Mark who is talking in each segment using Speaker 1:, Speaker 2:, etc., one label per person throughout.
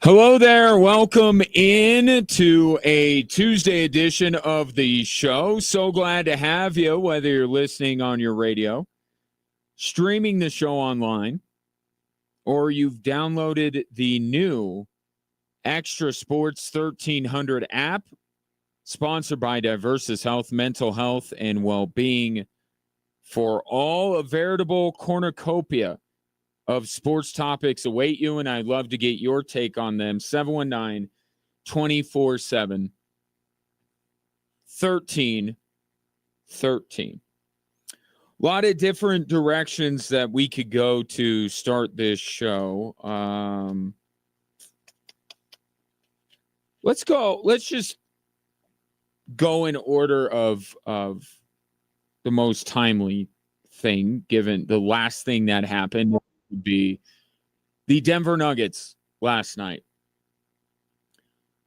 Speaker 1: Hello there. Welcome in to a Tuesday edition of the show. So glad to have you, whether you're listening on your radio, streaming the show online, or you've downloaded the new Extra Sports 1300 app, sponsored by Diversus Health, mental health, and well-being for all. A veritable cornucopia of sports topics await you, and I'd love to get your take on them. 719 24/7 1313. A lot of different directions that we could go to start this show. Let's go. Let's just go in order of the most timely thing, given the last thing that happened would be the Denver Nuggets last night.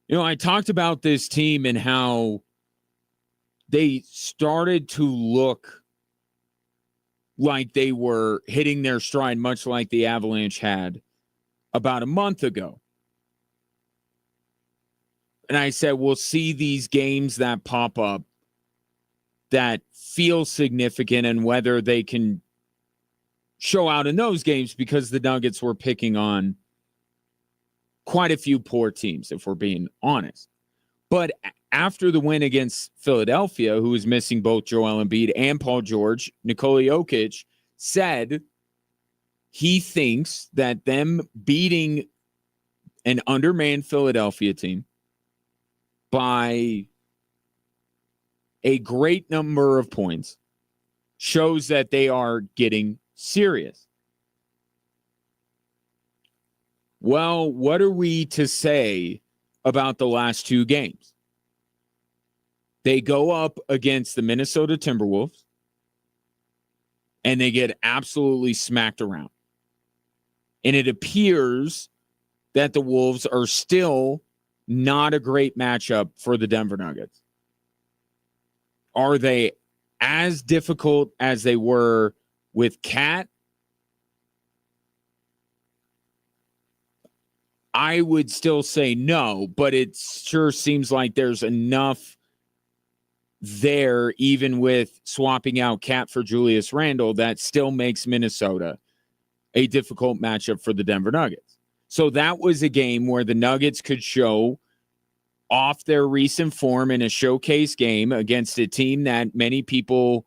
Speaker 1: You know, I talked about this team and how they started to look like they were hitting their stride, much like the Avalanche had about a month ago. And I said, we'll see these games that pop up that feel significant and whether they can show out in those games, because the Nuggets were picking on quite a few poor teams, if we're being honest. But after the win against Philadelphia, who was missing both Joel Embiid and Paul George, Nikola Jokic said he thinks that them beating an undermanned Philadelphia team by a great number of points shows that they are getting serious. Well, what are we to say about the last two games? They go up against the Minnesota Timberwolves and they get absolutely smacked around. And it appears that the Wolves are still not a great matchup for the Denver Nuggets. Are they as difficult as they were with Cat? I would still say no, but it sure seems like there's enough there, even with swapping out Cat for Julius Randle, that still makes Minnesota a difficult matchup for the Denver Nuggets. So that was a game where the Nuggets could show off their recent form in a showcase game against a team that many people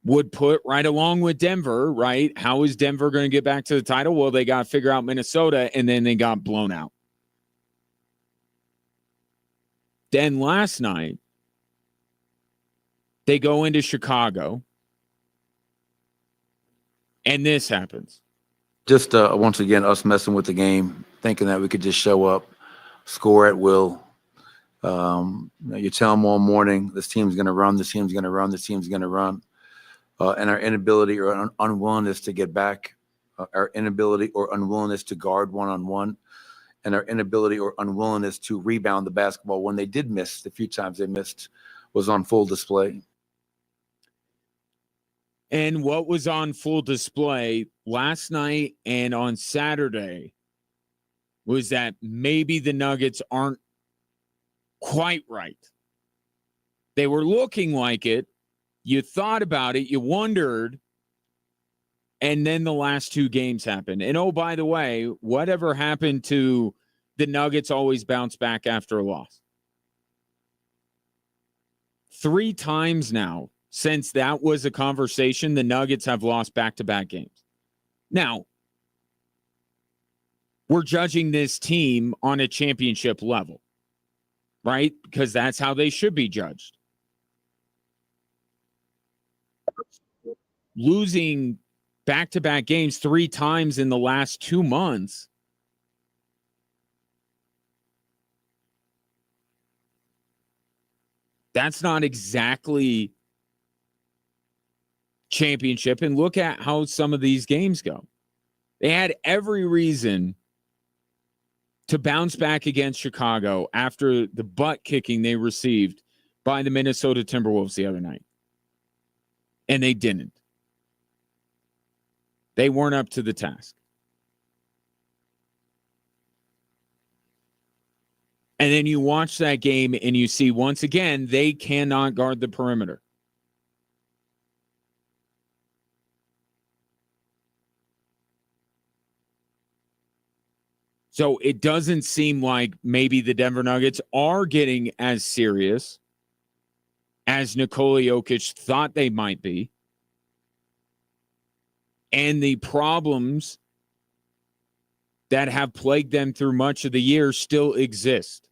Speaker 1: would put right along with Denver, right? How is Denver going to get back to the title? Well, they got to figure out Minnesota, and then they got blown out. Then last night, they go into Chicago, and this happens.
Speaker 2: Just once again, us messing with the game, thinking that we could just show up, score at will. You tell them all morning, this team's going to run, this team's going to run, this team's going to run. And our inability or unwillingness to get back, our inability or unwillingness to guard one-on-one, and our inability or unwillingness to rebound the basketball when they did miss, the few times they missed, was on full display.
Speaker 1: And what was on full display last night and on Saturday was that maybe the Nuggets aren't quite right. They were looking like it. You thought about it, you wondered, and then the last two games happened. And oh, by the way, whatever happened to the Nuggets always bounce back after a loss. 3 times now since that was a conversation, the Nuggets have lost back-to-back games. Now, we're judging this team on a championship level, right? Because that's how they should be judged. Losing back-to-back games 3 times in the last 2 months, that's not exactly championship. And look at how some of these games go. They had every reason to bounce back against Chicago after the butt kicking they received by the Minnesota Timberwolves the other night. And they didn't. They weren't up to the task. And then you watch that game and you see, once again, they cannot guard the perimeter. So it doesn't seem like maybe the Denver Nuggets are getting as serious as Nikola Jokic thought they might be. And the problems that have plagued them through much of the year still exist.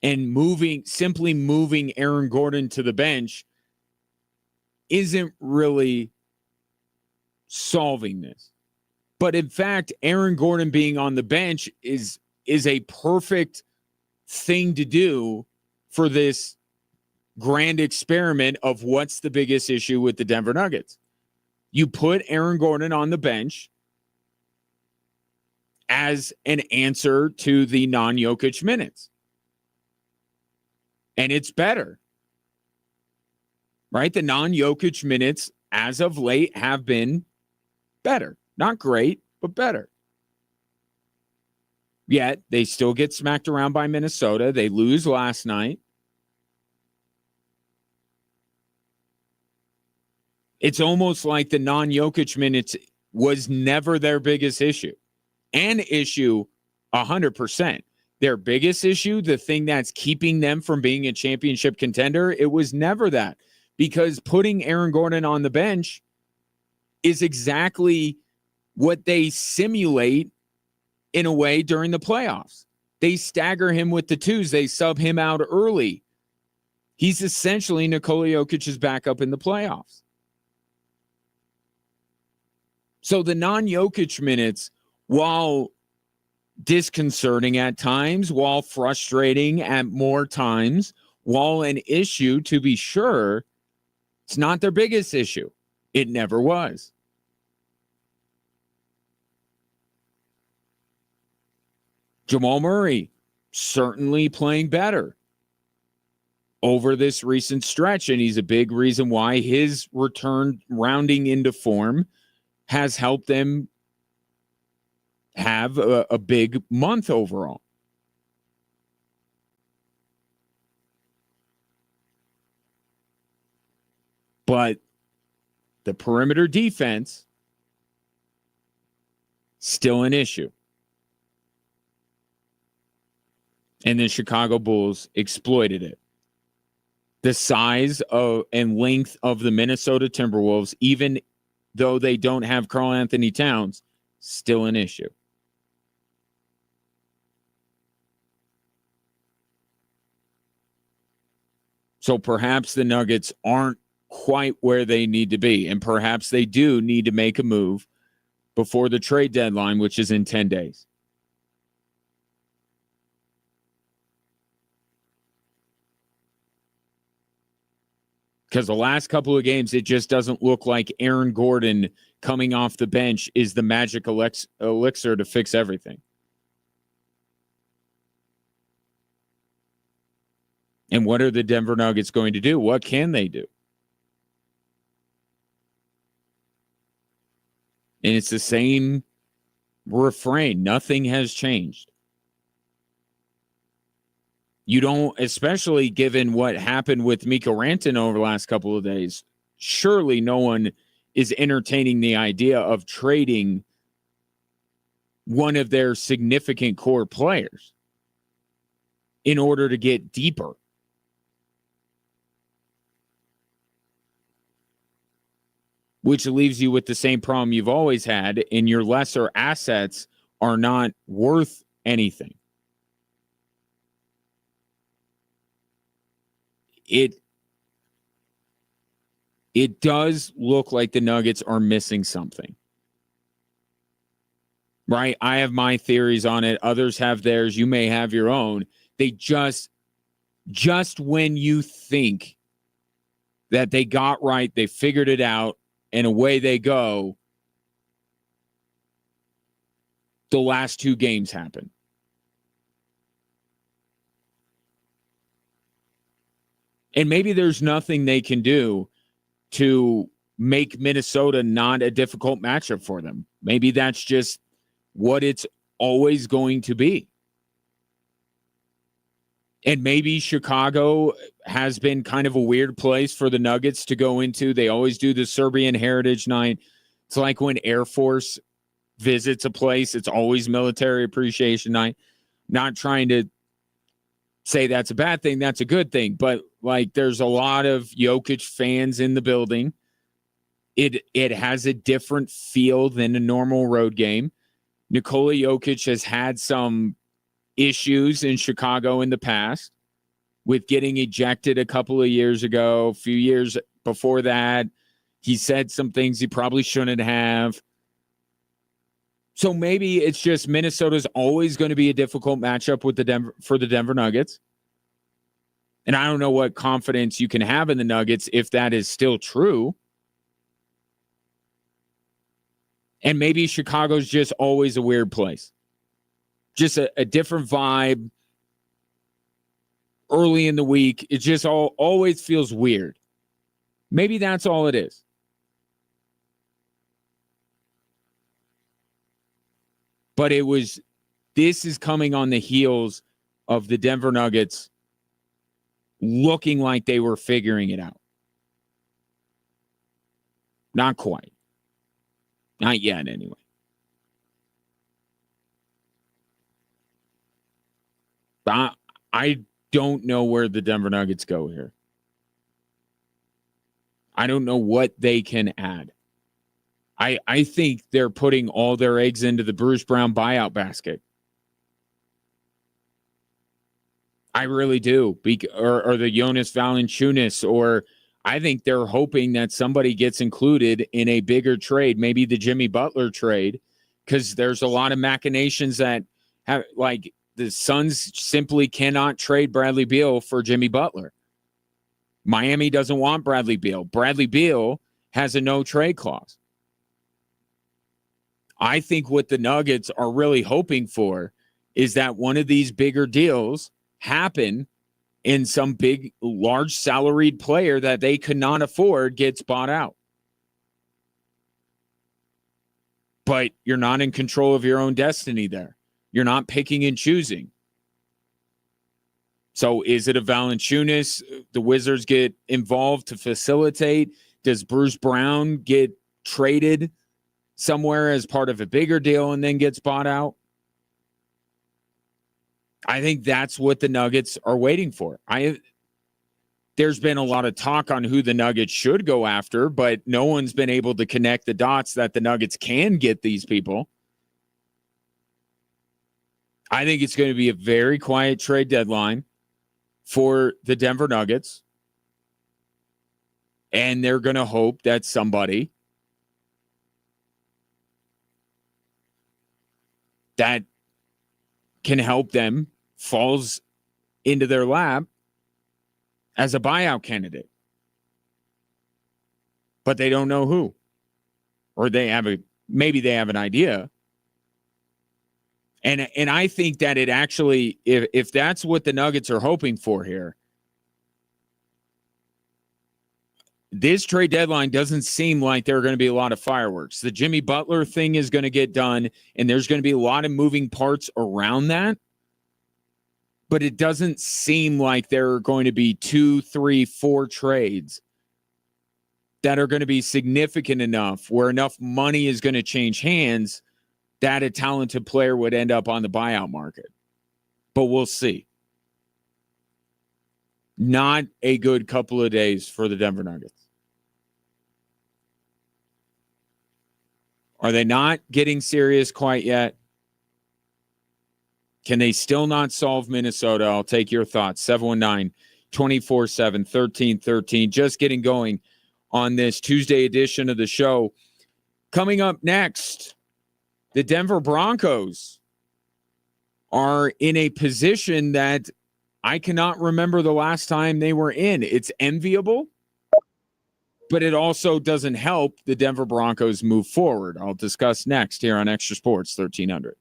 Speaker 1: And simply moving Aaron Gordon to the bench isn't really solving this. But in fact, Aaron Gordon being on the bench is a perfect thing to do for this grand experiment of what's the biggest issue with the Denver Nuggets. You put Aaron Gordon on the bench as an answer to the non-Jokic minutes. And it's better. Right? The non-Jokic minutes as of late have been better. Not great, but better. Yet, they still get smacked around by Minnesota. They lose last night. It's almost like the non-Jokic minutes was never their biggest issue. An issue, 100%. Their biggest issue, the thing that's keeping them from being a championship contender, it was never that. Because putting Aaron Gordon on the bench is exactly what they simulate in a way during the playoffs. They stagger him with the twos. They sub him out early. He's essentially Nikola Jokic's backup in the playoffs. So the non-Jokic minutes, while disconcerting at times, while frustrating at more times, while an issue to be sure, it's not their biggest issue. It never was. Jamal Murray certainly playing better over this recent stretch, and he's a big reason why his return rounding into form has helped them have a big month overall. But the perimeter defense, still an issue. And the Chicago Bulls exploited it. The size and length of the Minnesota Timberwolves, even though they don't have Karl Anthony Towns, still an issue. So perhaps the Nuggets aren't quite where they need to be, and perhaps they do need to make a move before the trade deadline, which is in 10 days. Because the last couple of games, it just doesn't look like Aaron Gordon coming off the bench is the magic elixir to fix everything. And what are the Denver Nuggets going to do? What can they do? And it's the same refrain. Nothing has changed. You don't, especially given what happened with Mikko Rantanen over the last couple of days, surely no one is entertaining the idea of trading one of their significant core players in order to get deeper. Which leaves you with the same problem you've always had, and your lesser assets are not worth anything. It does look like the Nuggets are missing something. Right? I have my theories on it. Others have theirs. You may have your own. They just when you think that they got right, they figured it out, and away they go, the last two games happen. And maybe there's nothing they can do to make Minnesota not a difficult matchup for them. Maybe that's just what it's always going to be. And maybe Chicago has been kind of a weird place for the Nuggets to go into. They always do the Serbian Heritage Night. It's like when Air Force visits a place, it's always Military Appreciation Night. Not trying to say that's a bad thing, that's a good thing. But like there's a lot of Jokic fans in the building. It has a different feel than a normal road game. Nikola Jokic has had some issues in Chicago in the past with getting ejected a couple of years ago. A few years before that, he said some things he probably shouldn't have. So maybe it's just Minnesota's always going to be a difficult matchup with the Denver Nuggets. And I don't know what confidence you can have in the Nuggets if that is still true. And maybe Chicago's just always a weird place. Just a different vibe. Early in the week, it just always feels weird. Maybe that's all it is. But this is coming on the heels of the Denver Nuggets looking like they were figuring it out. Not quite. Not yet, anyway. But I don't know where the Denver Nuggets go here. I don't know what they can add. I think they're putting all their eggs into the Bruce Brown buyout basket. I really do. Or the Jonas Valanciunas, or I think they're hoping that somebody gets included in a bigger trade, maybe the Jimmy Butler trade, because there's a lot of machinations that have, like, the Suns simply cannot trade Bradley Beal for Jimmy Butler. Miami doesn't want Bradley Beal. Bradley Beal has a no-trade clause. I think what the Nuggets are really hoping for is that one of these bigger deals happen and some big, large salaried player that they could not afford gets bought out. But you're not in control of your own destiny there. You're not picking and choosing. So is it a Valanciunas? The Wizards get involved to facilitate? Does Bruce Brown get traded somewhere as part of a bigger deal and then gets bought out? I think that's what the Nuggets are waiting for. There's been a lot of talk on who the Nuggets should go after, but no one's been able to connect the dots that the Nuggets can get these people. I think it's going to be a very quiet trade deadline for the Denver Nuggets. And they're going to hope that somebody that can help them falls into their lap as a buyout candidate. But they don't know who. Or maybe they have an idea. And I think that it actually, if that's what the Nuggets are hoping for here, this trade deadline doesn't seem like there are going to be a lot of fireworks. The Jimmy Butler thing is going to get done, and there's going to be a lot of moving parts around that. But it doesn't seem like there are going to be 2, 3, 4 trades that are going to be significant enough where enough money is going to change hands that a talented player would end up on the buyout market. But we'll see. Not a good couple of days for the Denver Nuggets. Are they not getting serious quite yet? Can they still not solve Minnesota? I'll take your thoughts. 719-247-1313. Just getting going on this Tuesday edition of the show. Coming up next, the Denver Broncos are in a position that I cannot remember the last time they were in. It's enviable, but it also doesn't help the Denver Broncos move forward. I'll discuss next here on Extra Sports 1300.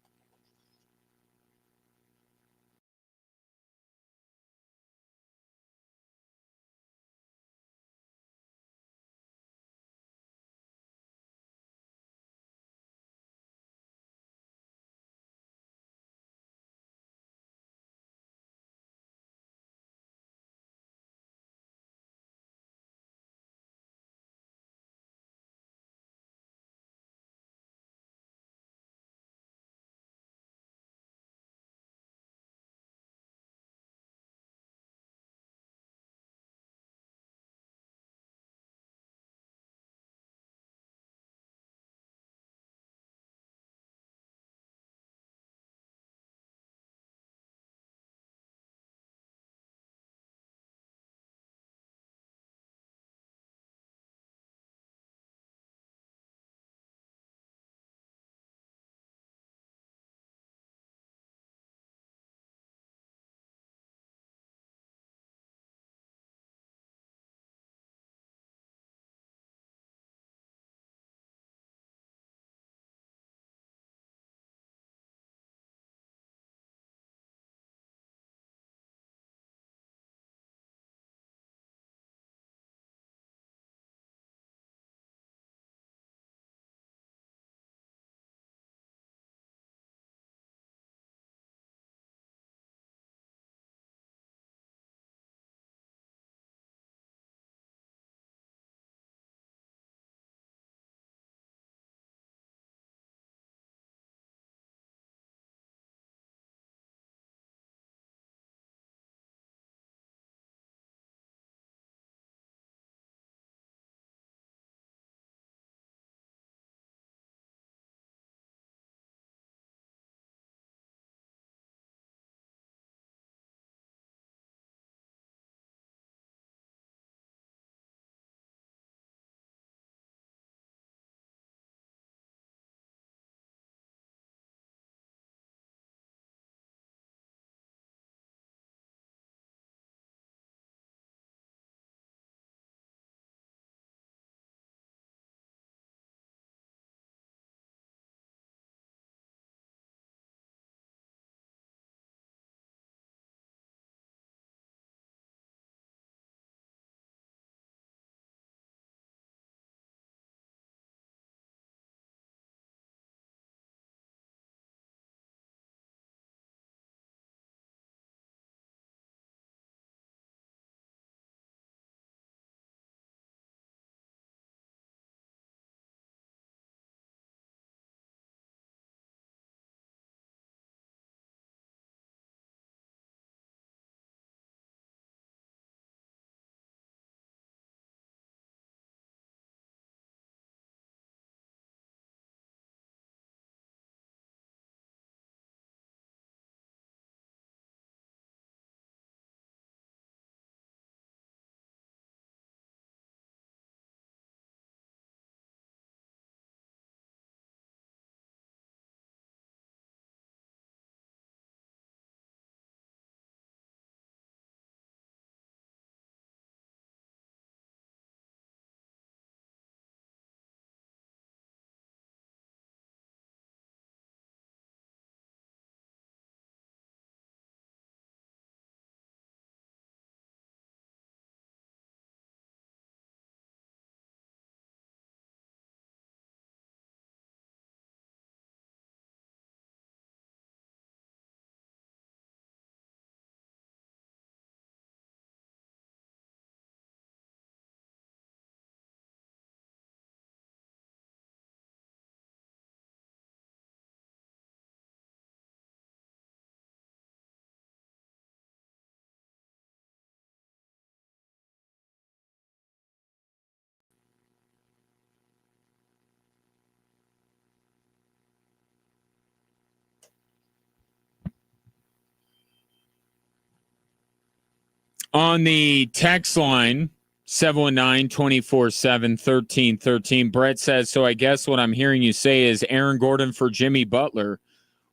Speaker 1: On the text line, 719-247-1313, Brett says, so I guess what I'm hearing you say is Aaron Gordon for Jimmy Butler.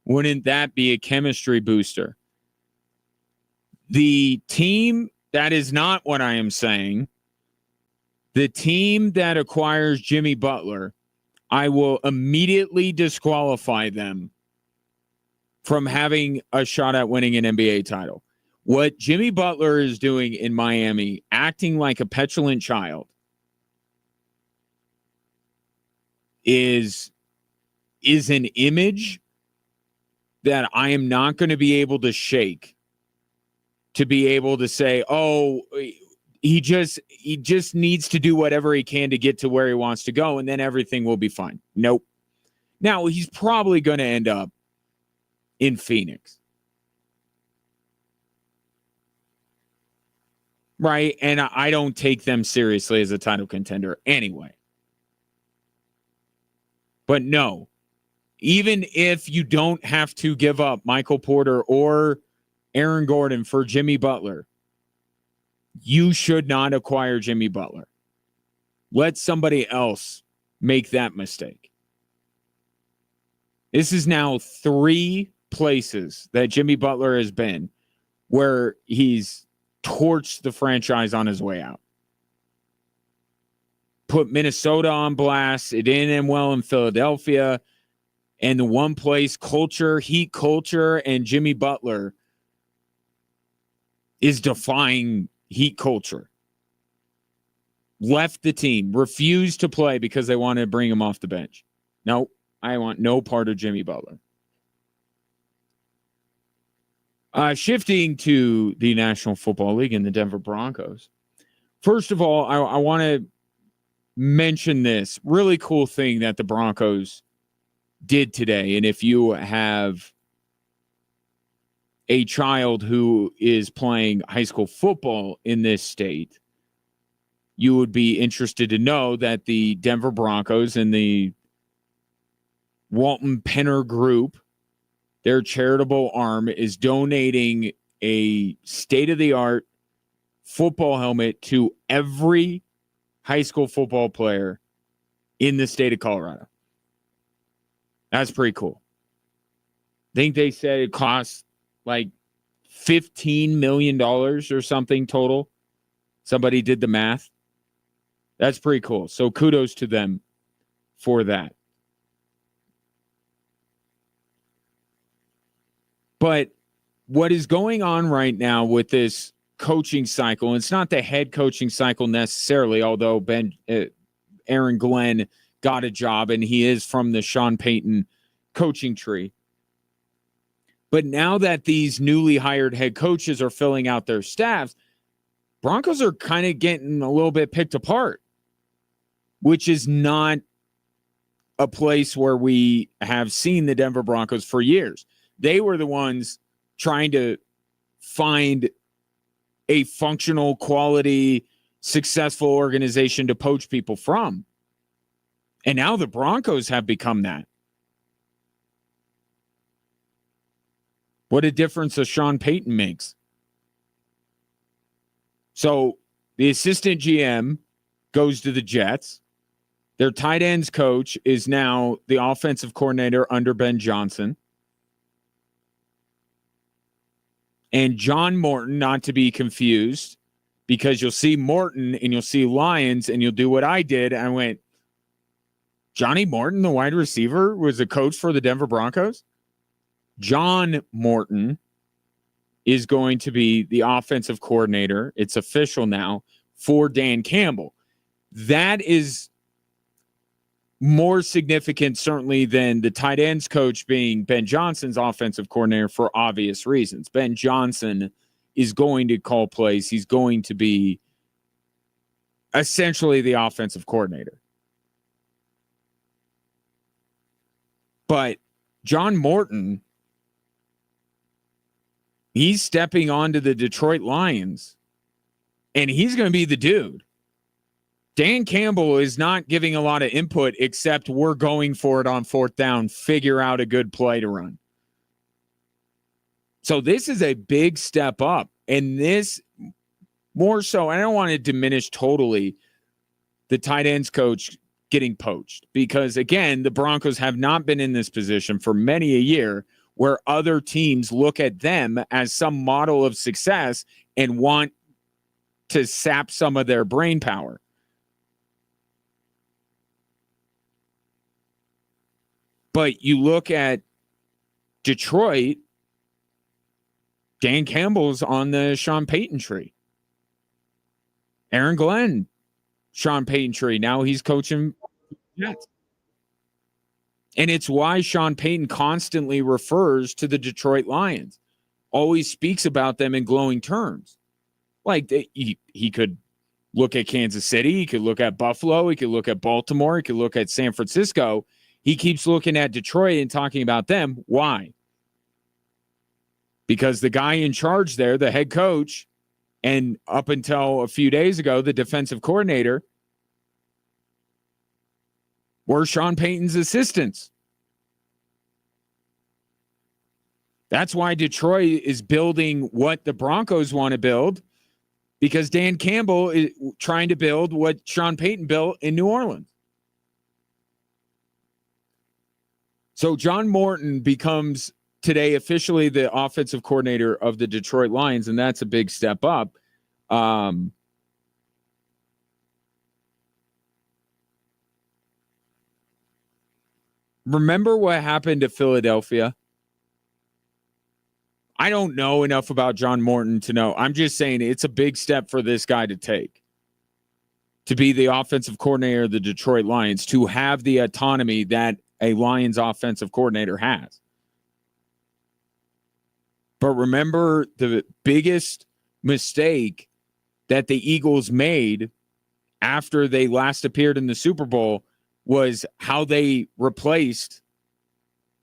Speaker 1: Wouldn't that be a chemistry booster? The team, that is not what I am saying. The team that acquires Jimmy Butler, I will immediately disqualify them from having a shot at winning an NBA title. What Jimmy Butler is doing in Miami, acting like a petulant child, is an image that I am not going to be able to shake, to be able to say, oh, he just needs to do whatever he can to get to where he wants to go, and then everything will be fine. Nope. Now, he's probably going to end up in Phoenix. Right? And I don't take them seriously as a title contender anyway. But no, even if you don't have to give up Michael Porter or Aaron Gordon for Jimmy Butler, you should not acquire Jimmy Butler. Let somebody else make that mistake. This is now 3 places that Jimmy Butler has been where he's torched the franchise on his way out. Put Minnesota on blast. It didn't end well in Philadelphia. And the one place culture, Heat culture, and Jimmy Butler is defying Heat culture. Left the team, refused to play because they wanted to bring him off the bench. No, I want no part of Jimmy Butler. Shifting to the National Football League and the Denver Broncos. First of all, I want to mention this really cool thing that the Broncos did today. And if you have a child who is playing high school football in this state, you would be interested to know that the Denver Broncos and the Walton Penner Group, their charitable arm, is donating a state-of-the-art football helmet to every high school football player in the state of Colorado. That's pretty cool. I think they said it costs like $15 million or something total. Somebody did the math. That's pretty cool. So kudos to them for that. But what is going on right now with this coaching cycle, and it's not the head coaching cycle necessarily, although Aaron Glenn got a job and he is from the Sean Payton coaching tree. But now that these newly hired head coaches are filling out their staffs, Broncos are kind of getting a little bit picked apart, which is not a place where we have seen the Denver Broncos for years. They were the ones trying to find a functional, quality, successful organization to poach people from. And now the Broncos have become that. What a difference a Sean Payton makes. So the assistant GM goes to the Jets. Their tight ends coach is now the offensive coordinator under Ben Johnson. And John Morton, not to be confused, because you'll see Morton and you'll see Lions and you'll do what I did. I went, Johnny Morton, the wide receiver, was a coach for the Denver Broncos? John Morton is going to be the offensive coordinator. It's official now for Dan Campbell. That is more significant, certainly, than the tight ends coach being Ben Johnson's offensive coordinator for obvious reasons. Ben Johnson is going to call plays. He's going to be essentially the offensive coordinator. But John Morton, he's stepping onto the Detroit Lions, and he's going to be the dude. Dan Campbell is not giving a lot of input except we're going for it on 4th down, figure out a good play to run. So this is a big step up. And this, More so, I don't want to diminish totally the tight ends coach getting poached because, again, the Broncos have not been in this position for many a year where other teams look at them as some model of success and want to sap some of their brain power. But you look at Detroit, Dan Campbell's on the Sean Payton tree. Aaron Glenn, Sean Payton tree. Now he's coaching Jets. And it's why Sean Payton constantly refers to the Detroit Lions, always speaks about them in glowing terms. Like he could look at Kansas City, he could look at Buffalo, he could look at Baltimore, he could look at San Francisco. He keeps looking at Detroit and talking about them. Why? Because the guy in charge there, the head coach, and up until a few days ago, the defensive coordinator, were Sean Payton's assistants. That's why Detroit is building what the Broncos want to build, because Dan Campbell is trying to build what Sean Payton built in New Orleans. So John Morton becomes today officially the offensive coordinator of the Detroit Lions, and that's a big step up. Remember what happened to Philadelphia? I don't know enough about John Morton to know. I'm just saying it's a big step for this guy to take, to be the offensive coordinator of the Detroit Lions, to have the autonomy that a Lions offensive coordinator has. But remember, the biggest mistake that the Eagles made after they last appeared in the Super Bowl was how they replaced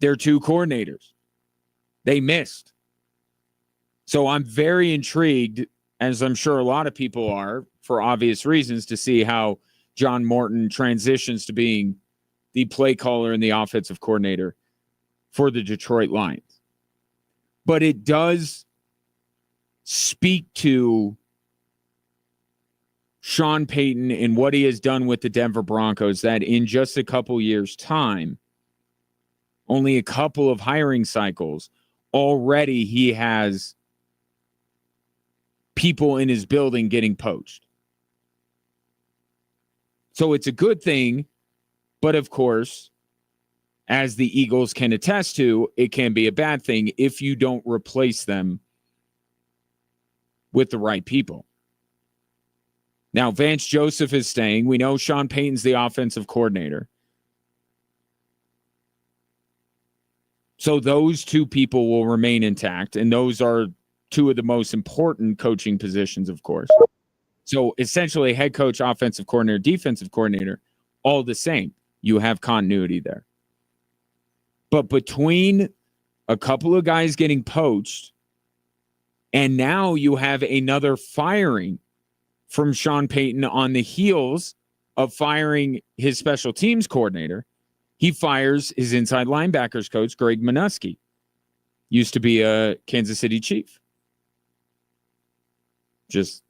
Speaker 1: their two coordinators. They missed. So I'm very intrigued, as I'm sure a lot of people are, for obvious reasons, to see how John Morton transitions to being the play caller and the offensive coordinator for the Detroit Lions. But it does speak to Sean Payton and what he has done with the Denver Broncos, that in just a couple years' time, only a couple of hiring cycles, already he has people in his building getting poached. So it's a good thing, but of course, as the Eagles can attest to, it can be a bad thing if you don't replace them with the right people. Now, Vance Joseph is staying. We know Sean Payton's the offensive coordinator. So those two people will remain intact, and those are two of the most important coaching positions, of course. So essentially, head coach, offensive coordinator, defensive coordinator, all the same. You have continuity there. But between a couple of guys getting poached, and now you have another firing from Sean Payton on the heels of firing his special teams coordinator, he fires his inside linebackers coach, Greg Minuski. Used to be a Kansas City Chief. Just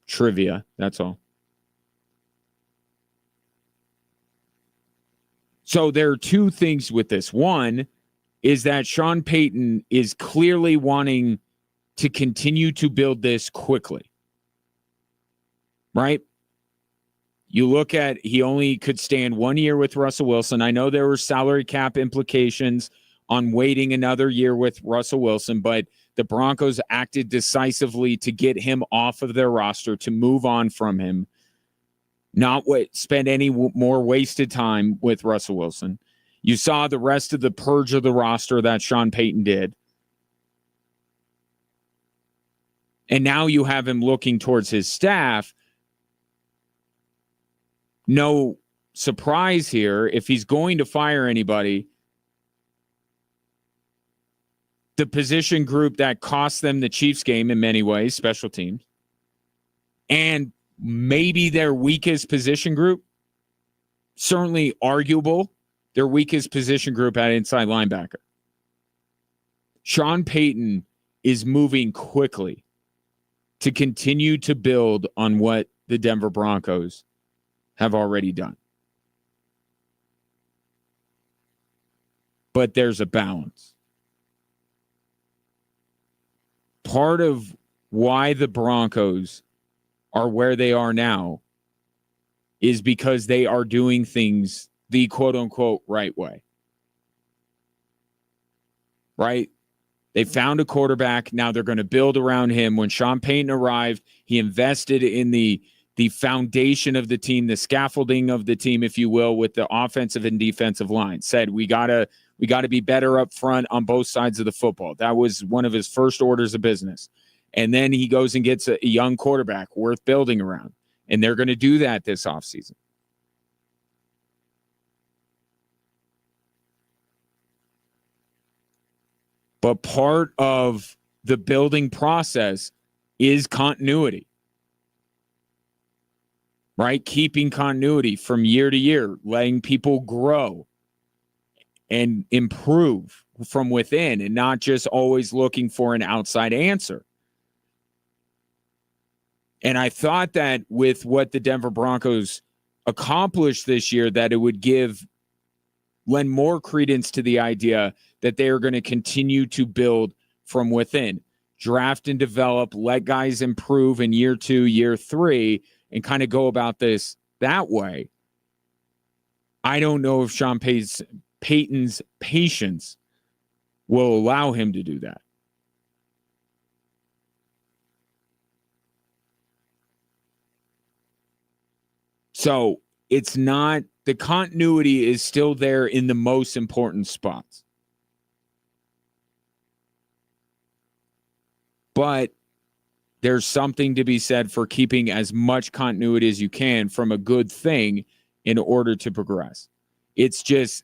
Speaker 1: trivia, that's all. So there are two things with this. One is that Sean Payton is clearly wanting to continue to build this quickly. Right? You look at, he only could stand 1 year with Russell Wilson. I know there were salary cap implications on waiting another year with Russell Wilson, but the Broncos acted decisively to get him off of their roster, to move on from him, not spend any more wasted time with Russell Wilson. You saw the rest of the purge of the roster that Sean Payton did. And now you have him looking towards his staff. No surprise here, if he's going to fire anybody, the position group that cost them the Chiefs game in many ways, special teams, and maybe their weakest position group, certainly arguable, their weakest position group at inside linebacker. Sean Payton is moving quickly. to continue to build on what the Denver Broncos have already done. But there's a balance. Part of why the Broncos are where they are now is because they are doing things the quote-unquote right way. Right? They found a quarterback. Now they're going to build around him. When Sean Payton arrived, he invested in the foundation of the team, the scaffolding of the team, if you will, with the offensive and defensive line. Said we gotta be better up front on both sides of the football. That was one of his first orders of business. And then he goes and gets a young quarterback worth building around. And they're going to do that this offseason. But part of the building process is continuity, right? Keeping continuity from year to year, letting people grow and improve from within and not just always looking for an outside answer. And I thought that with what the Denver Broncos accomplished this year, that it would lend more credence to the idea that they are going to continue to build from within, draft and develop, let guys improve in year 2, year 3, and kind of go about this that way. I don't know if Sean Payton's patience will allow him to do that. So it's not, the continuity is still there in the most important spots. But there's something to be said for keeping as much continuity as you can from a good thing in order to progress. It's just,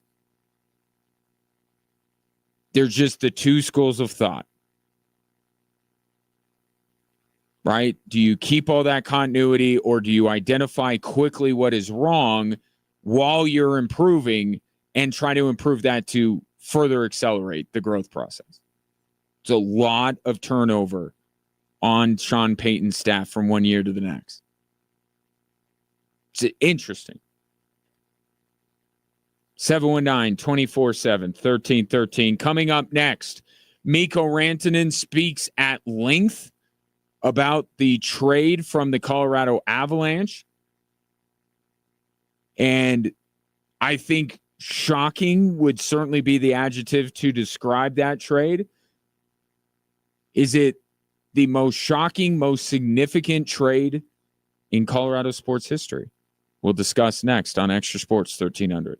Speaker 1: there's just the two schools of thought. Right? Do you keep all that continuity, or do you identify quickly what is wrong while you're improving and try to improve that to further accelerate the growth process? It's a lot of turnover on Sean Payton's staff from one year to the next. It's interesting. 719-247-1313. Coming up next, Mikko Rantanen speaks at length about the trade from the Colorado Avalanche. And I think shocking would certainly be the adjective to describe that trade. Is it the most shocking, most significant trade in Colorado sports history? We'll discuss next on Extra Sports 1300.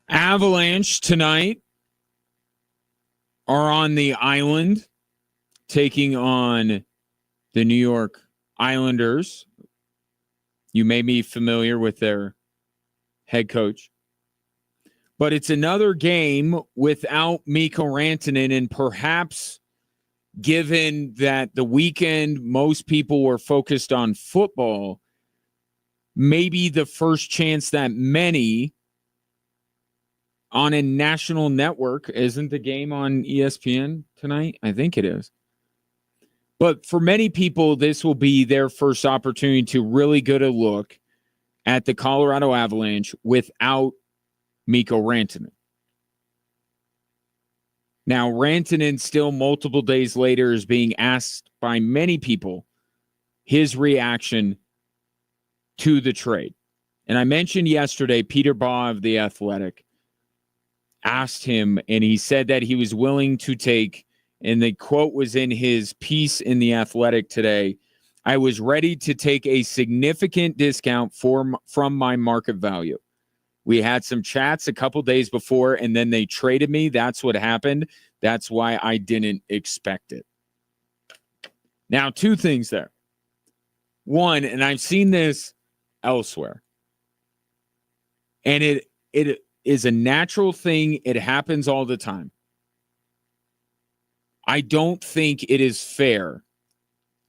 Speaker 1: Avalanche tonight are on the island taking on the New York Islanders. You may be familiar with their head coach. But it's another game without Mikko Rantanen, and perhaps given that the weekend most people were focused on football, maybe the first chance that many on a national network. Isn't the game on ESPN tonight? I think it is. But for many people, this will be their first opportunity to really get a look at the Colorado Avalanche without Mikko Rantanen. Now, Rantanen still multiple days later is being asked by many people his reaction to the trade. And I mentioned yesterday, Peter Baugh of The Athletic asked him, and he said that he was willing to take, and the quote was in his piece in The Athletic today, "I was ready to take a significant discount from my market value. We had some chats a couple days before, and then they traded me. That's what happened. That's why I didn't expect it." Now, two things there. One, and I've seen this elsewhere, and it is a natural thing. It happens all the time. I don't think it is fair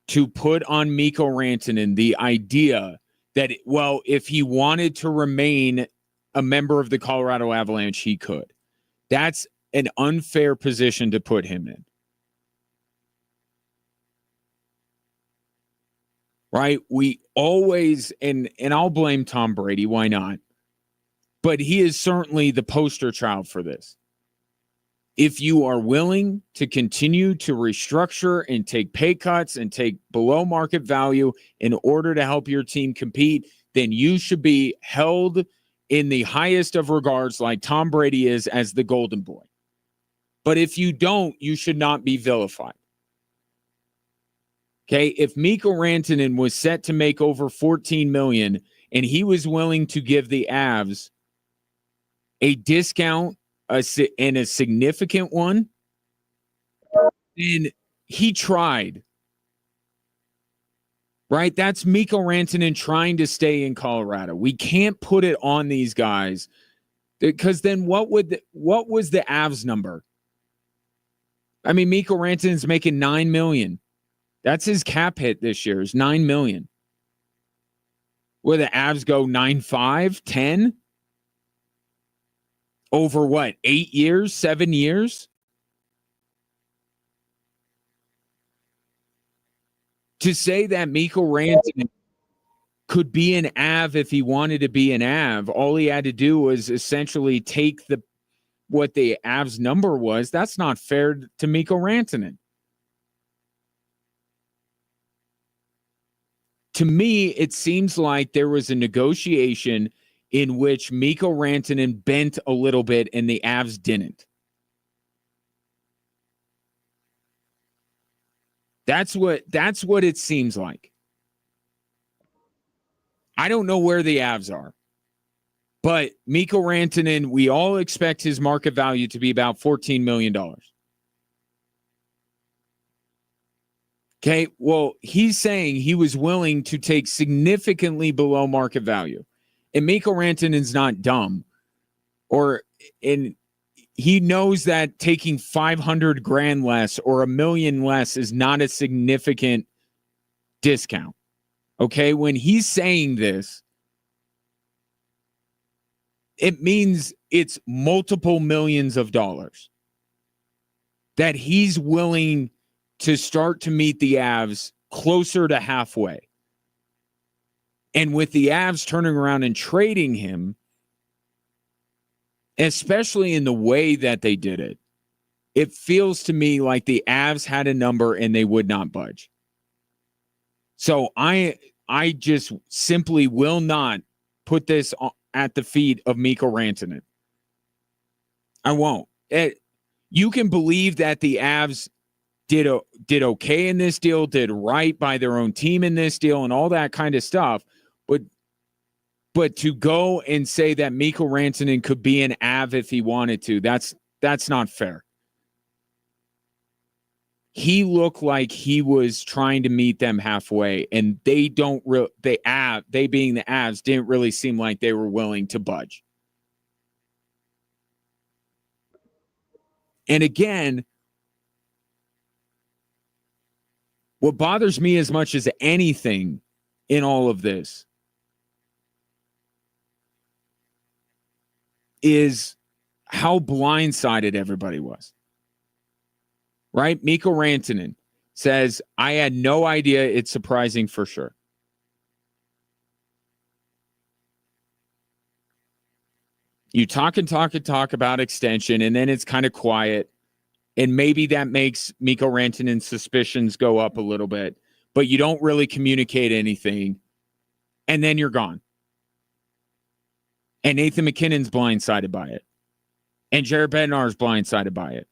Speaker 1: to put on Mikko Rantanen the idea that, well, if he wanted to remain a member of the Colorado Avalanche, he could. That's an unfair position to put him in. Right? We always, and I'll blame Tom Brady, why not? But he is certainly the poster child for this. If you are willing to continue to restructure and take pay cuts and take below market value in order to help your team compete, then you should be held in the highest of regards like Tom Brady is as the golden boy. But if you don't, you should not be vilified. Okay, if Mikko Rantanen was set to make over $14 million and he was willing to give the Avs a discount and a significant one, then he tried. Right? That's Mikko Rantanen trying to stay in Colorado. We can't put it on these guys because then what was the Avs number? I mean, Mikko Rantanen's making $9 million. That's his cap hit this year, is $9 million. Where the Avs go 9.5, 10? Over what, 8 years, 7 years? To say that Mikko Rantanen could be an Av if he wanted to be an Av, all he had to do was essentially take what the Avs number was. That's not fair to Mikko Rantanen. To me, it seems like there was a negotiation in which Mikko Rantanen bent a little bit and the Avs didn't. That's what it seems like. I don't know where the Avs are, but Mikko Rantanen, we all expect his market value to be about $14 million. Okay, well, he's saying he was willing to take significantly below market value. And Mikko Rantanen's not dumb. And he knows that taking $500,000 less or $1 million less is not a significant discount. Okay, when he's saying this, it means it's multiple millions of dollars that he's willing to start to meet the Avs closer to halfway. And with the Avs turning around and trading him, especially in the way that they did it, it feels to me like the Avs had a number and they would not budge. So I just simply will not put this at the feet of Mikko Rantanen. I won't. You can believe that the Avs did okay in this deal, did right by their own team in this deal, and all that kind of stuff. But But to go and say that Mikko Rantanen could be an Av if he wanted to, that's not fair. He looked like he was trying to meet them halfway, and they being the Avs didn't really seem like they were willing to budge. And again, what bothers me as much as anything in all of this is how blindsided everybody was. Right? Mikko Rantanen says, I had no idea. It's surprising for sure. You talk about extension, and then it's kind of quiet. And maybe that makes Mikko Rantanen's suspicions go up a little bit, but you don't really communicate anything. And then you're gone. And Nathan McKinnon's blindsided by it. And Jared Bednar's blindsided by it.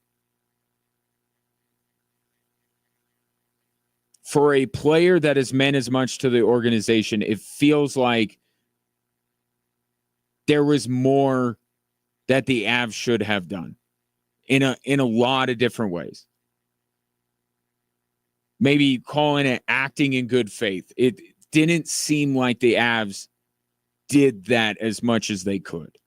Speaker 1: For a player that has meant as much to the organization, it feels like there was more that the Avs should have done in a lot of different ways. Maybe calling it acting in good faith. It didn't seem like the Avs did that as much as they could.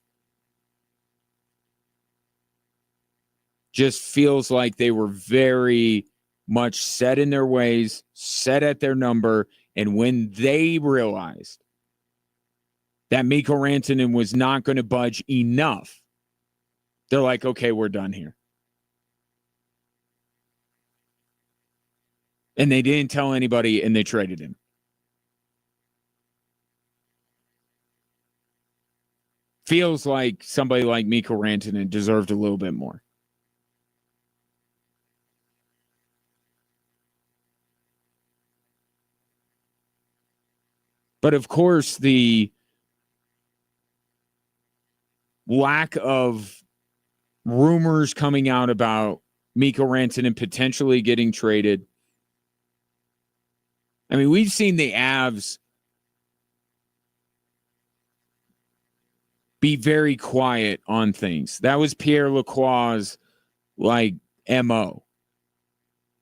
Speaker 1: Just feels like they were very much set in their ways, set at their number, and when they realized that Mikko Rantanen was not going to budge enough, they're like, okay, we're done here. And they didn't tell anybody, and they traded him. Feels like somebody like Mikko Rantanen deserved a little bit more. But of course, the lack of rumors coming out about Mikko Rantanen potentially getting traded. I mean, we've seen the Avs be very quiet on things. That was Pierre Lacroix's MO.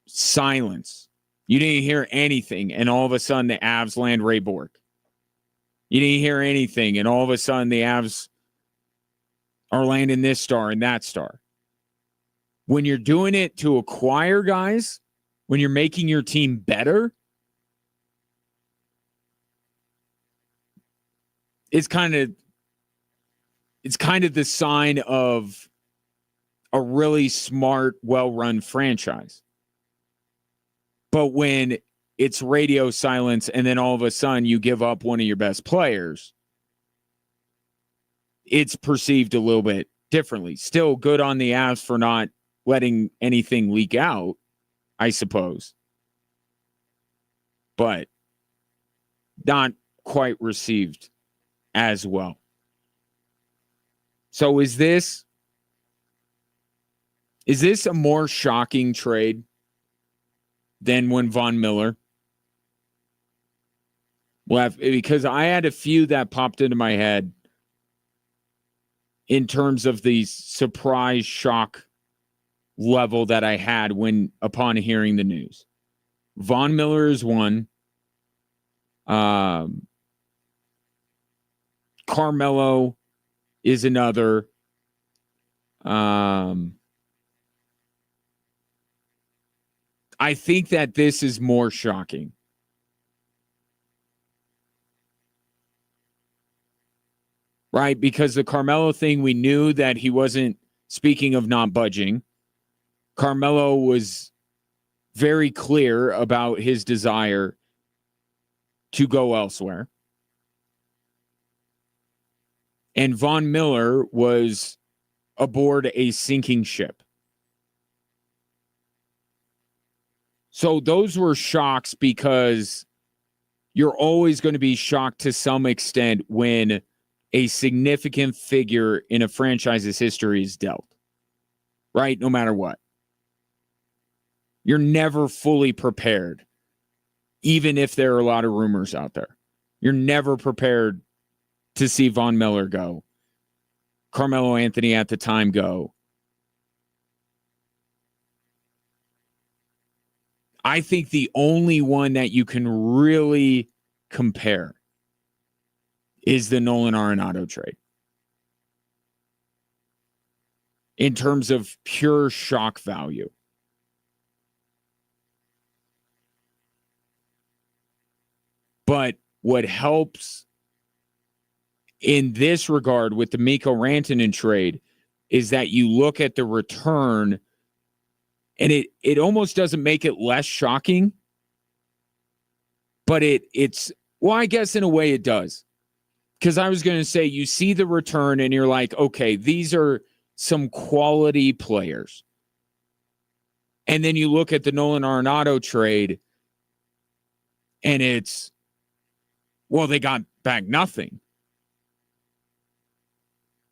Speaker 1: Silence. You didn't hear anything, and all of a sudden the Avs land Ray Bork. You didn't hear anything, and all of a sudden the Avs are landing this star and that star. When you're doing it to acquire guys, when you're making your team better, it's kind of the sign of a really smart, well-run franchise. But when it's radio silence and then all of a sudden you give up one of your best players, it's perceived a little bit differently. Still good on the Avs for not letting anything leak out, I suppose. But not quite received as well. So is this a more shocking trade than when Von Miller left? Because I had a few that popped into my head in terms of the surprise shock level that I had upon hearing the news. Von Miller is one. Carmelo is another. I think that this is more shocking. Right? Because the Carmelo thing, we knew that he wasn't, speaking of not budging, Carmelo was very clear about his desire to go elsewhere. And Von Miller was aboard a sinking ship. So those were shocks because you're always going to be shocked to some extent when a significant figure in a franchise's history is dealt. Right? No matter what. You're never fully prepared, even if there are a lot of rumors out there. You're never prepared to see Von Miller go. Carmelo Anthony at the time go. I think the only one that you can really compare is the Nolan Arenado trade. In terms of pure shock value. But what helps in this regard with the Mikko Rantanen trade is that you look at the return and it almost doesn't make it less shocking, but it's, well, I guess in a way it does. Because I was going to say, you see the return and you're like, okay, these are some quality players. And then you look at the Nolan Arenado trade and it's, well, they got back nothing.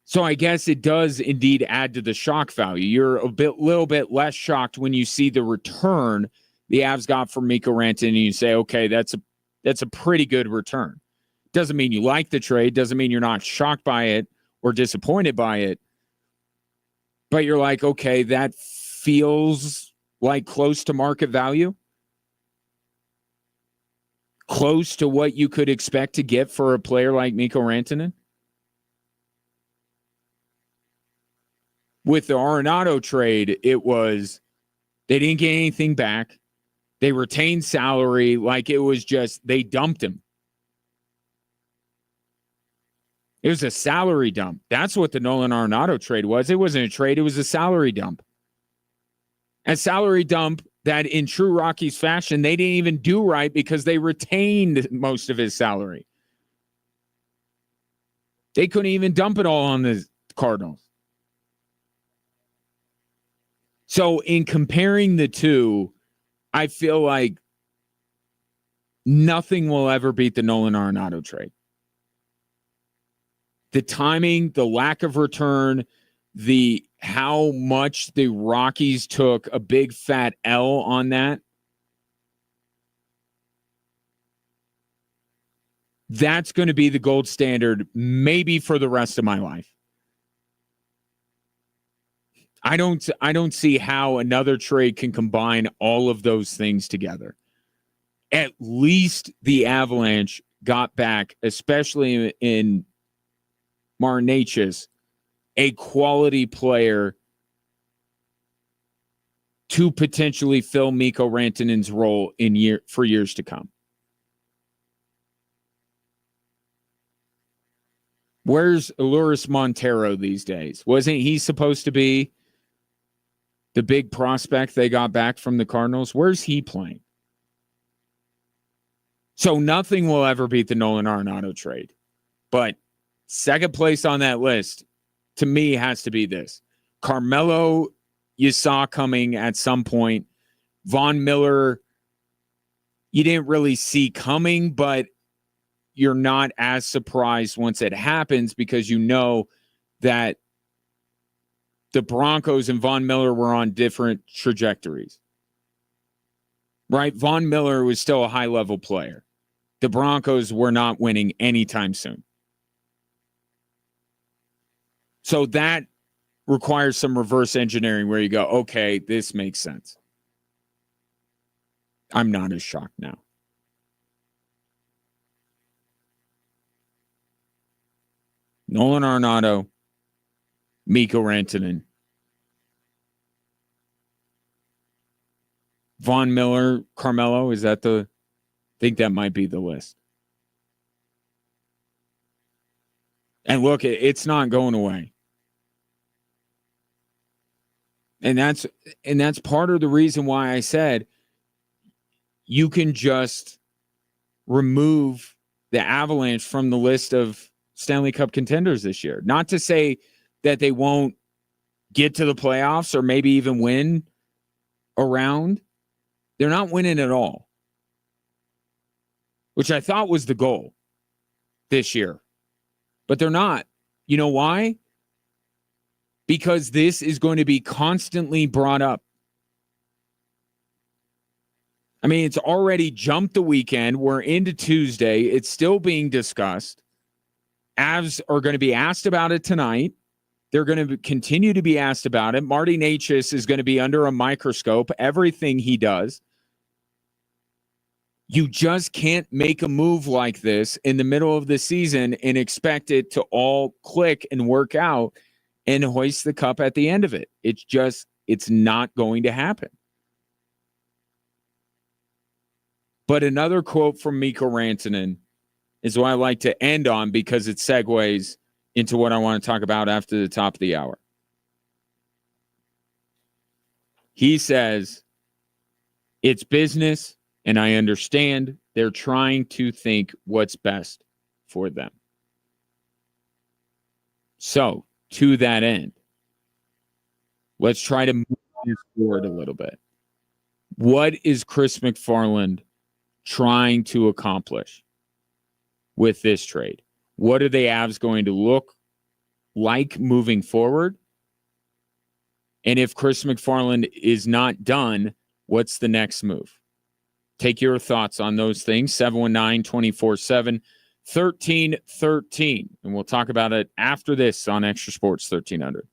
Speaker 1: So I guess it does indeed add to the shock value. You're little bit less shocked when you see the return the Avs got from Mikko Rantanen, and you say, okay, that's a pretty good return. Doesn't mean you like the trade. Doesn't mean you're not shocked by it or disappointed by it. But you're like, okay, that feels like close to market value. Close to what you could expect to get for a player like Mikko Rantanen. With the Arenado trade, it was they didn't get anything back. They retained salary. Like it was just, they dumped him. It was a salary dump. That's what the Nolan Arenado trade was. It wasn't a trade. It was a salary dump. A salary dump that in true Rockies fashion, they didn't even do right because they retained most of his salary. They couldn't even dump it all on the Cardinals. So in comparing the two, I feel like nothing will ever beat the Nolan Arenado trade. The timing, the lack of return, how much the Rockies took a big fat L on that. That's going to be the gold standard maybe for the rest of my life. I don't see how another trade can combine all of those things together. At least the Avalanche got back, especially in Marnachis, a quality player to potentially fill Mikko Rantanen's role for years to come. Where's Lourdes Montero these days? Wasn't he supposed to be the big prospect they got back from the Cardinals? Where's he playing? So nothing will ever beat the Nolan Arenado trade. But second place on that list, to me, has to be this. Carmelo, you saw coming at some point. Von Miller, you didn't really see coming, but you're not as surprised once it happens because you know that the Broncos and Von Miller were on different trajectories. Right? Von Miller was still a high-level player. The Broncos were not winning anytime soon. So that requires some reverse engineering where you go, okay, this makes sense. I'm not as shocked now. Nolan Arenado, Mikko Rantanen, Von Miller, Carmelo, is that I think that might be the list. And look, it's not going away. And that's part of the reason why I said you can just remove the Avalanche from the list of Stanley Cup contenders this year. Not to say that they won't get to the playoffs or maybe even win a round. They're not winning at all, which I thought was the goal this year. But they're not. You know why? Because this is going to be constantly brought up. I mean, it's already jumped the weekend. We're into Tuesday. It's still being discussed. Avs are going to be asked about it tonight. They're going to continue to be asked about it. Marty Necas is going to be under a microscope, everything he does. You just can't make a move like this in the middle of the season and expect it to all click and work out and hoist the cup at the end of it. It's not going to happen. But another quote from Mikko Rantanen is what I like to end on because it segues into what I want to talk about after the top of the hour. He says, it's business, and I understand they're trying to think what's best for them. So, to that end, let's try to move this forward a little bit. What is Chris McFarland trying to accomplish with this trade? What are the Avs going to look like moving forward? And if Chris McFarland is not done, what's the next move? Take your thoughts on those things. 719-247-1313. And we'll talk about it after this on Extra Sports 1300.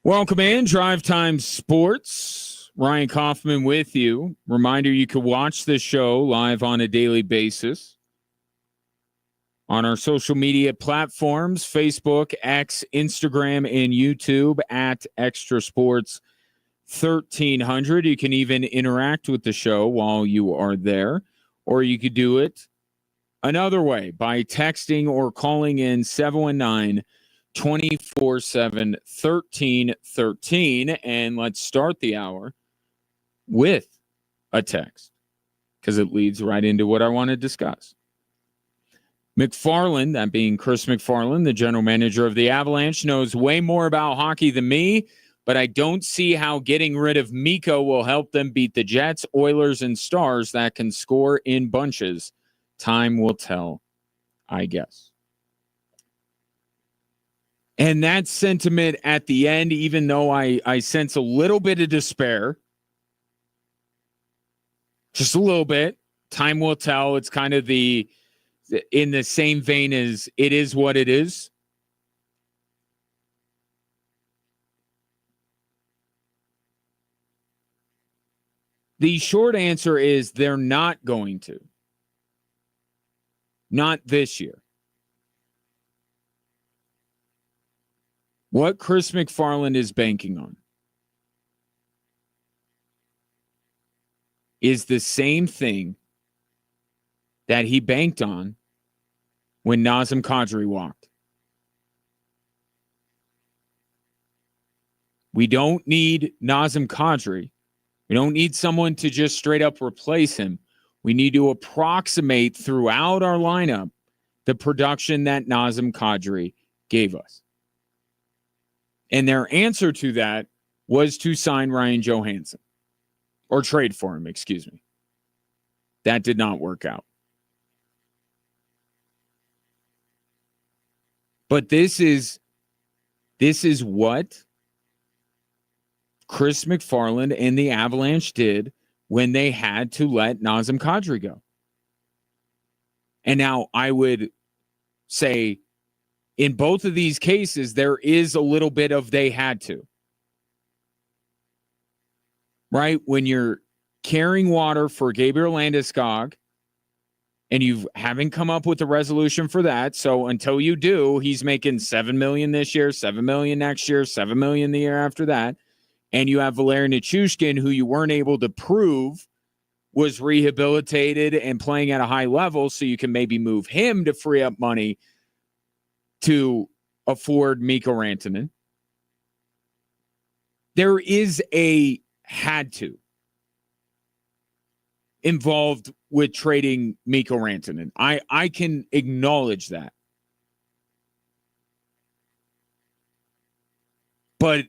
Speaker 1: Welcome in, Drive Time Sports. Ryan Kaufman with you. Reminder, you can watch this show live on a daily basis on our social media platforms, Facebook, X, Instagram, and YouTube at Extra Sports 1300. You can even interact with the show while you are there, or you could do it another way by texting or calling in 719 24/7 1313. And let's start the hour with a text because it leads right into what I want to discuss. McFarland, that being Chris McFarland, the general manager of the Avalanche, knows way more about hockey than me, but I don't see how getting rid of Mikko will help them beat the Jets, Oilers, and Stars that can score in bunches. Time will tell, I guess. And that sentiment at the end, even though I sense a little bit of despair, just a little bit, time will tell. It's kind of in the same vein as it is what it is. The short answer is they're not going to. Not this year. What Chris McFarland is banking on is the same thing that he banked on when Nazem Kadri walked. We don't need Nazem Kadri. We don't need someone to just straight up replace him. We need to approximate throughout our lineup the production that Nazem Kadri gave us. And their answer to that was to sign Ryan Johansson. Or trade for him, excuse me. That did not work out. But this is what Chris McFarland and the Avalanche did when they had to let Nazem Kadri go. And now I would say in both of these cases, there is a little bit of they had to. Right? When you're carrying water for Gabriel Landeskog and you haven't come up with a resolution for that. So until you do, he's making $7 million this year, $7 million next year, $7 million the year after that. And you have Valeri Nichushkin, who you weren't able to prove was rehabilitated and playing at a high level. So you can maybe move him to free up money to afford Mikko Rantanen. There is a had to involved with trading Mikko Rantanen. I can acknowledge that. But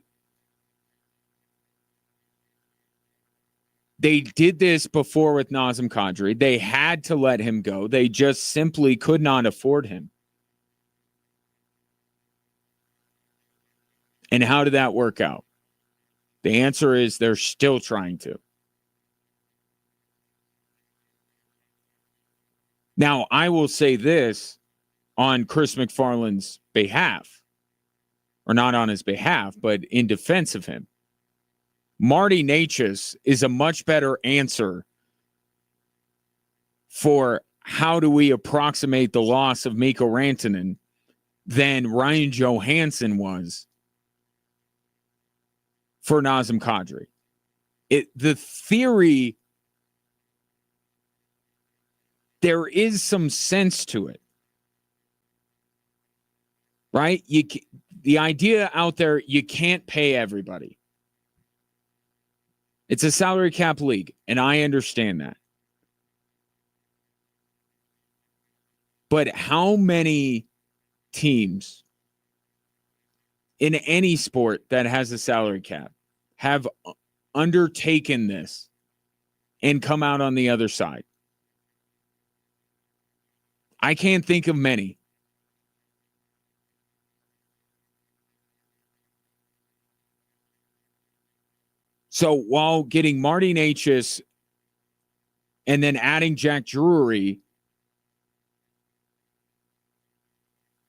Speaker 1: they did this before with Nazem Kadri. They had to let him go. They just simply could not afford him. And how did that work out? The answer is they're still trying to. Now, I will say this on Chris McFarland's behalf, or not on his behalf, but in defense of him. Marty Necas is a much better answer for how do we approximate the loss of Mikko Rantanen than Ryan Johansson was for Nazem Kadri. The theory, there is some sense to it, right? The idea out there, you can't pay everybody. It's a salary cap league, and I understand that. But how many teams in any sport that has a salary cap have undertaken this and come out on the other side? I can't think of many. So while getting Marty Necas and then adding Jack Drury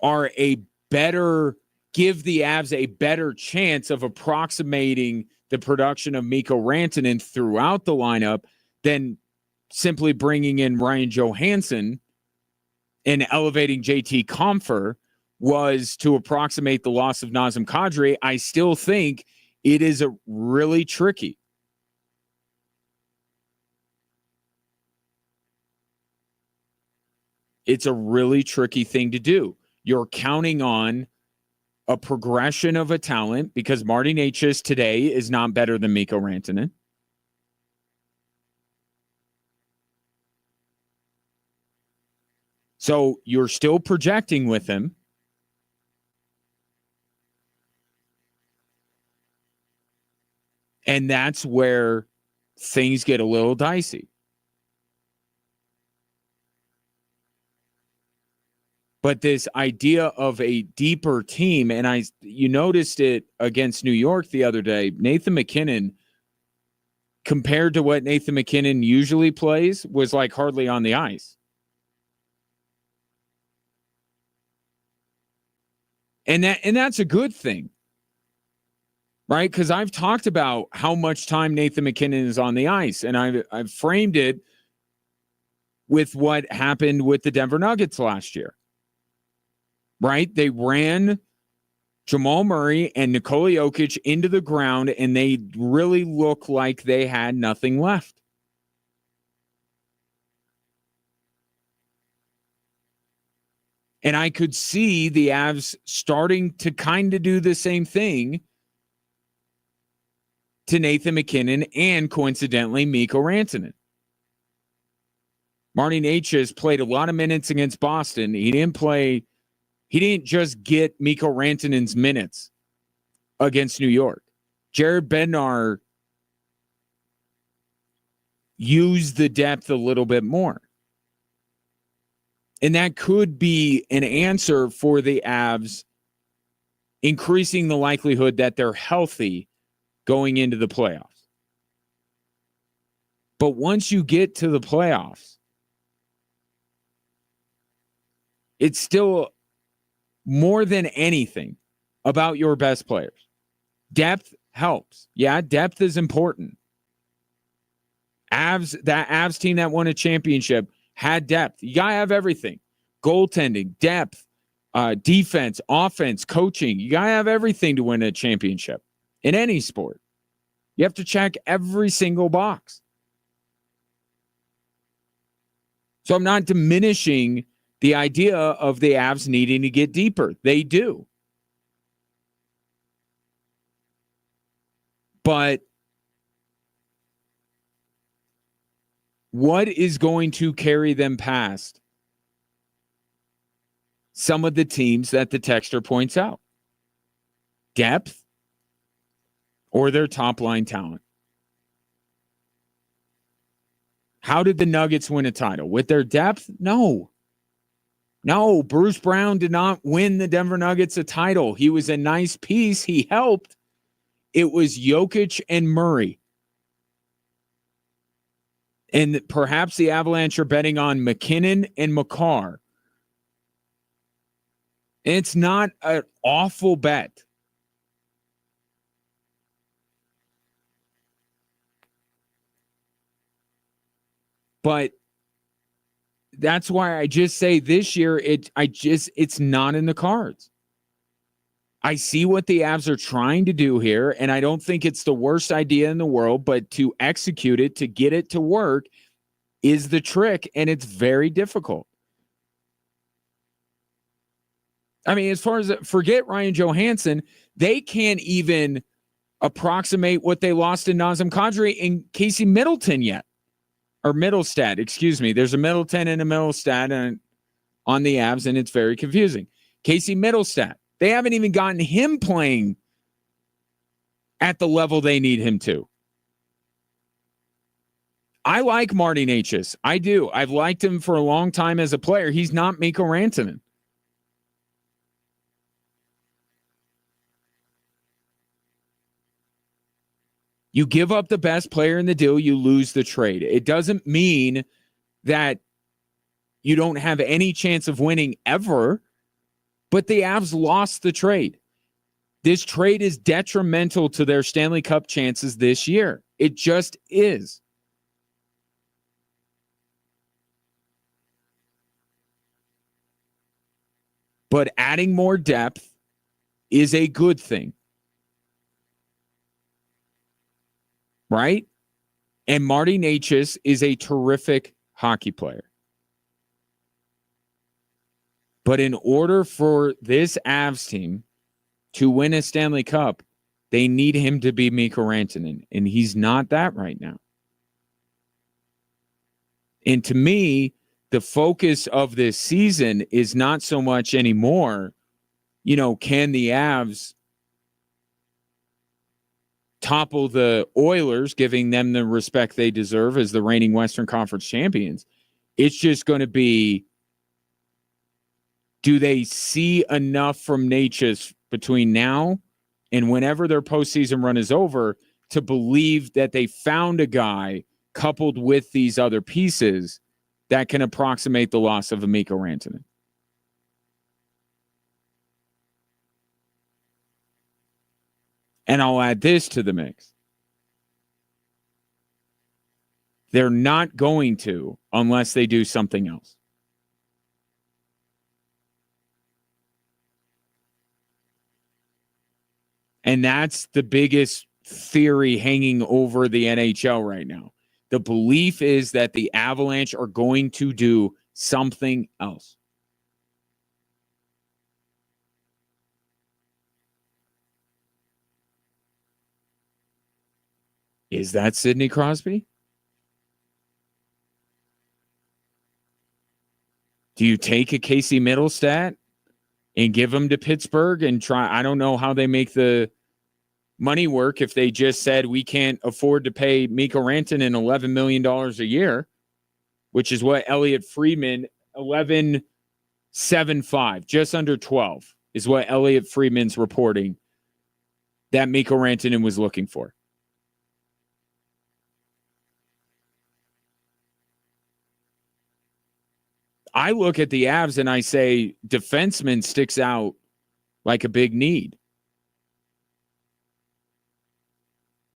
Speaker 1: are a better give the Avs a better chance of approximating the production of Mikko Rantanen throughout the lineup than simply bringing in Ryan Johansson and elevating JT Compher was to approximate the loss of Nazem Kadri. I still think it is a really tricky. It's a really tricky thing to do. You're counting on a progression of a talent because Marty Necas today is not better than Mikko Rantanen. So you're still projecting with him. And that's where things get a little dicey. But this idea of a deeper team, and you noticed it against New York the other day, Nathan MacKinnon, compared to what Nathan MacKinnon usually plays, was like hardly on the ice. And that's a good thing. Right? Because I've talked about how much time Nathan MacKinnon is on the ice, and I've framed it with what happened with the Denver Nuggets last year. Right? They ran Jamal Murray and Nikola Jokic into the ground, and they really looked like they had nothing left. And I could see the Avs starting to kind of do the same thing to Nathan MacKinnon and, coincidentally, Mikko Rantanen. Marty Necas played a lot of minutes against Boston. He didn't just get Mikko Rantanen's minutes against New York. Jared Bednar used the depth a little bit more. And that could be an answer for the Avs, increasing the likelihood that they're healthy going into the playoffs. But once you get to the playoffs, it's still more than anything about your best players. Depth helps. Yeah, depth is important. That Avs team that won a championship had depth. You got to have everything. Goaltending, depth, defense, offense, coaching. You got to have everything to win a championship in any sport. You have to check every single box. So I'm not diminishing the idea of the Avs needing to get deeper. They do. But what is going to carry them past some of the teams that the texter points out? Depth or their top line talent? How did the Nuggets win a title? With their depth? No. No, Bruce Brown did not win the Denver Nuggets a title. He was a nice piece. He helped. It was Jokic and Murray. And perhaps the Avalanche are betting on McKinnon and Makar. And it's not an awful bet. But that's why I just say this year, it's not in the cards. I see what the Avs are trying to do here, and I don't think it's the worst idea in the world, but to execute it, to get it to work is the trick, and it's very difficult. I mean, as far as forget Ryan Johansson, they can't even approximate what they lost in Nazem Kadri and Casey Middleton yet. Or Middlestad, excuse me. There's a Middleton and a Middlestad on the Avs, and it's very confusing. Casey Middlestad. They haven't even gotten him playing at the level they need him to. I like Marty Necas. I do. I've liked him for a long time as a player. He's not Mikko Rantanen. You give up the best player in the deal, you lose the trade. It doesn't mean that you don't have any chance of winning ever, but the Avs lost the trade. This trade is detrimental to their Stanley Cup chances this year. It just is. But adding more depth is a good thing. Right? And Marty Necas is a terrific hockey player. But in order for this Avs team to win a Stanley Cup, they need him to be Mikko Rantanen, and he's not that right now. And to me, the focus of this season is not so much anymore, can the Avs topple the Oilers, giving them the respect they deserve as the reigning Western Conference champions? It's just going to be, do they see enough from Necas between now and whenever their postseason run is over to believe that they found a guy coupled with these other pieces that can approximate the loss of a Mikko Rantanen? And I'll add this to the mix. They're not going to unless they do something else. And that's the biggest theory hanging over the NHL right now. The belief is that the Avalanche are going to do something else. Is that Sidney Crosby? Do you take a Casey Middlestat and give him to Pittsburgh and try? I don't know how they make the money work if they just said we can't afford to pay Mikko Rantanen $11 million a year, which is what Elliot Friedman, 11.75, just under 12, is what Elliot Friedman's reporting that Mikko Rantanen was looking for. I look at the Avs and I say defenseman sticks out like a big need.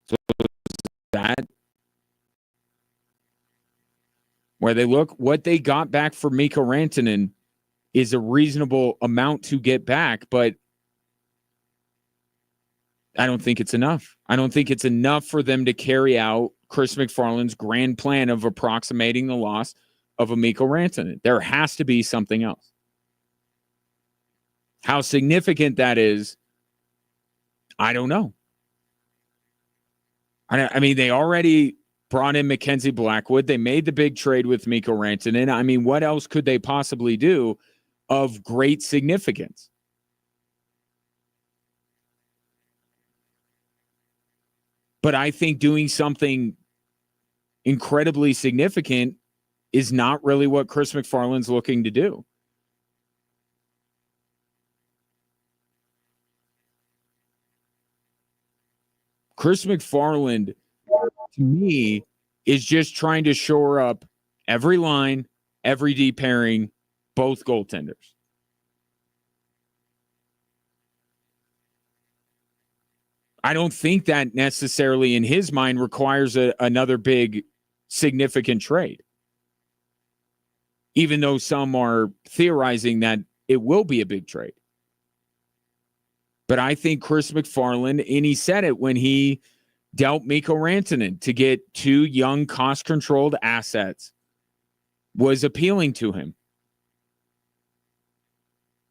Speaker 1: So that where they look, what they got back for Mikko Rantanen is a reasonable amount to get back, but I don't think it's enough. I don't think it's enough for them to carry out Chris McFarland's grand plan of approximating the loss of a Mikko Rantanen. There has to be something else. How significant that is, I don't know. I mean, they already brought in Mackenzie Blackwood. They made the big trade with Mikko Rantanen. I mean, what else could they possibly do of great significance? But I think doing something incredibly significant is not really what Chris McFarland's looking to do. Chris McFarland, to me, is just trying to shore up every line, every D pairing, both goaltenders. I don't think that necessarily in his mind requires another big significant trade. Even though some are theorizing that it will be a big trade. But I think Chris McFarland, and he said it when he dealt Mikko Rantanen to get two young, cost-controlled assets, was appealing to him.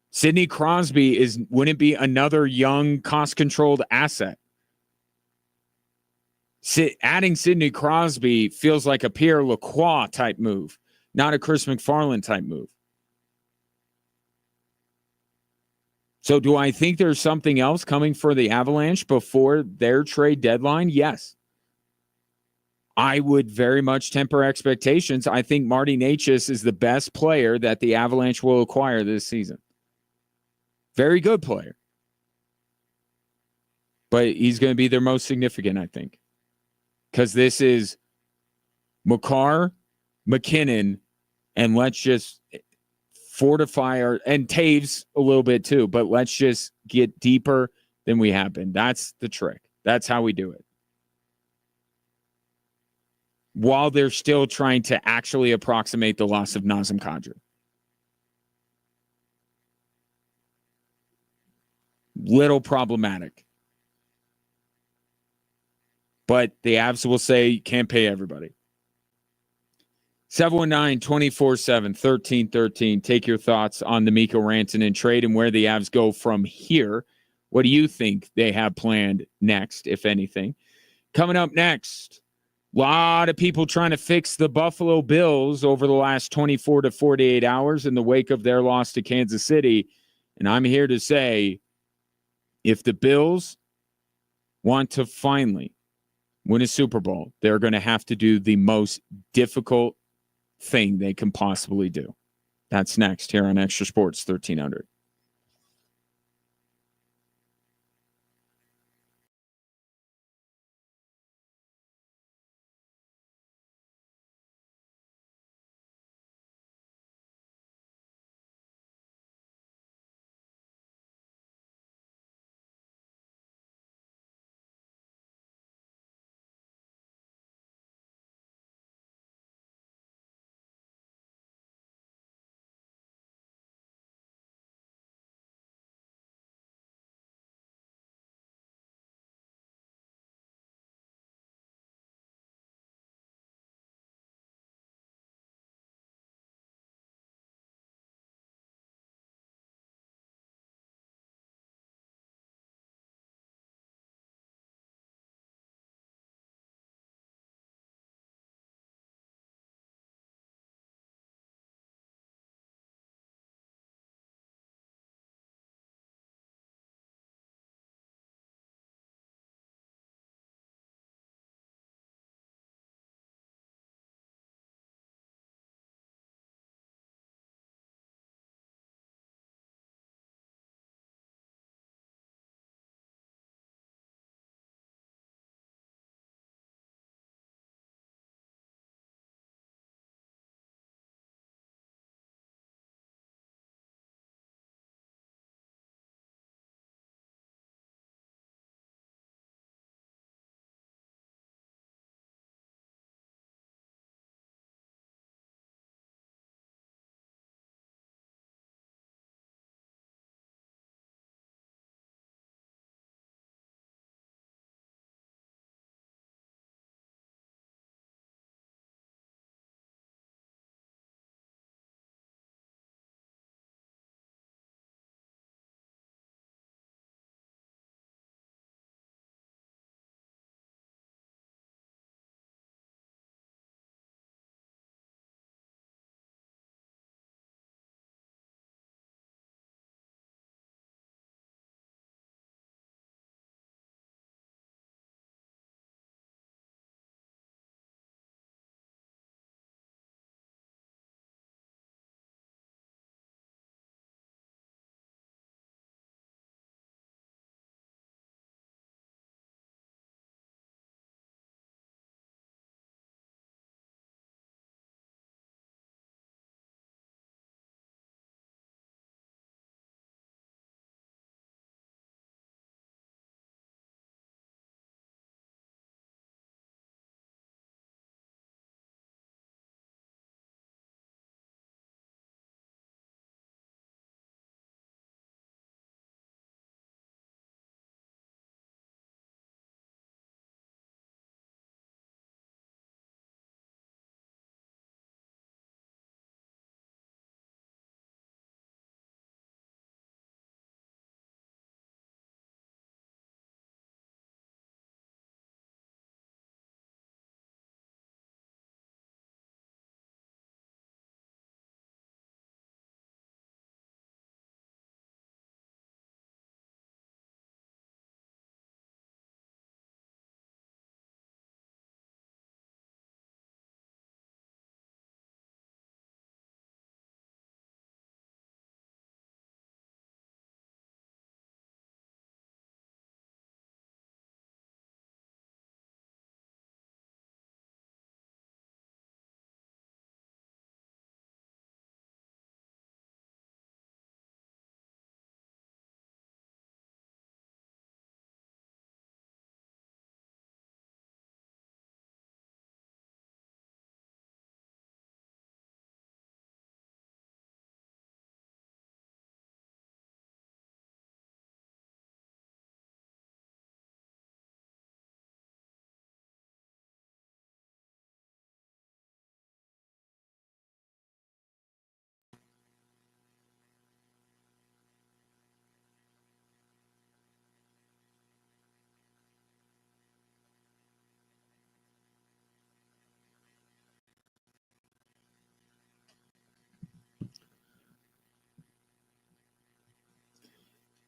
Speaker 1: Sidney Crosby wouldn't be another young, cost-controlled asset. Adding Sidney Crosby feels like a Pierre Lacroix type move, not a Chris McFarland type move. So do I think there's something else coming for the Avalanche before their trade deadline? Yes. I would very much temper expectations. I think Marty Necas is the best player that the Avalanche will acquire this season. Very good player. But he's going to be their most significant, I think. Because this is Makar, McKinnon, and let's just fortify and Taves a little bit too, but let's just get deeper than we have been. That's the trick. That's how we do it. While they're still trying to actually approximate the loss of Nazem Kadri. Little problematic. But the Avs will say you can't pay everybody. 719-247-1313. Take your thoughts on the Mikko Rantanen trade and where the Avs go from here. What do you think they have planned next, if anything? Coming up next, a lot of people trying to fix the Buffalo Bills over the last 24 to 48 hours in the wake of their loss to Kansas City. And I'm here to say, if the Bills want to finally win a Super Bowl, they're going to have to do the most difficult thing they can possibly do. That's next here on Extra Sports 1300.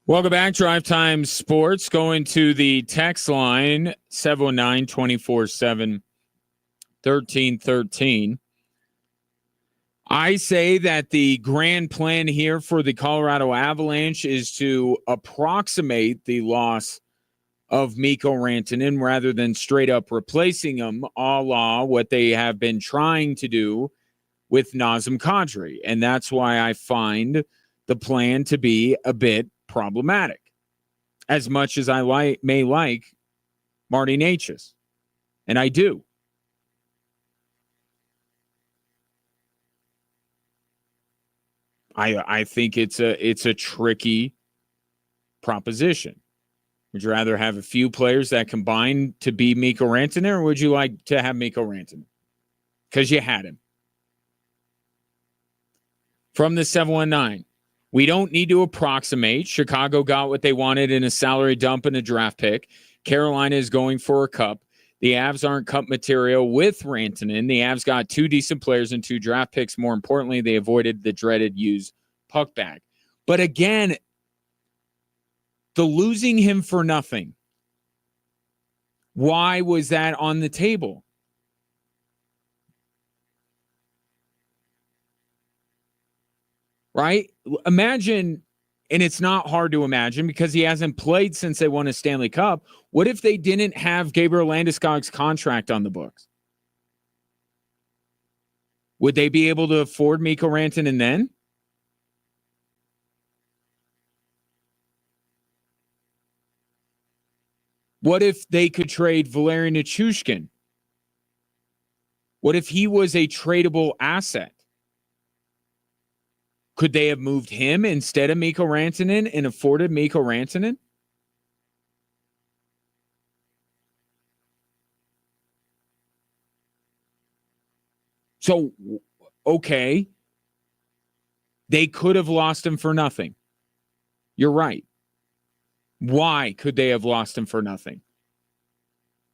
Speaker 1: Welcome back, Drive Time Sports. Going to the text line, 719-247-1313. I say that the grand plan here for the Colorado Avalanche is to approximate the loss of Mikko Rantanen rather than straight up replacing him, a la what they have been trying to do with Nazem Kadri. And that's why I find the plan to be a bit problematic, as much as I may like Marty Necas. And I do. I think it's a tricky proposition. Would you rather have a few players that combine to be Mikko Rantanen, or would you like to have Mikko Rantanen? Because you had him. From the 719, we don't need to approximate. Chicago got what they wanted in a salary dump and a draft pick. Carolina is going for a cup. The Avs aren't cup material with Rantanen. The Avs got 2 decent players and 2 draft picks. More importantly, they avoided the dreaded used puck bag. But again, the losing him for nothing. Why was that on the table? Right? Imagine, and it's not hard to imagine because he hasn't played since they won a Stanley Cup. What if they didn't have Gabriel Landeskog's contract on the books? Would they be able to afford Mikko Rantanen then? What if they could trade Valeri Nichushkin? What if he was a tradable asset? Could they have moved him instead of Mikko Rantanen and afforded Mikko Rantanen? So, okay, they could have lost him for nothing. You're right. Why could they have lost him for nothing?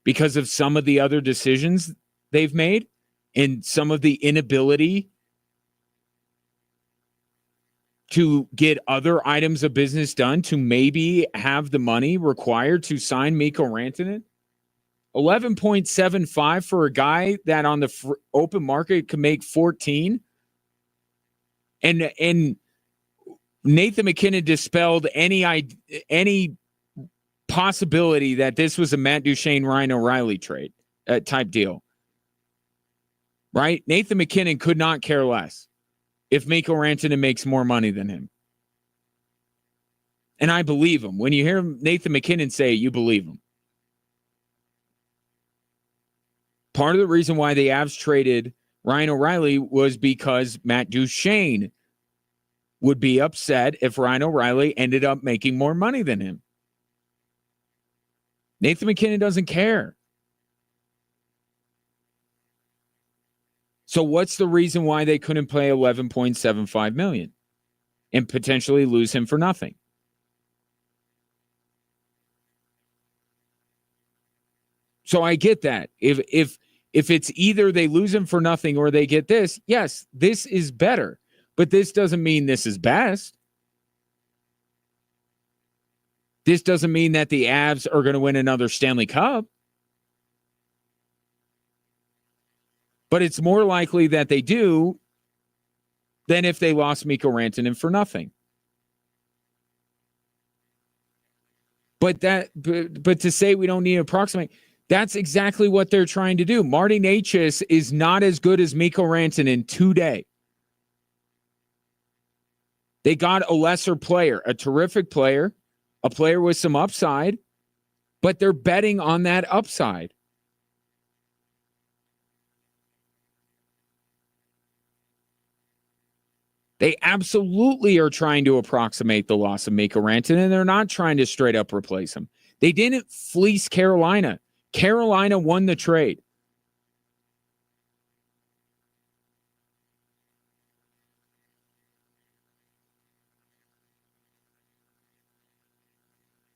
Speaker 1: Because of some of the other decisions they've made and some of the inability to get other items of business done to maybe have the money required to sign Mikko Rantanen? 11.75 for a guy that on the open market could make 14. And Nathan McKinnon dispelled any possibility that this was a Matt Duchene, Ryan O'Reilly trade type deal. Right? Nathan McKinnon could not care less if Mikko Rantanen makes more money than him. And I believe him. When you hear Nathan McKinnon say it, you believe him. Part of the reason why the Avs traded Ryan O'Reilly was because Matt Duchene would be upset if Ryan O'Reilly ended up making more money than him. Nathan McKinnon doesn't care. So what's the reason why they couldn't pay $11.75 million and potentially lose him for nothing? So I get that. If it's either they lose him for nothing or they get this, yes, this is better. But this doesn't mean this is best. This doesn't mean that the Avs are going to win another Stanley Cup. But it's more likely that they do than if they lost Mikko Rantanen for nothing. But to say we don't need to approximate, that's exactly what they're trying to do. Marty Necas is not as good as Mikko Rantanen today. They got a lesser player, a terrific player, a player with some upside, but they're betting on that upside. They absolutely are trying to approximate the loss of Mikko Rantanen. They're not trying to straight up replace him. They didn't fleece Carolina. Carolina won the trade.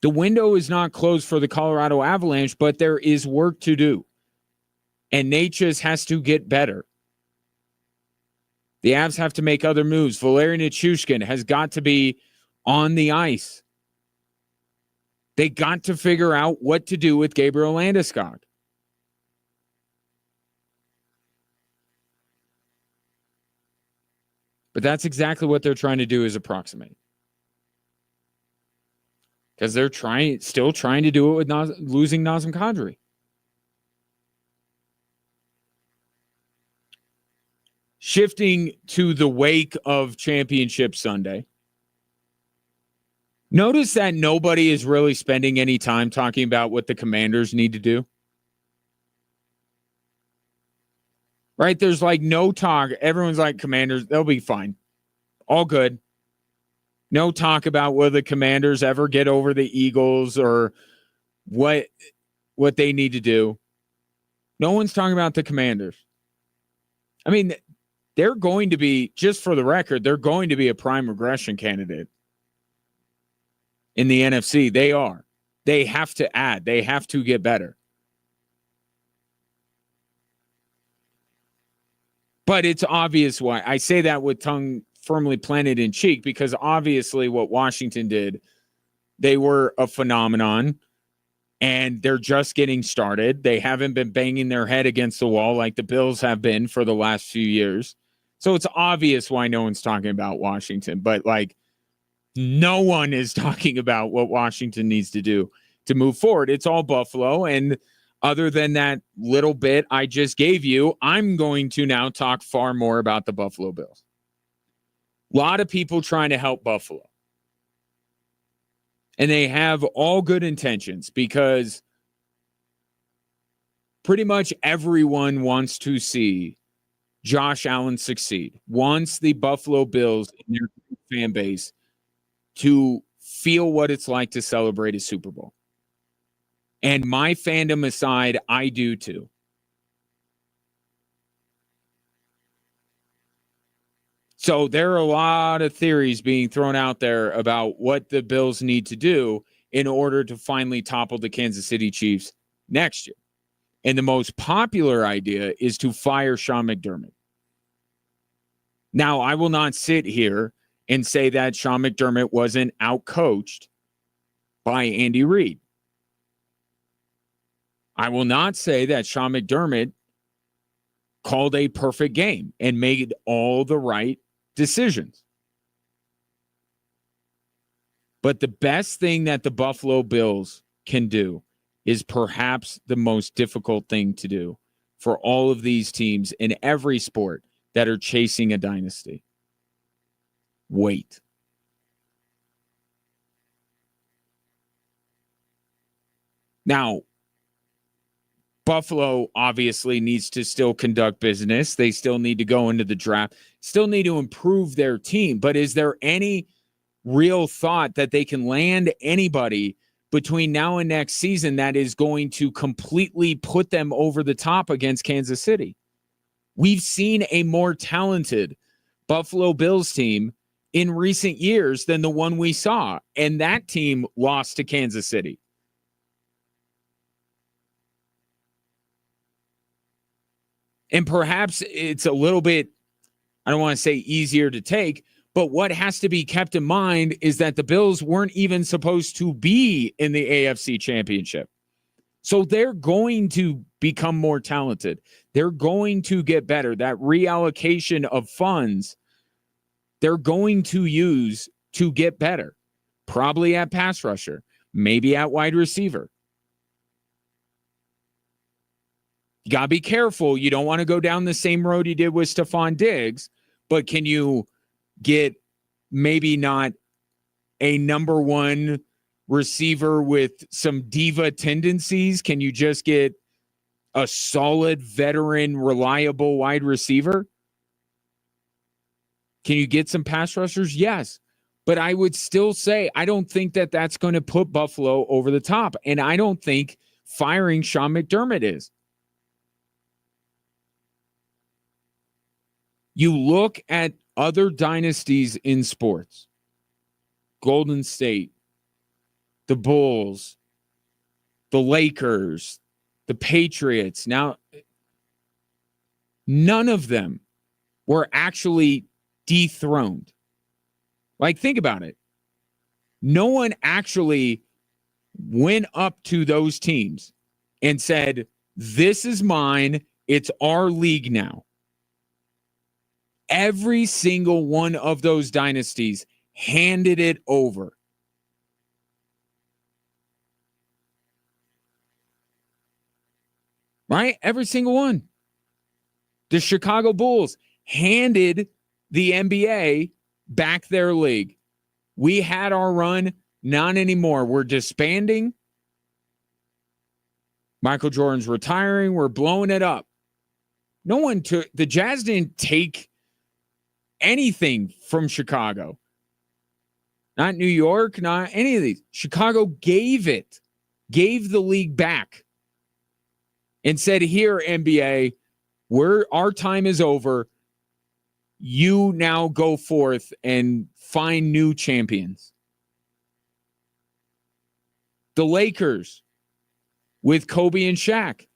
Speaker 1: The window is not closed for the Colorado Avalanche, but there is work to do. And Necas has to get better. The Avs have to make other moves. Valeri Nichushkin has got to be on the ice. They got to figure out what to do with Gabriel Landeskog. But that's exactly what they're trying to do, is approximate. Because they're still trying to do it with losing Nazem Kadri. Shifting to the wake of Championship Sunday. Notice that nobody is really spending any time talking about what the Commanders need to do. Right? There's like no talk. Everyone's like, Commanders, they'll be fine. All good. No talk about whether the Commanders ever get over the Eagles or what they need to do. No one's talking about the Commanders. I mean, they're going to be, just for the record, they're going to be a prime regression candidate in the NFC. They are. They have to add. They have to get better. But it's obvious why. I say that with tongue firmly planted in cheek, because obviously what Washington did, they were a phenomenon, and they're just getting started. They haven't been banging their head against the wall like the Bills have been for the last few years. So it's obvious why no one's talking about Washington, but like no one is talking about what Washington needs to do to move forward. It's all Buffalo. And other than that little bit I just gave you, I'm going to now talk far more about the Buffalo Bills. A lot of people trying to help Buffalo. And they have all good intentions, because pretty much everyone wants to see Josh Allen succeed, wants the Buffalo Bills and their fan base to feel what it's like to celebrate a Super Bowl. And my fandom aside, I do too. So there are a lot of theories being thrown out there about what the Bills need to do in order to finally topple the Kansas City Chiefs next year. And the most popular idea is to fire Sean McDermott. Now, I will not sit here and say that Sean McDermott wasn't outcoached by Andy Reid. I will not say that Sean McDermott called a perfect game and made all the right decisions. But the best thing that the Buffalo Bills can do is perhaps the most difficult thing to do for all of these teams in every sport that are chasing a dynasty. Wait. Now, Buffalo obviously needs to still conduct business. They still need to go into the draft, still need to improve their team. But is there any real thought that they can land anybody between now and next season that is going to completely put them over the top against Kansas City? We've seen a more talented Buffalo Bills team in recent years than the one we saw, and that team lost to Kansas City. And perhaps it's a little bit, I don't want to say easier to take, but what has to be kept in mind is that the Bills weren't even supposed to be in the AFC Championship. So they're going to become more talented. They're going to get better. That reallocation of funds, they're going to use to get better. Probably at pass rusher, maybe at wide receiver. You got to be careful. You don't want to go down the same road you did with Stephon Diggs, but can you get maybe not a number one receiver with some diva tendencies? Can you just get a solid, veteran, reliable wide receiver? Can you get some pass rushers? Yes. But I would still say I don't think that that's going to put Buffalo over the top. And I don't think firing Sean McDermott is. You look at other dynasties in sports, Golden State, the Bulls, the Lakers, the Patriots. Now, none of them were actually dethroned. Like, think about it. No one actually went up to those teams and said, this is mine. It's our league now. Every single one of those dynasties handed it over. Right? Every single one. The Chicago Bulls handed the NBA back their league. We had our run, not anymore. We're disbanding. Michael Jordan's retiring. We're blowing it up. No one took, the Jazz didn't take anything from Chicago. Not New York, not any of these. Chicago gave the league back and said, here, NBA, our time is over. You now go forth and find new champions. The Lakers with Kobe and Shaq.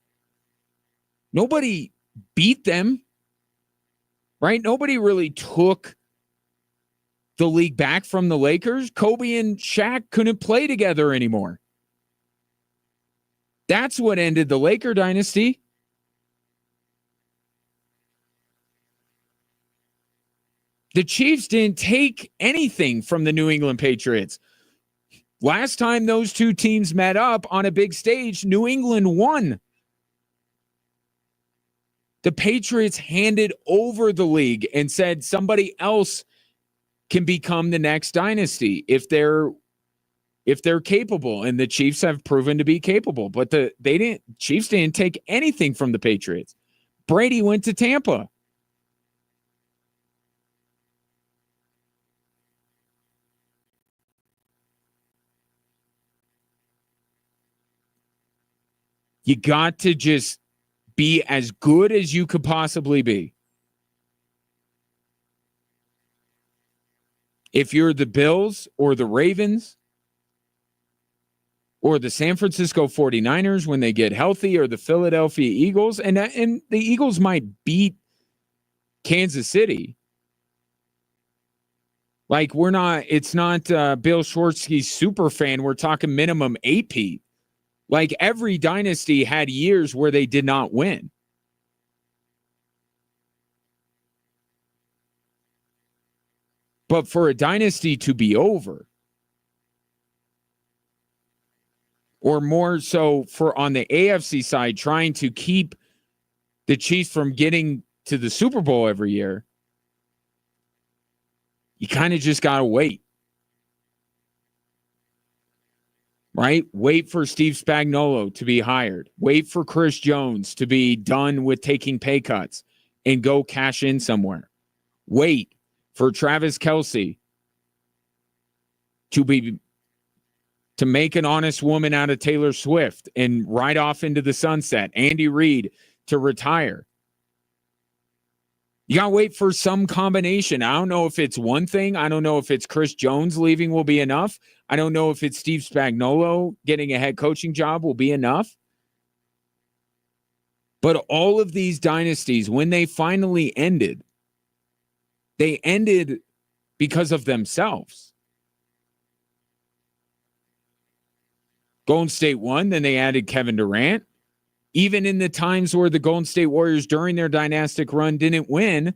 Speaker 1: Nobody beat them, right? Nobody really took the league back from the Lakers. Kobe and Shaq couldn't play together anymore. That's what ended the Laker dynasty. The Chiefs didn't take anything from the New England Patriots. Last time those two teams met up on a big stage, New England won. The Patriots handed over the league and said somebody else can become the next dynasty if they're capable, and the Chiefs have proven to be capable. But Chiefs didn't take anything from the Patriots. Brady went to Tampa. You got to just be as good as you could possibly be. If you're the Bills or the Ravens or the San Francisco 49ers when they get healthy, or the Philadelphia Eagles, and the Eagles might beat Kansas City. Like, it's not Bill Schwartzky's super fan. We're talking minimum 8-peat. Like, every dynasty had years where they did not win. But for a dynasty to be over, or more so for on the AFC side, trying to keep the Chiefs from getting to the Super Bowl every year, you kind of just got to wait. Right? Wait for Steve Spagnuolo to be hired. Wait for Chris Jones to be done with taking pay cuts and go cash in somewhere. Wait for Travis Kelce to make an honest woman out of Taylor Swift and ride off into the sunset. Andy Reid to retire. You got to wait for some combination. I don't know if it's one thing. I don't know if it's Chris Jones leaving will be enough. I don't know if it's Steve Spagnuolo getting a head coaching job will be enough. But all of these dynasties, when they finally ended, they ended because of themselves. Golden State won, then they added Kevin Durant. Even in the times where the Golden State Warriors during their dynastic run didn't win,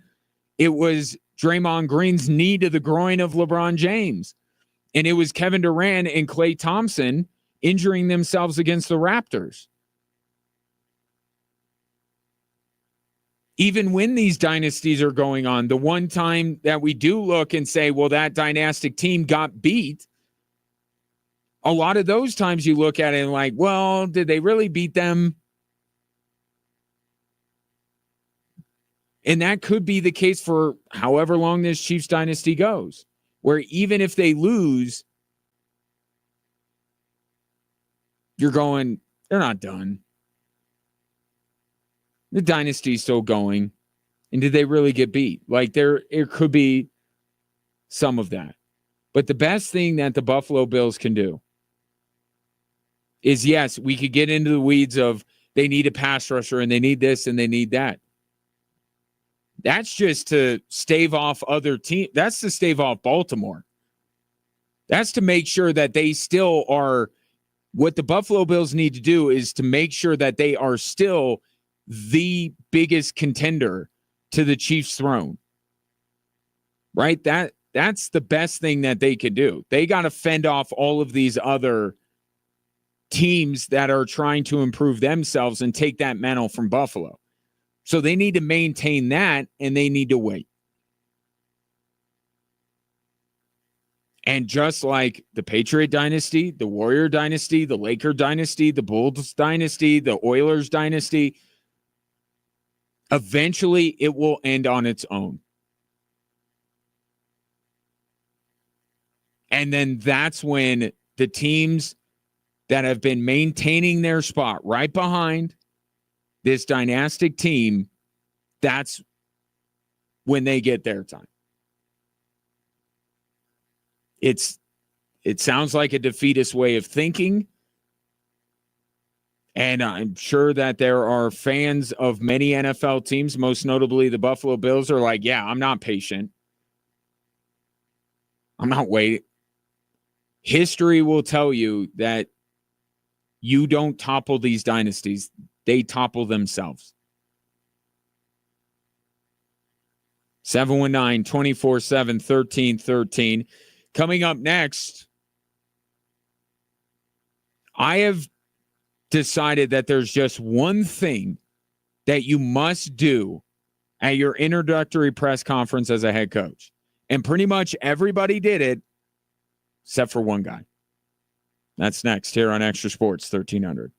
Speaker 1: it was Draymond Green's knee to the groin of LeBron James. And it was Kevin Durant and Klay Thompson injuring themselves against the Raptors. Even when these dynasties are going on, the one time that we do look and say, well, that dynastic team got beat, a lot of those times you look at it and like, well, did they really beat them? And that could be the case for however long this Chiefs dynasty goes, where even if they lose, you're going, they're not done. The dynasty's still going. And did they really get beat? Like, it could be some of that. But the best thing that the Buffalo Bills can do is, yes, we could get into the weeds of they need a pass rusher and they need this and they need that. That's just to stave off other teams. That's to stave off Baltimore. That's to make sure that they still are What the Buffalo Bills need to do is to make sure that they are still the biggest contender to the Chiefs' throne. Right? That's the best thing that they could do. They got to fend off all of these other teams that are trying to improve themselves and take that mantle from Buffalo. So they need to maintain that, and they need to wait. And just like the Patriot dynasty, the Warrior dynasty, the Laker dynasty, the Bulls dynasty, the Oilers dynasty, eventually it will end on its own. And then that's when the teams that have been maintaining their spot right behind this dynastic team, that's when they get their time. It sounds like a defeatist way of thinking. And I'm sure that there are fans of many NFL teams, most notably the Buffalo Bills, are like, yeah, I'm not patient. I'm not waiting. History will tell you that you don't topple these dynasties. They topple themselves. 719-247-1313. Coming up next, I have decided that there's just one thing that you must do at your introductory press conference as a head coach. And pretty much everybody did it except for one guy. That's next here on Extra Sports 1300.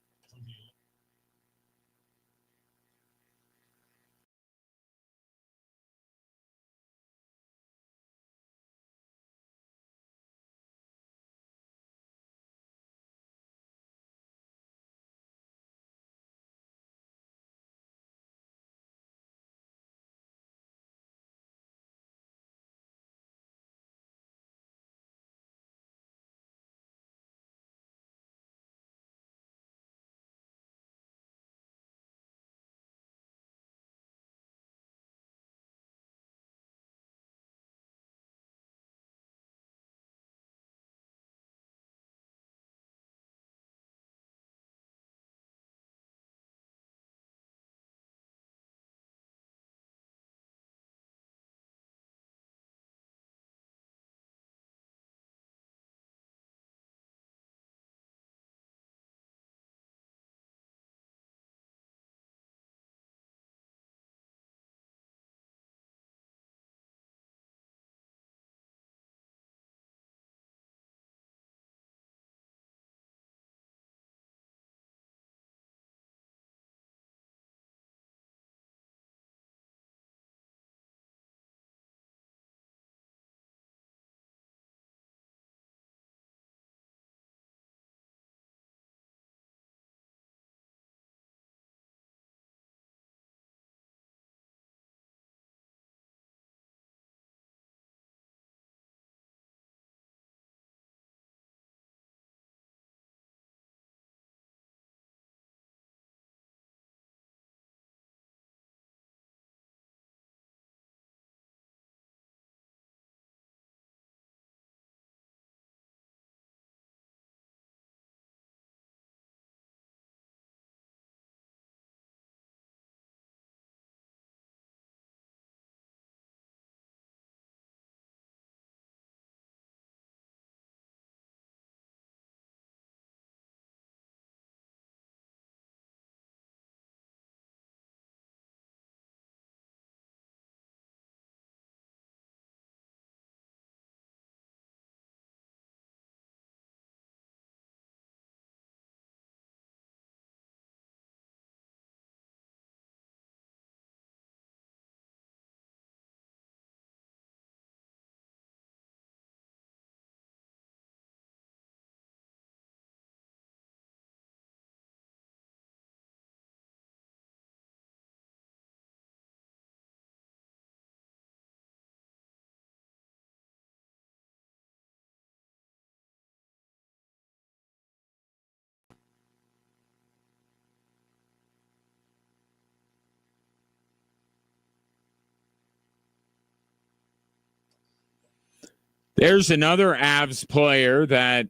Speaker 1: There's another Avs player that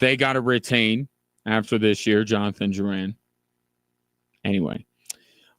Speaker 1: They got to retain after this year, Jonathan Duran. Anyway,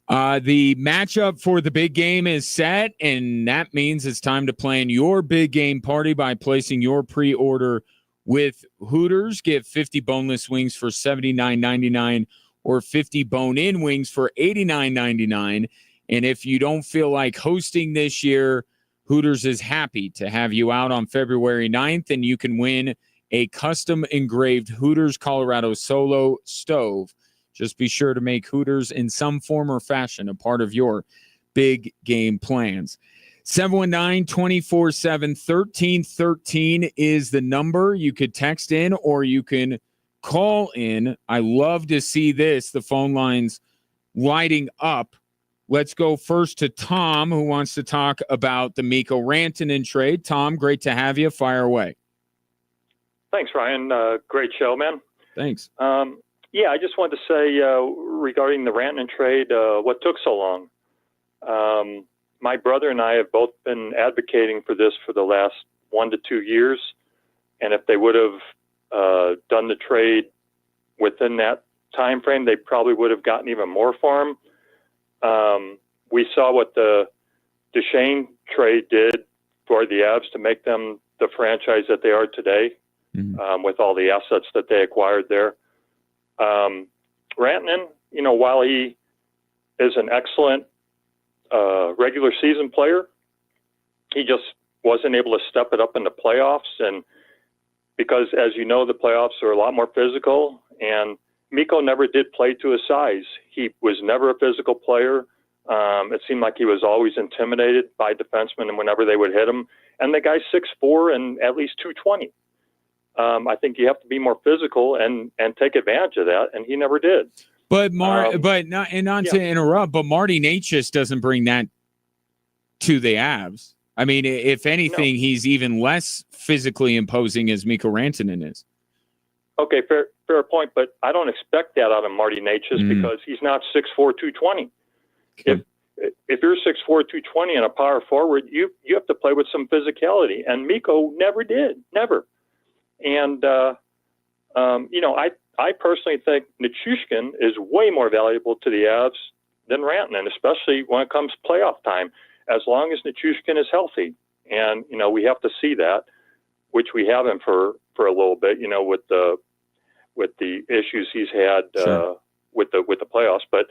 Speaker 1: the matchup for the big game is set, and that means it's time to plan your big game party by placing your pre-order with Hooters. Get 50 boneless wings for $79.99 or 50 bone-in wings for $89.99. And if you don't feel like hosting this year, Hooters is happy to have you out on February 9th, and you can win a custom engraved Hooters Colorado Solo stove. Just be sure to make Hooters in some form or fashion a part of your big game plans. 719-247-1313 is the number. You could text in or you can call in. I love to see this. The phone lines lighting up. Let's go first to Tom, who wants to talk about the Mikko Rantanen trade. Tom, great to have you. Fire away.
Speaker 3: Thanks, Ryan. Great show, man.
Speaker 1: Thanks.
Speaker 3: Yeah, I just wanted to say regarding the Rantanen trade, what took so long? My brother and I have both been advocating for this for the last 1 to 2 years, and if they would have done the trade within that time frame, they probably would have gotten even more for him. We saw what the Duchesne trade did for the Avs to make them the franchise that they are today, with all the assets that they acquired there. Rantanen, while he is an excellent regular season player, he just wasn't able to step it up in the playoffs. And because, as you know, the playoffs are a lot more physical, and Mikko never did play to his size. He was never a physical player. It seemed like he was always intimidated by defensemen and whenever they would hit him. And the guy's 6'4" and at least 220. I think you have to be more physical and take advantage of that, and he never did.
Speaker 1: But not to interrupt, but Marty Necas doesn't bring that to the Avs. I mean, if anything, he's even less physically imposing as Mikko Rantanen is.
Speaker 3: Okay, fair point, but I don't expect that out of Marty Necas because he's not 6'4", 220. Okay. If you're 6'4", 220 and a power forward, you have to play with some physicality, and Mikko never did, never. And I personally think Nichushkin is way more valuable to the Avs than Rantanen, especially when it comes playoff time, as long as Nichushkin is healthy. And, we have to see that, which we haven't for a little bit, with the issues he's had with the playoffs. But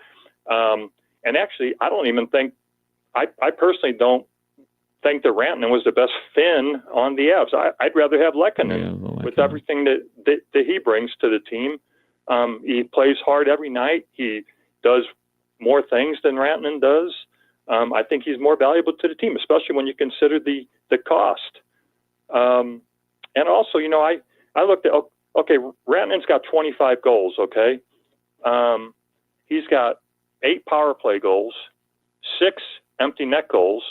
Speaker 3: and actually, I don't even think I personally don't think that Rantanen was the best Finn on the Avs. I'd rather have Lehkonen with everything that he brings to the team. He plays hard every night. He does more things than Rantanen does. I think he's more valuable to the team, especially when you consider the cost. And also, I looked at, okay, Rantanen's got 25 goals, okay? He's got 8 power play goals, 6 empty net goals,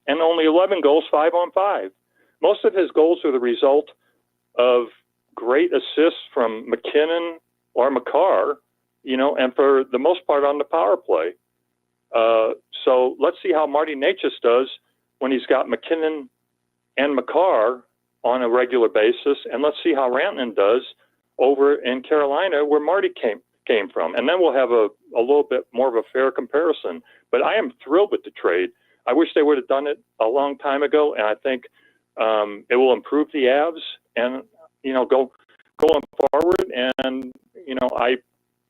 Speaker 3: and only 11 goals 5-on-5. Most of his goals are the result of great assists from McKinnon or Makar, and for the most part on the power play. So let's see how Marty Necas does when he's got McKinnon and Makar on a regular basis, and let's see how Rantanen does over in Carolina where Marty came from. And then we'll have a little bit more of a fair comparison. But I am thrilled with the trade. I wish they would have done it a long time ago, and I think it will improve the Avs and, going forward. And,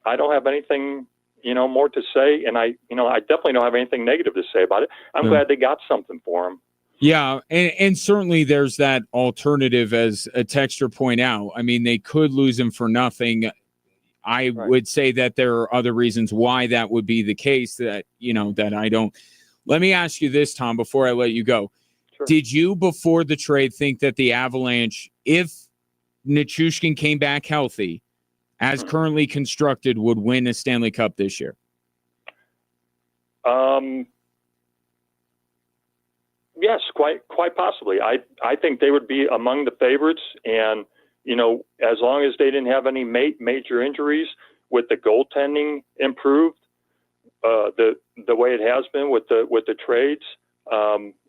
Speaker 3: I don't have anything, more to say, and I definitely don't have anything negative to say about it. I'm glad they got something for him.
Speaker 1: Yeah, and certainly there's that alternative, as a texter point out. I mean, they could lose him for nothing. I would say that there are other reasons why that would be the case that I don't. Let me ask you this, Tom, before I let you go. Sure. Did you, before the trade, think that the Avalanche, if Nichushkin came back healthy, as currently constructed, would win a Stanley Cup this year?
Speaker 3: Yes, quite possibly. I think they would be among the favorites, and as long as they didn't have any major injuries, with the goaltending improved, the way it has been with the trades.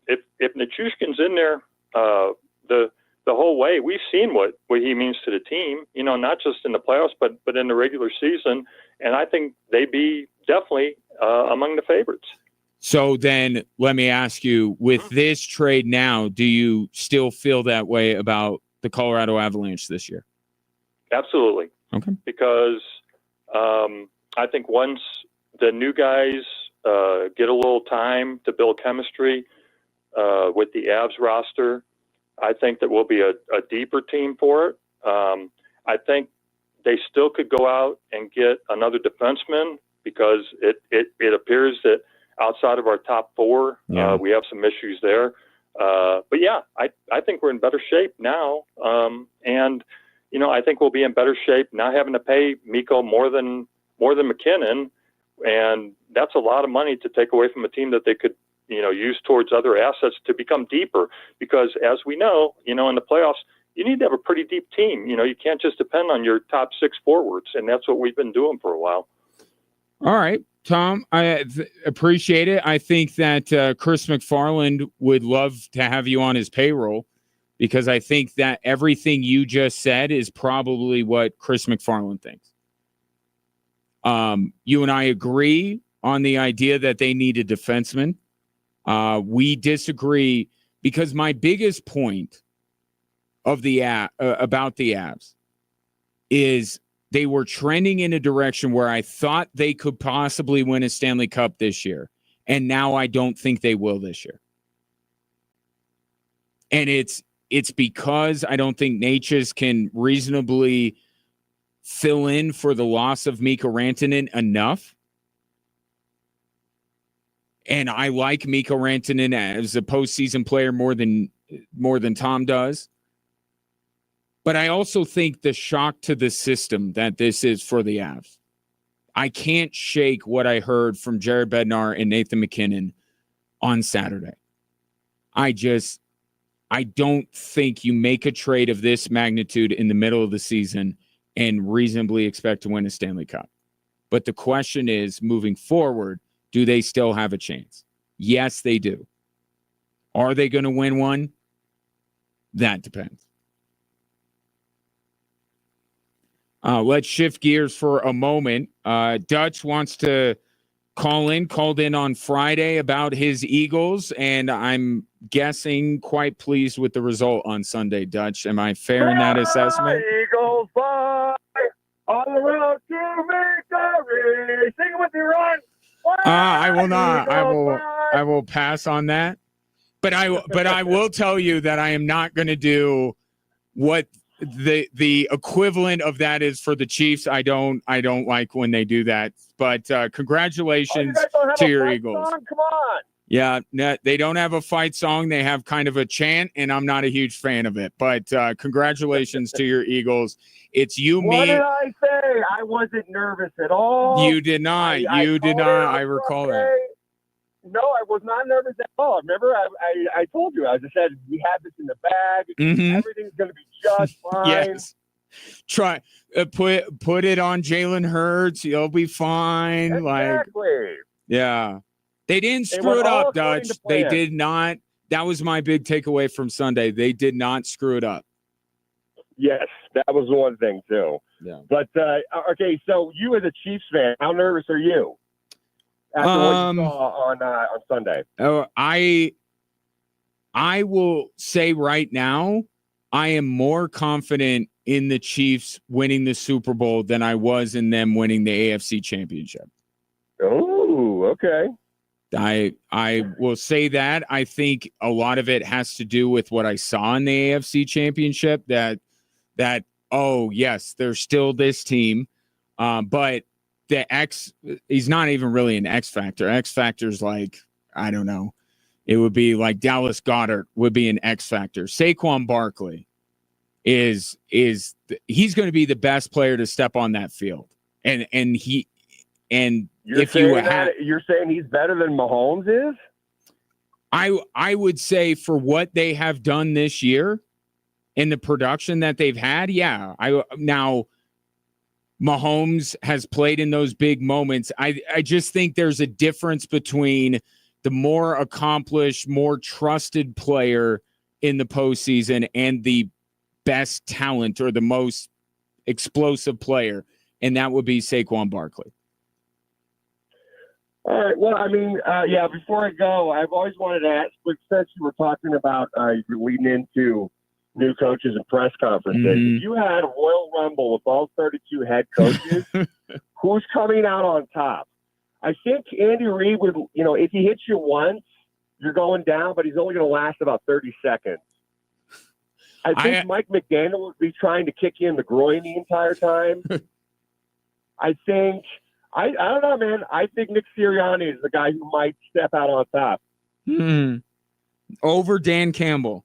Speaker 3: If Nichushkin's in there, the the whole way. We've seen what he means to the team, not just in the playoffs, but in the regular season. And I think they'd be definitely among the favorites.
Speaker 1: So then let me ask you, with this trade now, do you still feel that way about the Colorado Avalanche this year?
Speaker 3: Absolutely.
Speaker 1: Okay.
Speaker 3: Because I think once the new guys get a little time to build chemistry with the Avs roster, I think that we'll be a deeper team for it. I think they still could go out and get another defenseman because it appears that outside of our top four, we have some issues there. But yeah, I think we're in better shape now. And, I think we'll be in better shape not having to pay Mikko more than McKinnon. And that's a lot of money to take away from a team that they could, use towards other assets to become deeper. Because as we know, in the playoffs, you need to have a pretty deep team. You can't just depend on your top six forwards. And that's what we've been doing for a while.
Speaker 1: All right, Tom, I appreciate it. I think that Chris McFarland would love to have you on his payroll because I think that everything you just said is probably what Chris McFarland thinks. You and I agree on the idea that they need a defenseman. We disagree because my biggest point of about the Avs is they were trending in a direction where I thought they could possibly win a Stanley Cup this year. And now I don't think they will this year. And it's because I don't think Natchez can reasonably fill in for the loss of Mikko Rantanen enough. And I like Mikko Rantanen as a postseason player more than Tom does. But I also think the shock to the system that this is for the Avs. I can't shake what I heard from Jared Bednar and Nathan McKinnon on Saturday. I don't think you make a trade of this magnitude in the middle of the season and reasonably expect to win a Stanley Cup. But the question is, moving forward, do they still have a chance? Yes, they do. Are they going to win one? That depends. Let's shift gears for a moment. Dutch wants to called in on Friday about his Eagles, and I'm guessing quite pleased with the result on Sunday, Dutch. Am I fair in that assessment?
Speaker 4: Eagles fly on the road to victory. Sing it with me, Ron.
Speaker 1: I will not. I will pass on that. But I will tell you that I am not going to do what the equivalent of that is for the Chiefs. I don't like when they do that. But congratulations to your Eagles.
Speaker 4: Song? Come on.
Speaker 1: Yeah, they don't have a fight song. They have kind of a chant, and I'm not a huge fan of it. But congratulations to your Eagles. It's you, me.
Speaker 4: What did I say? I wasn't nervous at all.
Speaker 1: You did not. You did not. I recall that.
Speaker 4: No, I was not nervous at all. Remember, I told you. I just said we have this in the bag.
Speaker 1: Mm-hmm.
Speaker 4: Everything's going to be just fine.
Speaker 1: Yes. Try put it on Jalen Hurts. You'll be fine.
Speaker 4: Exactly.
Speaker 1: Yeah. They didn't screw it up, Dutch. They did not. That was my big takeaway from Sunday. They did not screw it up.
Speaker 4: Yes, that was one thing too.
Speaker 1: Yeah.
Speaker 4: But okay, so you as a Chiefs fan, how nervous are you after what you saw on Sunday?
Speaker 1: Oh, I will say right now, I am more confident in the Chiefs winning the Super Bowl than I was in them winning the AFC Championship.
Speaker 4: Oh, okay.
Speaker 1: I will say that. I think a lot of it has to do with what I saw in the AFC Championship, that oh, yes, there's still this team. But he's not even really an X Factor. X Factor's like, I don't know. It would be like Dallas Goedert would be an X Factor. Saquon Barkley he's going to be the best player to step on that field. And
Speaker 4: you're saying he's better than Mahomes is?
Speaker 1: I would say for what they have done this year and the production that they've had, yeah. Now Mahomes has played in those big moments. I just think there's a difference between the more accomplished, more trusted player in the postseason and the best talent or the most explosive player, and that would be Saquon Barkley.
Speaker 4: All right. Well, I mean, before I go, I've always wanted to ask, but since you were talking about you're leading into new coaches and press conferences, if you had a Royal Rumble with all 32 head coaches, who's coming out on top? I think Andy Reid would, if he hits you once, you're going down, but he's only going to last about 30 seconds. I think Mike McDaniel would be trying to kick you in the groin the entire time. I don't know, man. I think Nick Sirianni is the guy who might step out on top.
Speaker 1: Over Dan Campbell.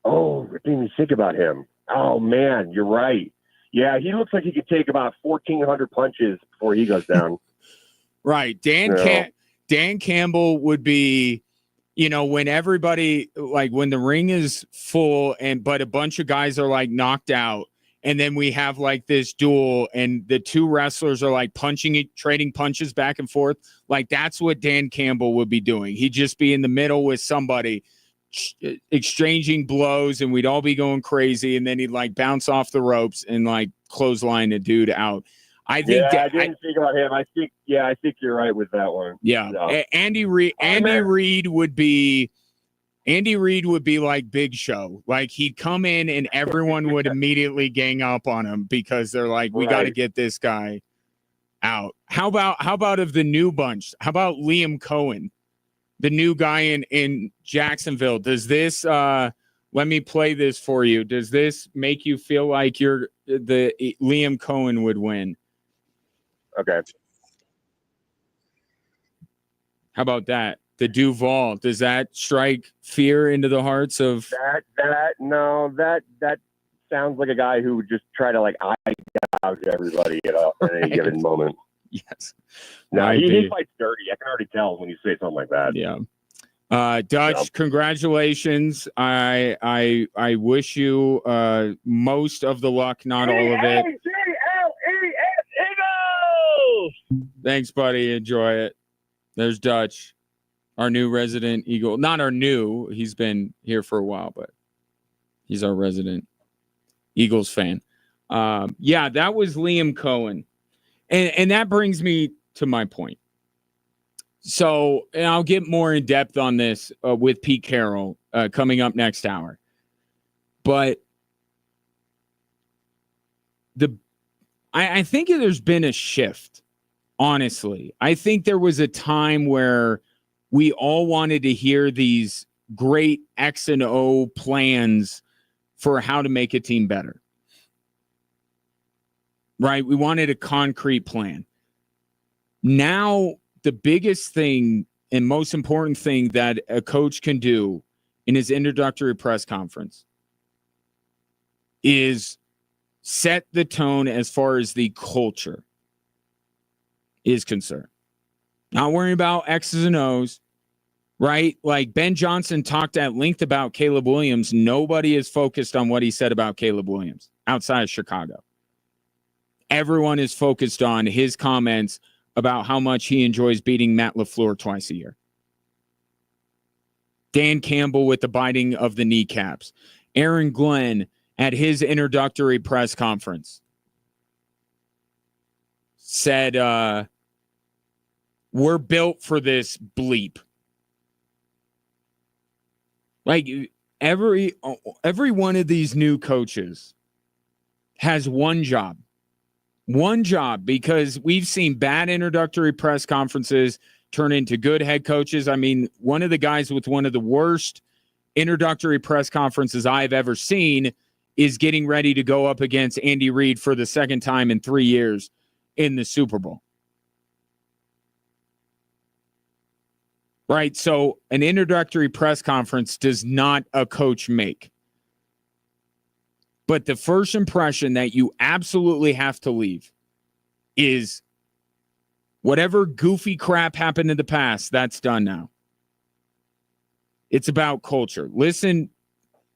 Speaker 4: Oh, I didn't even think about him. Oh, man, you're right. Yeah, he looks like he could take about 1,400 punches before he goes down.
Speaker 1: Right. Dan Campbell would be, when everybody, like when the ring is full but a bunch of guys are like knocked out, and then we have like this duel and the two wrestlers are like trading punches back and forth. Like that's what Dan Campbell would be doing. He'd just be in the middle with somebody exchanging blows, and we'd all be going crazy. And then he'd like bounce off the ropes and like clothesline a dude out. I didn't
Speaker 4: think about him. I think you're right with that one.
Speaker 1: Yeah.
Speaker 4: So.
Speaker 1: Andy Reid would be like Big Show. Like he'd come in and everyone would immediately gang up on him because they're like, we got to get this guy out. How about of the new bunch? How about Liam Cohen, the new guy in Jacksonville? Does this, let me play this for you. Does this make you feel like the Liam Cohen would win?
Speaker 4: Okay.
Speaker 1: How about that? The Duval, does that strike fear into the hearts of
Speaker 4: that sounds like a guy who would just try to like eye gouge everybody at any given moment.
Speaker 1: Yes.
Speaker 4: No, he fights dirty. I can already tell when you say something like that.
Speaker 1: Yeah. Dutch, congratulations. I wish you most of the luck, not all of it. Thanks, buddy. Enjoy it. There's Dutch, our new resident Eagle. Not our new. He's been here for a while, but he's our resident Eagles fan. That was Liam Cohen. And that brings me to my point. So, and I'll get more in depth on this with Pete Carroll coming up next hour. But I think there's been a shift, honestly. I think there was a time where we all wanted to hear these great X and O plans for how to make a team better. Right? We wanted a concrete plan. Now, the biggest thing and most important thing that a coach can do in his introductory press conference is set the tone as far as the culture is concerned. Not worrying about X's and O's, right? Like Ben Johnson talked at length about Caleb Williams. Nobody is focused on what he said about Caleb Williams outside of Chicago. Everyone is focused on his comments about how much he enjoys beating Matt LaFleur twice a year. Dan Campbell with the biting of the kneecaps. Aaron Glenn at his introductory press conference said, we're built for this bleep. Like every one of these new coaches has one job, because we've seen bad introductory press conferences turn into good head coaches. I mean, one of the guys with one of the worst introductory press conferences I've ever seen is getting ready to go up against Andy Reid for the second time in 3 years in the Super Bowl. Right? So an introductory press conference does not a coach make. But the first impression that you absolutely have to leave is whatever goofy crap happened in the past, that's done now. It's about culture.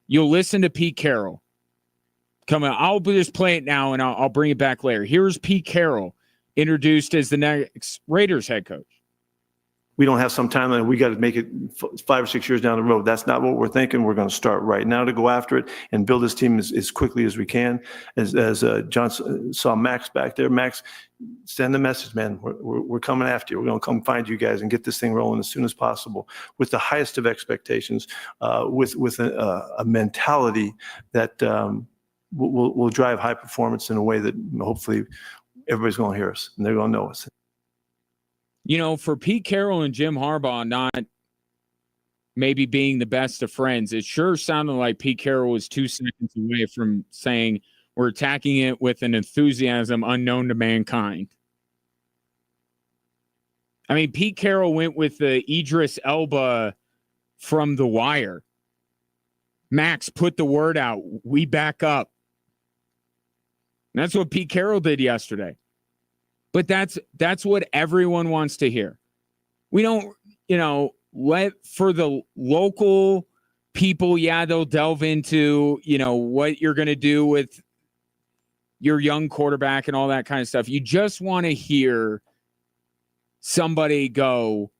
Speaker 1: You'll listen to Pete Carroll. Come on, I'll just play it now and I'll bring it back later. Here's Pete Carroll introduced as the next Raiders head coach.
Speaker 5: we don't have some timeline. We got to make it 5 or 6 years down the road. That's not what we're thinking. We're going to start right now to go after it and build this team as quickly as we can. As John saw Max back there, Max, send the message, man. We're coming after you. We're going to come find you guys and get this thing rolling as soon as possible with the highest of expectations, with a mentality that will drive high performance in a way that hopefully everybody's going to hear us and they're going to know us.
Speaker 1: You know, for Pete Carroll and Jim Harbaugh not maybe being the best of friends, it sure sounded like Pete Carroll was 2 seconds away from saying we're attacking it with an enthusiasm unknown to mankind. I mean, Pete Carroll went with the Idris Elba from The Wire. Max, put the word out. We back up. And that's what Pete Carroll did yesterday. But that's what everyone wants to hear. We don't, let for the local people, they'll delve into, what you're going to do with your young quarterback and all that kind of stuff. You just want to hear somebody go,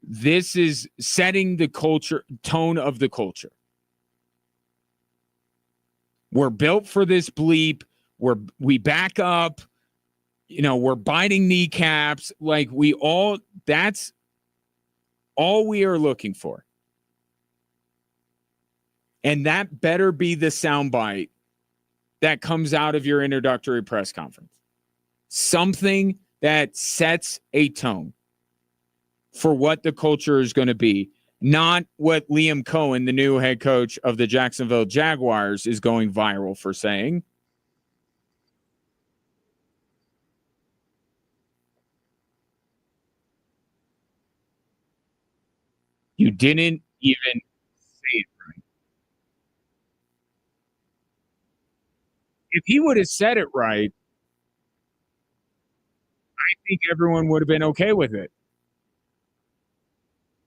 Speaker 1: this is setting the tone of the culture. We're built for this bleep. We back up. We're biting kneecaps. That's all we are looking for. And that better be the soundbite that comes out of your introductory press conference. Something that sets a tone for what the culture is going to be, not what Liam Cohen, the new head coach of the Jacksonville Jaguars, is going viral for saying. You didn't even say it right. If he would have said it right, I think everyone would have been okay with it.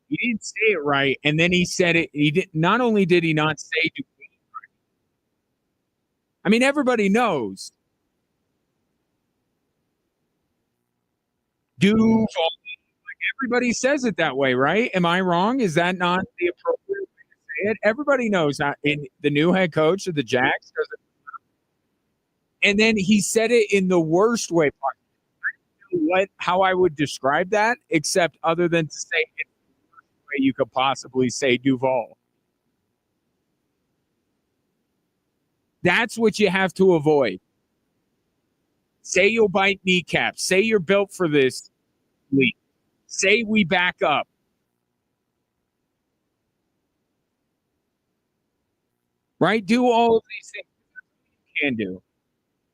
Speaker 1: He didn't say it right, and then he said it. He did. Not only did he not say Duval right. I mean, everybody knows Duval. Everybody says it that way, right? Am I wrong? Is that not the appropriate way to say it? Everybody knows that in the new head coach of the Jags does it. And then he said it in the worst way. I don't know how I would describe that, except other than to say it in the worst way you could possibly say Duval. That's what you have to avoid. Say you'll bite kneecaps. Say you're built for this league. Say we back up. Right? Do all of these things you can do.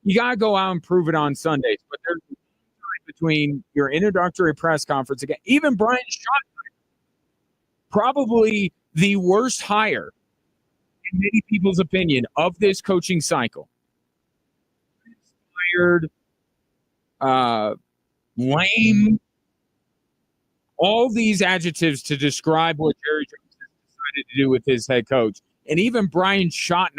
Speaker 1: You got to go out and prove it on Sundays. But there's a time between your introductory press conference again. Even Brian Schottenheimer, probably the worst hire, in many people's opinion, of this coaching cycle. Inspired, lame, all these adjectives to describe what Jerry Jones has decided to do with his head coach. And even Brian Schottenheimer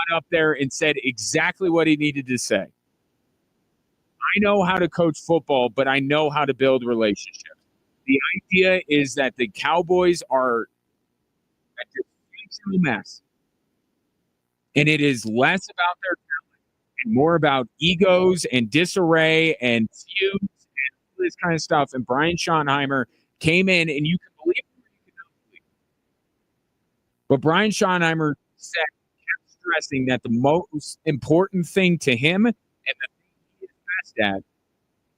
Speaker 1: got up there and said exactly what he needed to say. I know how to coach football, but I know how to build relationships. The idea is that the Cowboys are a dysfunctional mess. And it is less about their talent and more about egos and disarray and feuds. This kind of stuff, and Brian Schottenheimer came in, and you can believe it or you cannot believe it. But Brian Schottenheimer kept stressing that the most important thing to him and the thing he is best at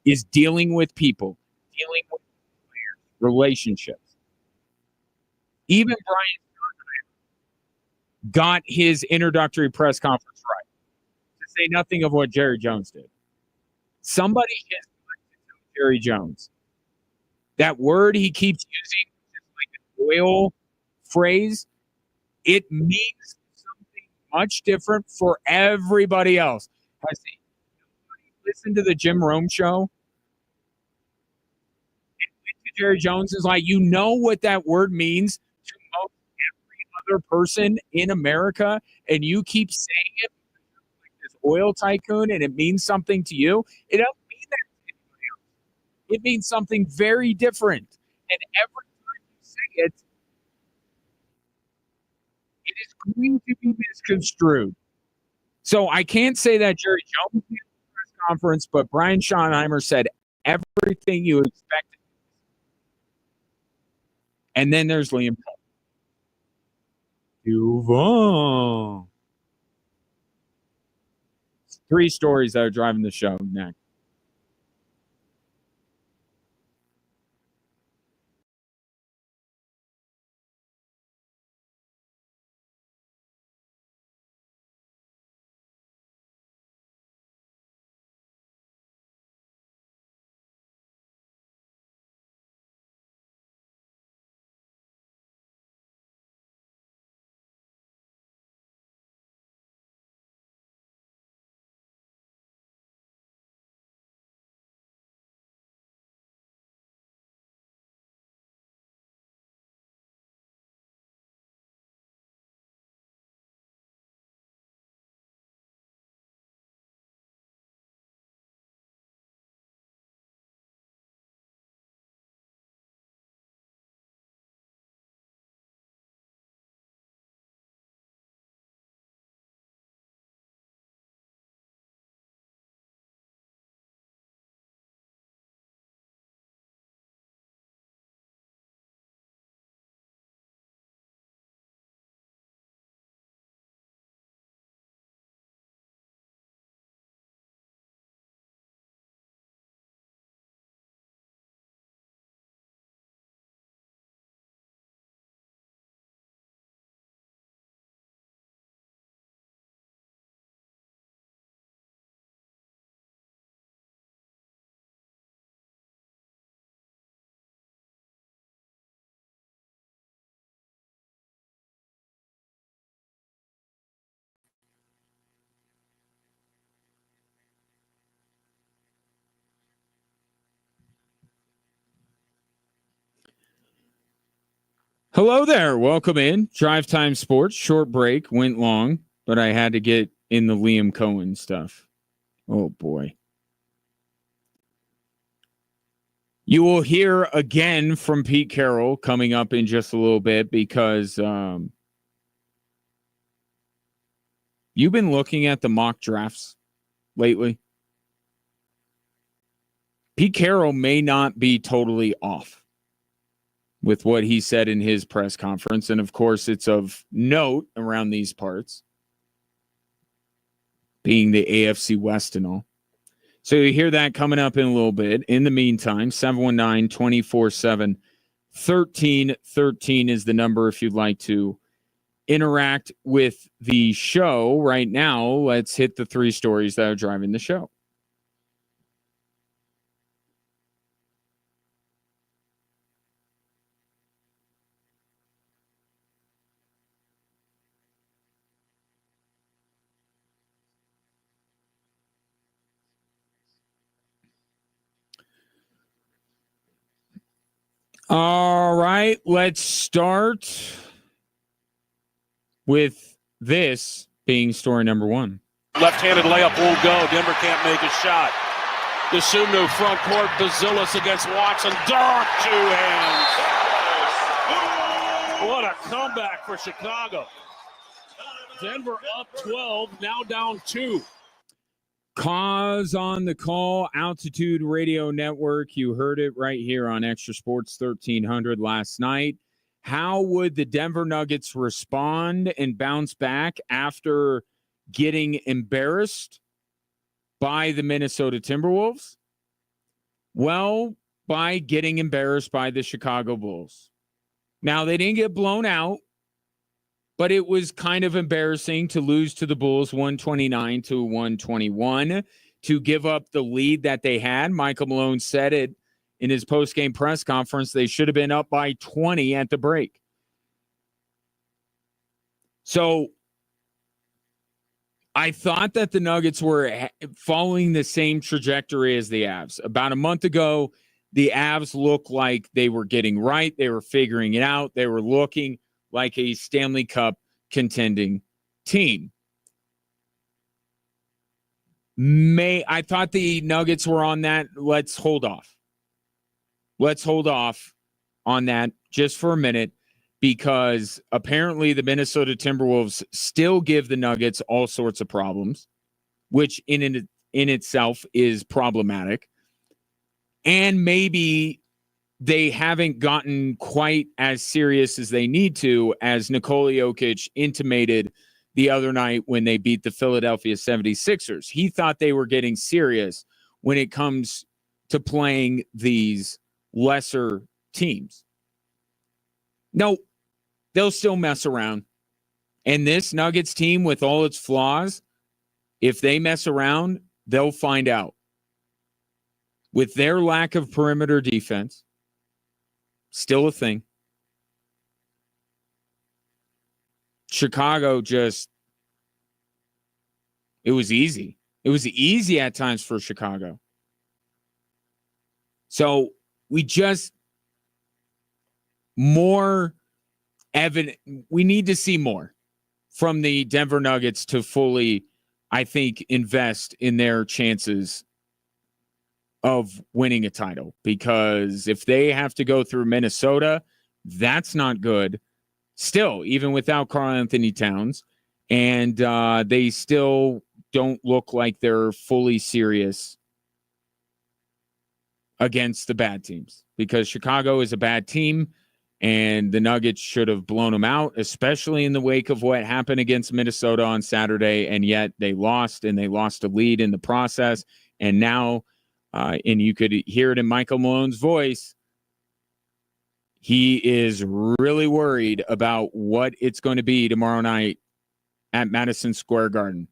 Speaker 1: is dealing with people, dealing with players, relationships. Even Brian Schottenheimer got his introductory press conference right, to say nothing of what Jerry Jones did. Somebody has Jerry Jones. That word he keeps using, like an oil phrase, it means something much different for everybody else. Has anybody listened to the Jim Rome show? And Jerry Jones is like, what that word means to most every other person in America, and you keep saying it like this oil tycoon, and it means something to you. It doesn't mean that to anybody else. It means something very different. And every time you say it, it is going to be misconstrued. So I can't say that Jerry Jones did in the press conference, but Brian Schottenheimer said everything you expected. And then there's Liam Cohen. Duval. 3 stories that are driving the show next. Hello there. Welcome in. Drive Time Sports. Short break. Went long, but I had to get in the Liam Cohen stuff. Oh, boy. You will hear again from Pete Carroll coming up in just a little bit because you've been looking at the mock drafts lately. Pete Carroll may not be totally off with what he said in his press conference. And of course, it's of note around these parts, being the AFC West and all. So you hear that coming up in a little bit. In the meantime, 719-247-1313 is the number if you'd like to interact with the show. Right now, let's hit the 3 stories that are driving the show. All right, let's start with this being story number 1.
Speaker 6: Left-handed layup won't go. Denver can't make a shot. DeSumno front court. Bazilis against Watson. Dunk, 2 hands. What a comeback for Chicago. Denver up 12, now down 2.
Speaker 1: Cause on the Call, Altitude Radio Network. You heard it right here on Extra Sports 1300 last night. How would the Denver Nuggets respond and bounce back after getting embarrassed by the Minnesota Timberwolves? Well, by getting embarrassed by the Chicago Bulls. Now, they didn't get blown out, but it was kind of embarrassing to lose to the Bulls 129-121, to give up the lead that they had. Michael Malone said it in his post-game press conference. They should have been up by 20 at the break. So I thought that the Nuggets were following the same trajectory as the Avs. About a month ago, the Avs looked like they were getting right. They were figuring it out. They were looking like a Stanley Cup contending team. I thought the Nuggets were on that. Let's hold off. let's hold off on that just for a minute, because apparently the Minnesota Timberwolves still give the Nuggets all sorts of problems, which in itself is problematic. And maybe they haven't gotten quite as serious as they need to, as Nikola Jokic intimated the other night when they beat the Philadelphia 76ers. He thought they were getting serious when it comes to playing these lesser teams. No, they'll still mess around. And this Nuggets team, with all its flaws, if they mess around, they'll find out. With their lack of perimeter defense, still a thing. Chicago it was easy. It was easy at times for Chicago. So we need to see more from the Denver Nuggets to fully, I think, invest in their chances of winning a title. Because if they have to go through Minnesota, that's not good. Still, even without Karl Anthony Towns, and they still don't look like they're fully serious against the bad teams, because Chicago is a bad team, and the Nuggets should have blown them out, especially in the wake of what happened against Minnesota on Saturday, and yet they lost, and they lost a lead in the process. And now, and you could hear it in Michael Malone's voice, he is really worried about what it's going to be tomorrow night at Madison Square Garden.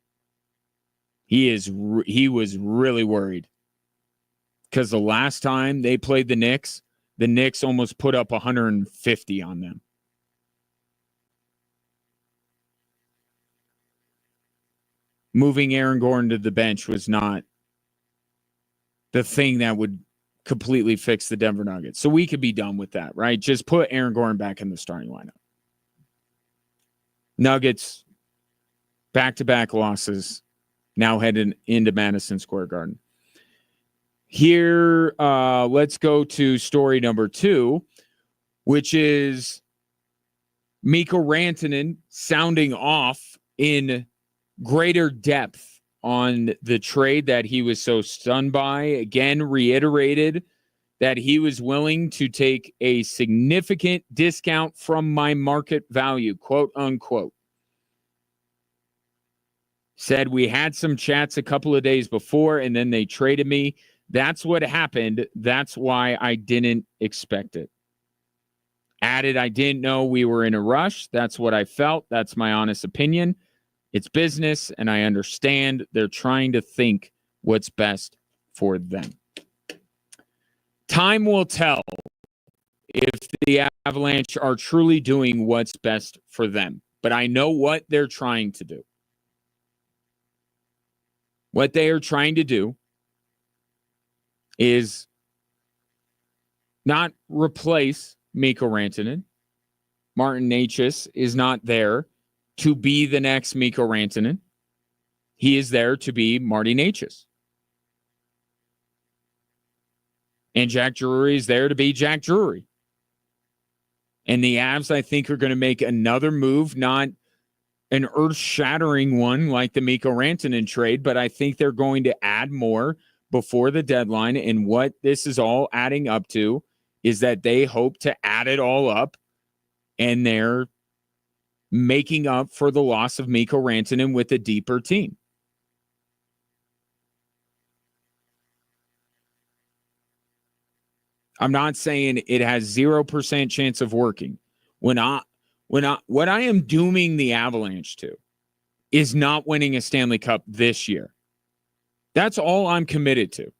Speaker 1: He was really worried, because the last time they played the Knicks almost put up 150 on them. Moving Aaron Gordon to the bench was not the thing that would completely fix the Denver Nuggets. So we could be done with that, right? Just put Aaron Gordon back in the starting lineup. Nuggets, back-to-back losses, now heading into Madison Square Garden. Here, let's go to story number 2, which is Mikko Rantanen sounding off in greater depth on the trade that he was so stunned by. Again, reiterated that he was willing to take a significant discount from my market value, quote unquote. Said we had some chats a couple of days before, and then they traded me. That's what happened. That's why I didn't expect it. Added, I didn't know we were in a rush. That's what I felt. That's my honest opinion. It's business, and I understand they're trying to think what's best for them. Time will tell if the Avalanche are truly doing what's best for them. But I know what they're trying to do. What they are trying to do is not replace Mikko Rantanen. Martin Necas is not there to be the next Mikko Rantanen. He is there to be Marty Necas. And Jack Drury is there to be Jack Drury. And the Avs, I think, are going to make another move, not an earth-shattering one like the Mikko Rantanen trade, but I think they're going to add more before the deadline. And what this is all adding up to is that they hope to add it all up, and they're making up for the loss of Mikko Rantanen with a deeper team. I'm not saying it has 0% chance of working. What I am dooming the Avalanche to is not winning a Stanley Cup this year. That's all I'm committed to.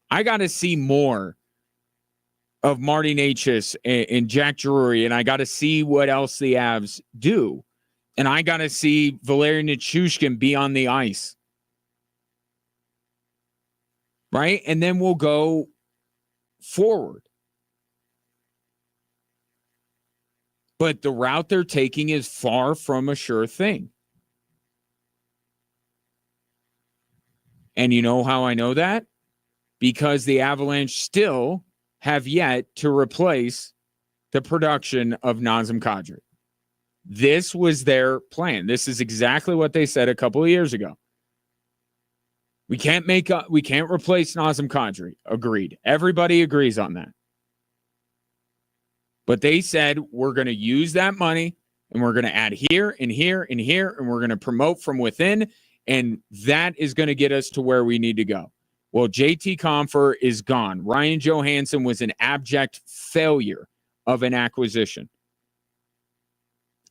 Speaker 1: I got to see more of Marty Necas and Jack Drury, and I got to see what else the Avs do. And I got to see Valeri Nichushkin be on the ice. Right? And then we'll go forward. But the route they're taking is far from a sure thing. And you know how I know that? Because the Avalanche still have yet to replace the production of Nazem Kadri. This was their plan. This is exactly what they said a couple of years ago. We can't replace Nazem Kadri. Agreed. Everybody agrees on that. But they said we're going to use that money and we're going to add here and here and here, and we're going to promote from within, and that is going to get us to where we need to go. Well, JT Compher is gone. Ryan Johansson was an abject failure of an acquisition.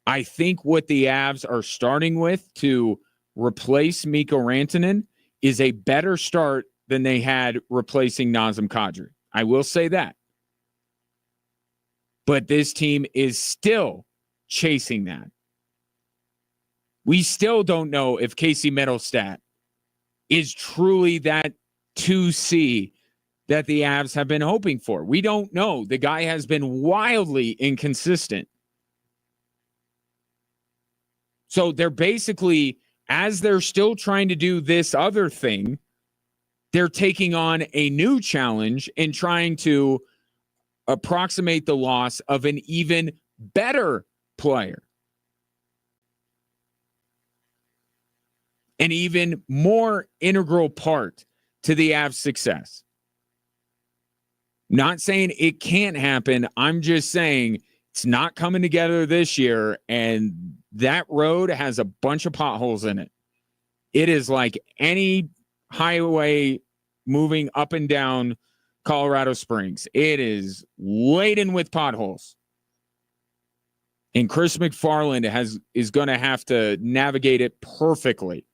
Speaker 1: I think what the Avs are starting with to replace Mikko Rantanen is a better start than they had replacing Nazem Kadri. I will say that. But this team is still chasing that. We still don't know if Casey Middlestat is truly that 2C that the Avs have been hoping for. We don't know. The guy has been wildly inconsistent. So they're basically, as they're still trying to do this other thing, they're taking on a new challenge and trying to approximate the loss of an even better player. An even more integral part to the Avs' success. Not saying it can't happen. I'm just saying it's not coming together this year, and that road has a bunch of potholes in it. It is like any highway moving up and down Colorado Springs. It is laden with potholes. And Chris McFarland is going to have to navigate it perfectly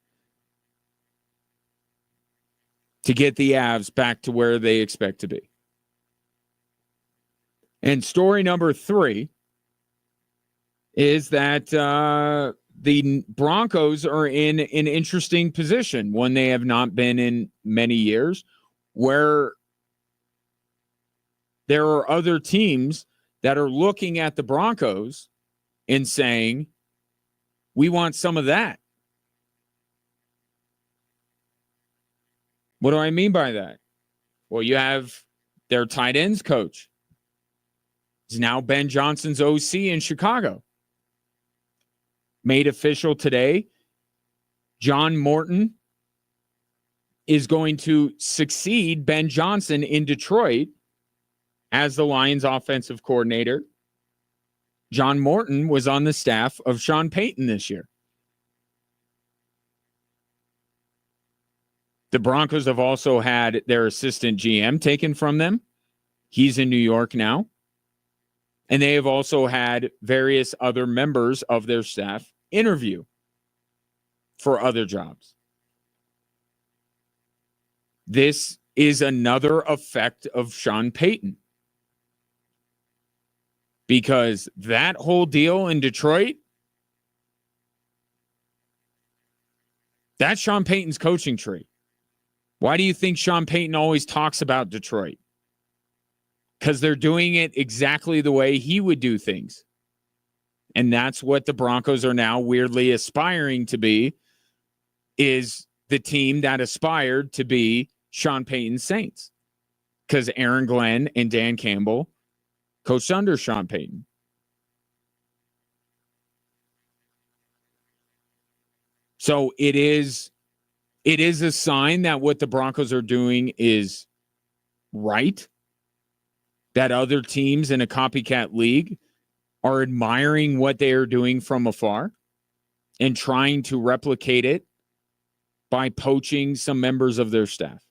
Speaker 1: to get the Avs back to where they expect to be. And story number 3 is that the Broncos are in an interesting position, one they have not been in many years, where there are other teams that are looking at the Broncos and saying, we want some of that. What do I mean by that? Well, you have their tight ends coach. It's now Ben Johnson's OC in Chicago. Made official today, John Morton is going to succeed Ben Johnson in Detroit as the Lions offensive coordinator. John Morton was on the staff of Sean Payton this year. The Broncos have also had their assistant GM taken from them. He's in New York now. And they have also had various other members of their staff interview for other jobs. This is another effect of Sean Payton. Because that whole deal in Detroit, that's Sean Payton's coaching tree. Why do you think Sean Payton always talks about Detroit? Because they're doing it exactly the way he would do things. And that's what the Broncos are now weirdly aspiring to be, is the team that aspired to be Sean Payton's Saints. Because Aaron Glenn and Dan Campbell coached under Sean Payton. So it is a sign that what the Broncos are doing is right, that other teams in a copycat league are admiring what they are doing from afar and trying to replicate it by poaching some members of their staff.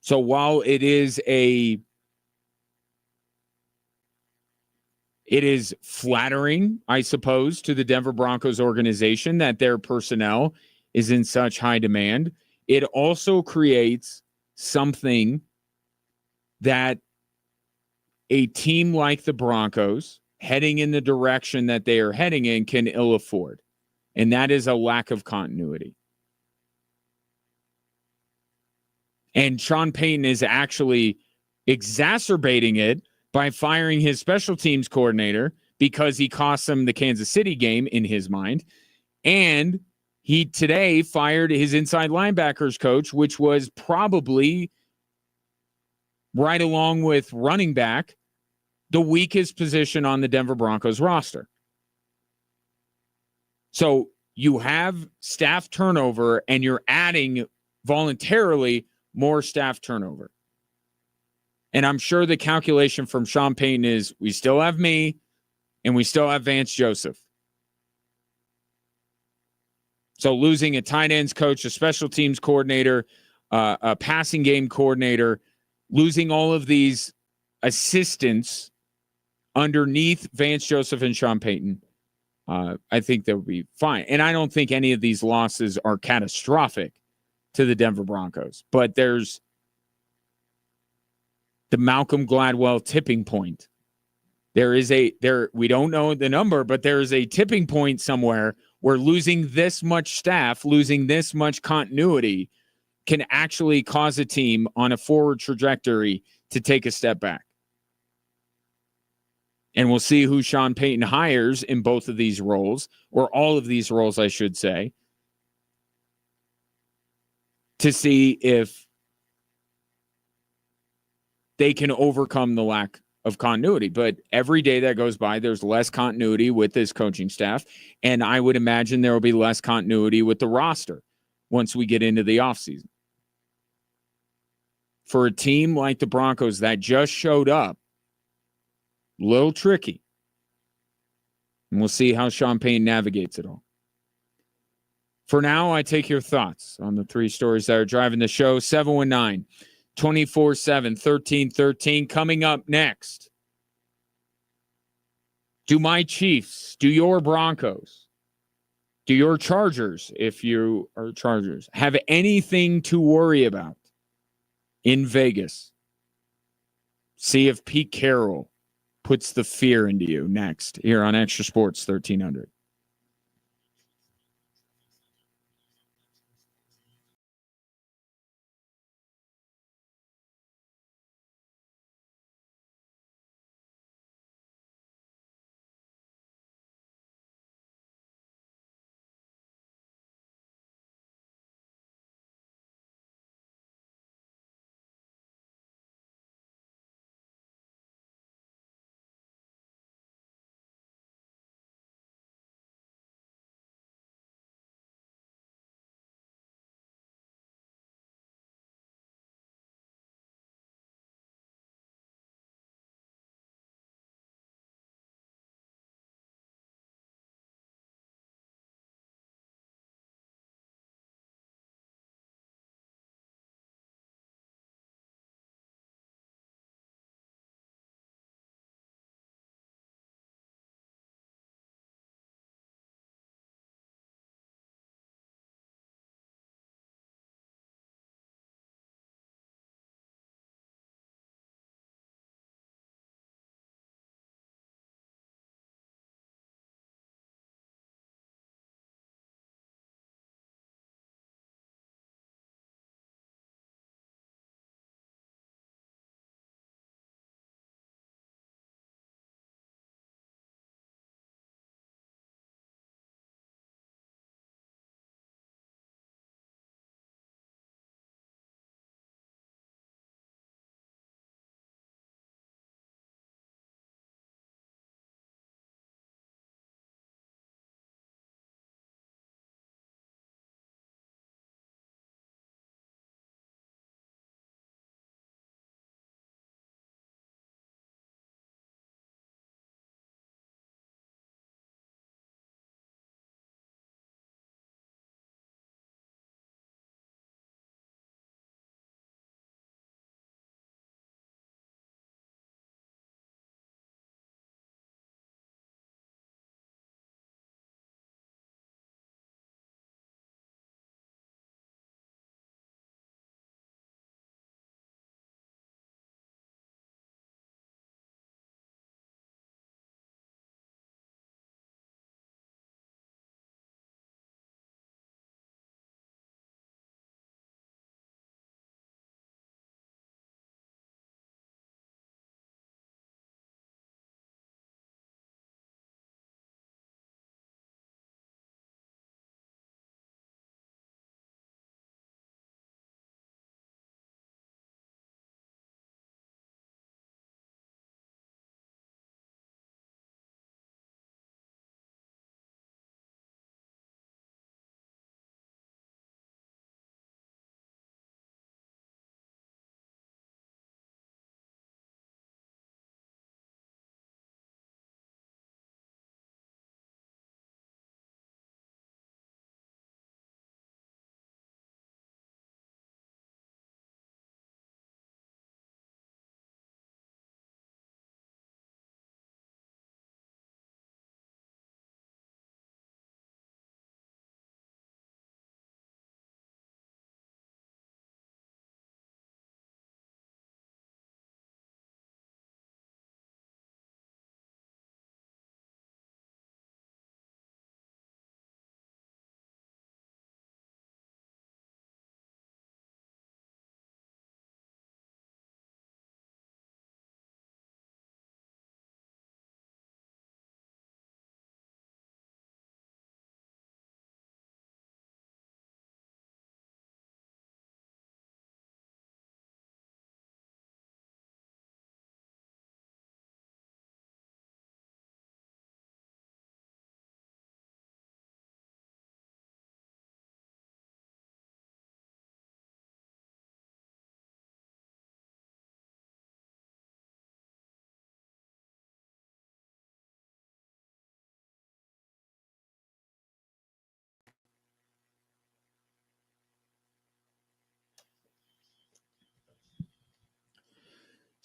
Speaker 1: So while it is flattering, I suppose, to the Denver Broncos organization that their personnel is in such high demand, it also creates something that a team like the Broncos, heading in the direction that they are heading in, can ill afford. And that is a lack of continuity. And Sean Payton is actually exacerbating it by firing his special teams coordinator because he cost them the Kansas City game in his mind. And he today fired his inside linebackers coach, which was probably right along with running back, the weakest position on the Denver Broncos roster. So you have staff turnover and you're adding voluntarily more staff turnover. And I'm sure the calculation from Sean Payton is we still have me and we still have Vance Joseph. So losing a tight ends coach, a special teams coordinator, a passing game coordinator, losing all of these assistants underneath Vance Joseph and Sean Payton, I think that would be fine. And I don't think any of these losses are catastrophic to the Denver Broncos. But there's the Malcolm Gladwell tipping point. We don't know the number, but there is a tipping point somewhere where losing this much staff, losing this much continuity can actually cause a team on a forward trajectory to take a step back. And we'll see who Sean Payton hires in both of these roles, or all of these roles, I should say, to see if they can overcome the lack of continuity. But every day that goes by, there's less continuity with this coaching staff. And I would imagine there will be less continuity with the roster once we get into the offseason. For a team like the Broncos that just showed up, a little tricky. And we'll see how Sean Payton navigates it all. For now, I take your thoughts on the three stories that are driving the show. 719 24/7 1313. Coming up next. Do my Chiefs, do your Broncos, do your Chargers, if you are Chargers, have anything to worry about in Vegas? See if Pete Carroll puts the fear into you next here on Extra Sports 1300.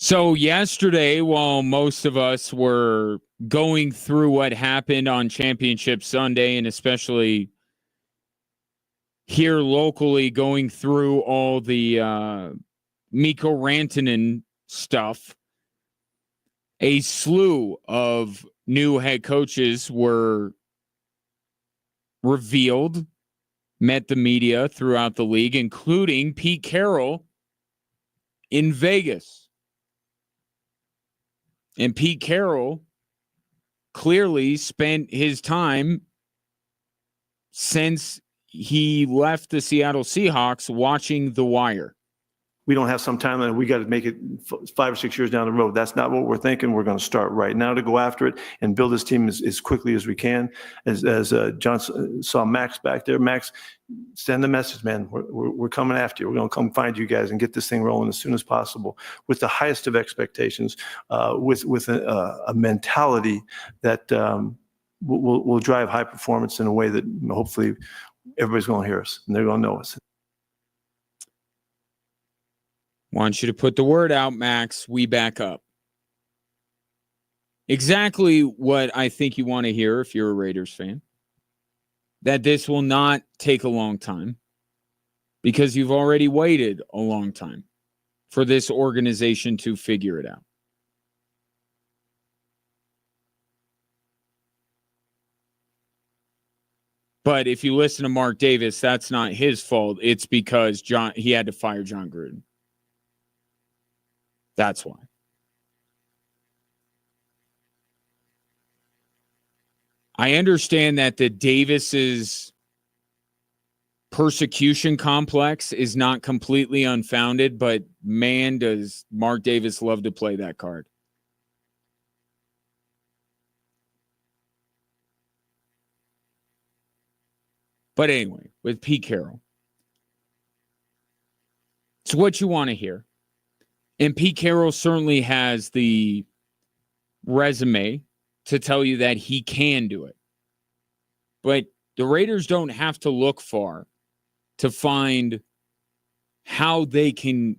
Speaker 1: So yesterday, while most of us were going through what happened on Championship Sunday, and especially here locally going through all the Mikko Rantanen stuff, a slew of new head coaches were revealed, met the media throughout the league, including Pete Carroll in Vegas. And Pete Carroll clearly spent his time since he left the Seattle Seahawks watching The Wire.
Speaker 5: We don't have some timeline. We got to make it 5 or 6 years down the road. That's not what we're thinking. We're going to start right now to go after it and build this team as quickly as we can. As John saw Max back there, Max, send the message, man. We're coming after you. We're going to come find you guys and get this thing rolling as soon as possible with the highest of expectations, with a mentality that will drive high performance in a way that hopefully everybody's going to hear us and they're going to know us.
Speaker 1: Want you to put the word out, Max. We back up. Exactly what I think you want to hear if you're a Raiders fan. That this will not take a long time because you've already waited a long time for this organization to figure it out. But if you listen to Mark Davis, that's not his fault. It's because he had to fire John Gruden. That's why. I understand that the Davis's persecution complex is not completely unfounded, but man, does Mark Davis love to play that card. But anyway, with Pete Carroll, it's what you want to hear. And Pete Carroll certainly has the resume to tell you that he can do it. But the Raiders don't have to look far to find how they can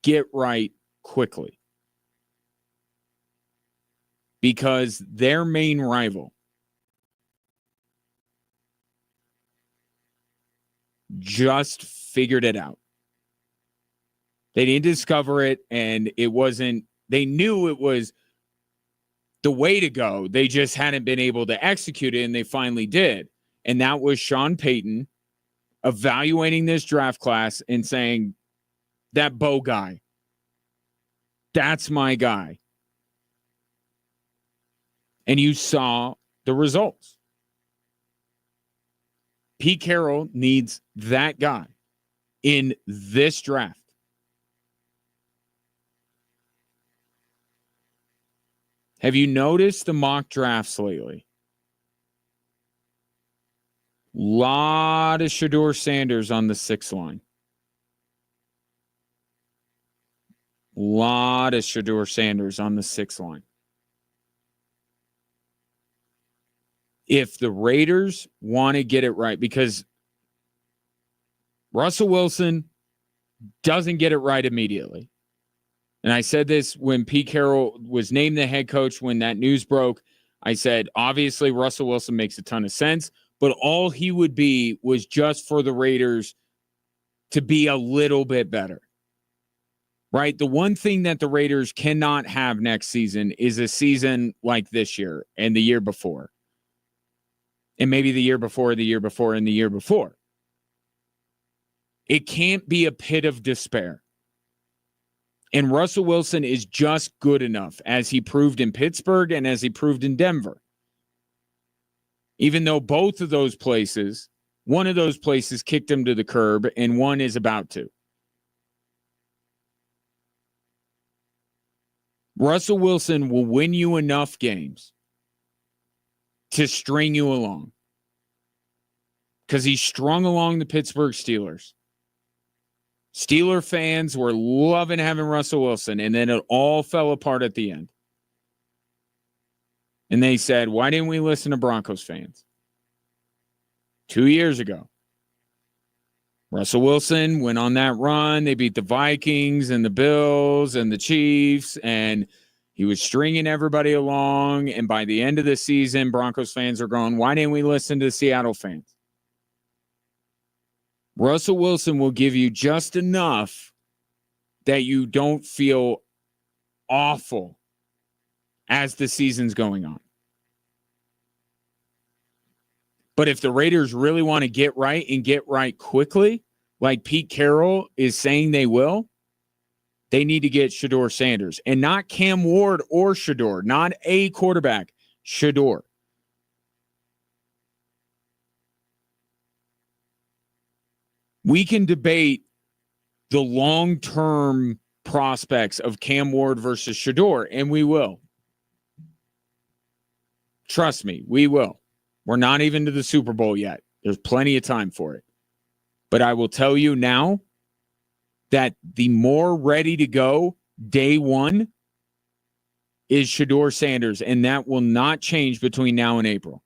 Speaker 1: get right quickly. Because their main rival just figured it out. They didn't discover it, and it wasn't, they knew it was the way to go. They just hadn't been able to execute it, and they finally did. And that was Sean Payton evaluating this draft class and saying, that Bo guy, that's my guy. And you saw the results. Pete Carroll needs that guy in this draft. Have you noticed the mock drafts lately? Lot of Shedeur Sanders on the 6th line. Lot of Shedeur Sanders on the 6th line. If the Raiders want to get it right, because Russell Wilson doesn't get it right immediately. And I said this when Pete Carroll was named the head coach, when that news broke. I said, obviously, Russell Wilson makes a ton of sense, but all he would be was just for the Raiders to be a little bit better. Right? The one thing that the Raiders cannot have next season is a season like this year and the year before. And maybe the year before, the year before, and the year before. It can't be a pit of despair. And Russell Wilson is just good enough, as he proved in Pittsburgh and as he proved in Denver. Even though both of those places, one of those places kicked him to the curb and one is about to. Russell Wilson will win you enough games to string you along. Because he strung along the Pittsburgh Steelers. Steeler fans were loving having Russell Wilson, and then it all fell apart at the end. And they said, why didn't we listen to Broncos fans? 2 years ago. Russell Wilson went on that run. They beat the Vikings and the Bills and the Chiefs, and he was stringing everybody along. And by the end of the season, Broncos fans are going, why didn't we listen to the Seattle fans? Russell Wilson will give you just enough that you don't feel awful as the season's going on. But if the Raiders really want to get right and get right quickly, like Pete Carroll is saying they will, they need to get Shedeur Sanders. And not Cam Ward or Shedeur, not a quarterback, Shedeur. We can debate the long-term prospects of Cam Ward versus Shedeur, and we will. Trust me, we will. We're not even to the Super Bowl yet. There's plenty of time for it. But I will tell you now that the more ready to go day one is Shedeur Sanders, and that will not change between now and April.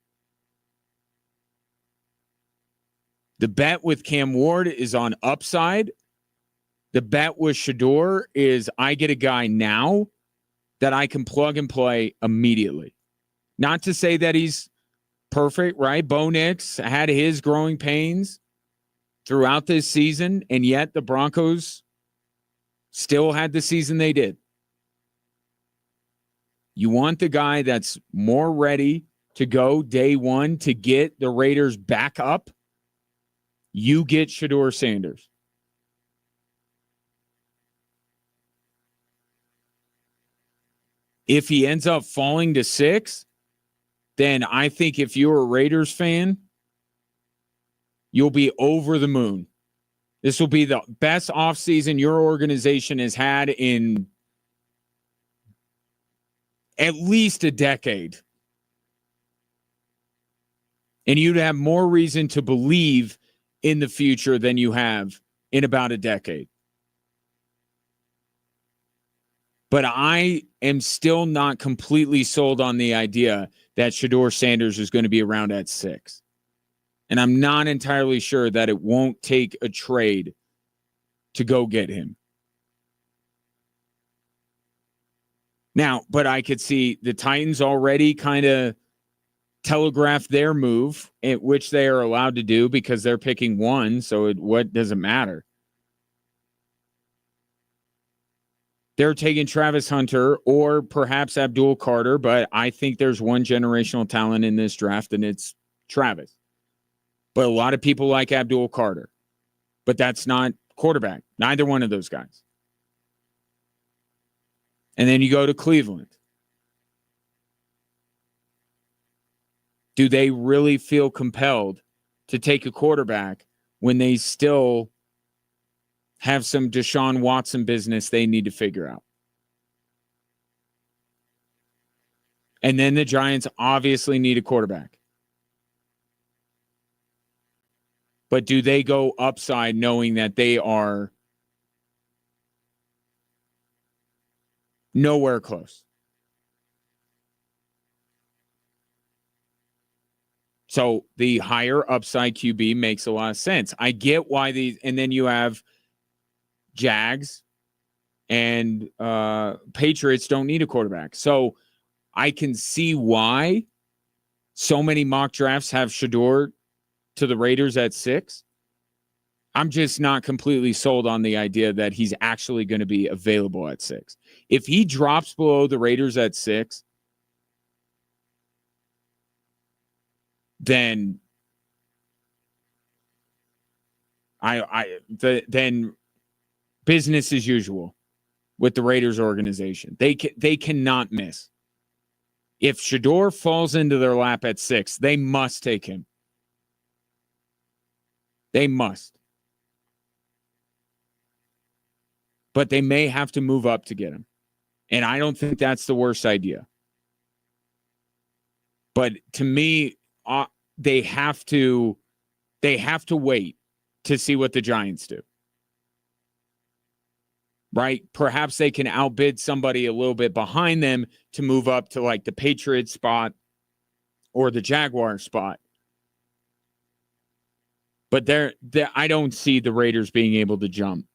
Speaker 1: The bet with Cam Ward is on upside. The bet with Shedeur is I get a guy now that I can plug and play immediately. Not to say that he's perfect, right? Bo Nix had his growing pains throughout this season, and yet the Broncos still had the season they did. You want the guy that's more ready to go day one to get the Raiders back up. You get Shedeur Sanders. If he ends up falling to 6, then I think if you're a Raiders fan, you'll be over the moon. This will be the best offseason your organization has had in at least a decade. And you'd have more reason to believe in the future than you have in about a decade. But I am still not completely sold on the idea that Shedeur Sanders is going to be around at 6. And I'm not entirely sure that it won't take a trade to go get him. Now, but I could see the Titans already kind of telegraph their move, which they are allowed to do because they're picking 1. So what does it matter? They're taking Travis Hunter or perhaps Abdul Carter, but I think there's one generational talent in this draft, and it's Travis. But a lot of people like Abdul Carter. But that's not quarterback. Neither one of those guys. And then you go to Cleveland. Do they really feel compelled to take a quarterback when they still have some Deshaun Watson business they need to figure out? And then the Giants obviously need a quarterback. But do they go upside knowing that they are nowhere close? So the higher upside QB makes a lot of sense. I get why these, and then you have Jags and Patriots don't need a quarterback. So I can see why so many mock drafts have Shedeur to the Raiders at 6. I'm just not completely sold on the idea that he's actually going to be available at 6. If he drops below the Raiders at 6, then then business as usual with the Raiders organization. They cannot miss. If Shedeur falls into their lap at 6, they must take him. They must. But they may have to move up to get him. And I don't think that's the worst idea. But to me, they have to wait to see what the Giants do. Right? Perhaps they can outbid somebody a little bit behind them to move up to like the Patriots spot or the Jaguar spot. But I don't see the Raiders being able to jump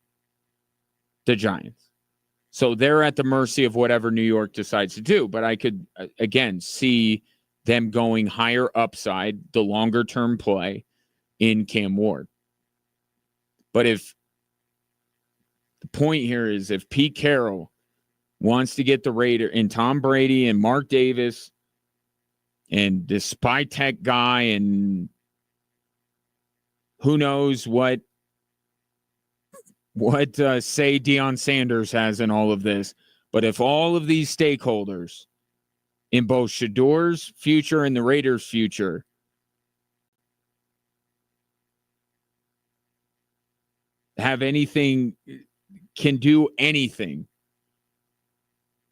Speaker 1: the Giants. So they're at the mercy of whatever New York decides to do. But I could, again, see them going higher upside, the longer-term play in Cam Ward. But if the point here is if Pete Carroll wants to get the Raider and Tom Brady and Mark Davis and this spy tech guy and who knows what say Deion Sanders has in all of this. But if all of these stakeholders in both Shador's future and the Raiders' future have anything, can do anything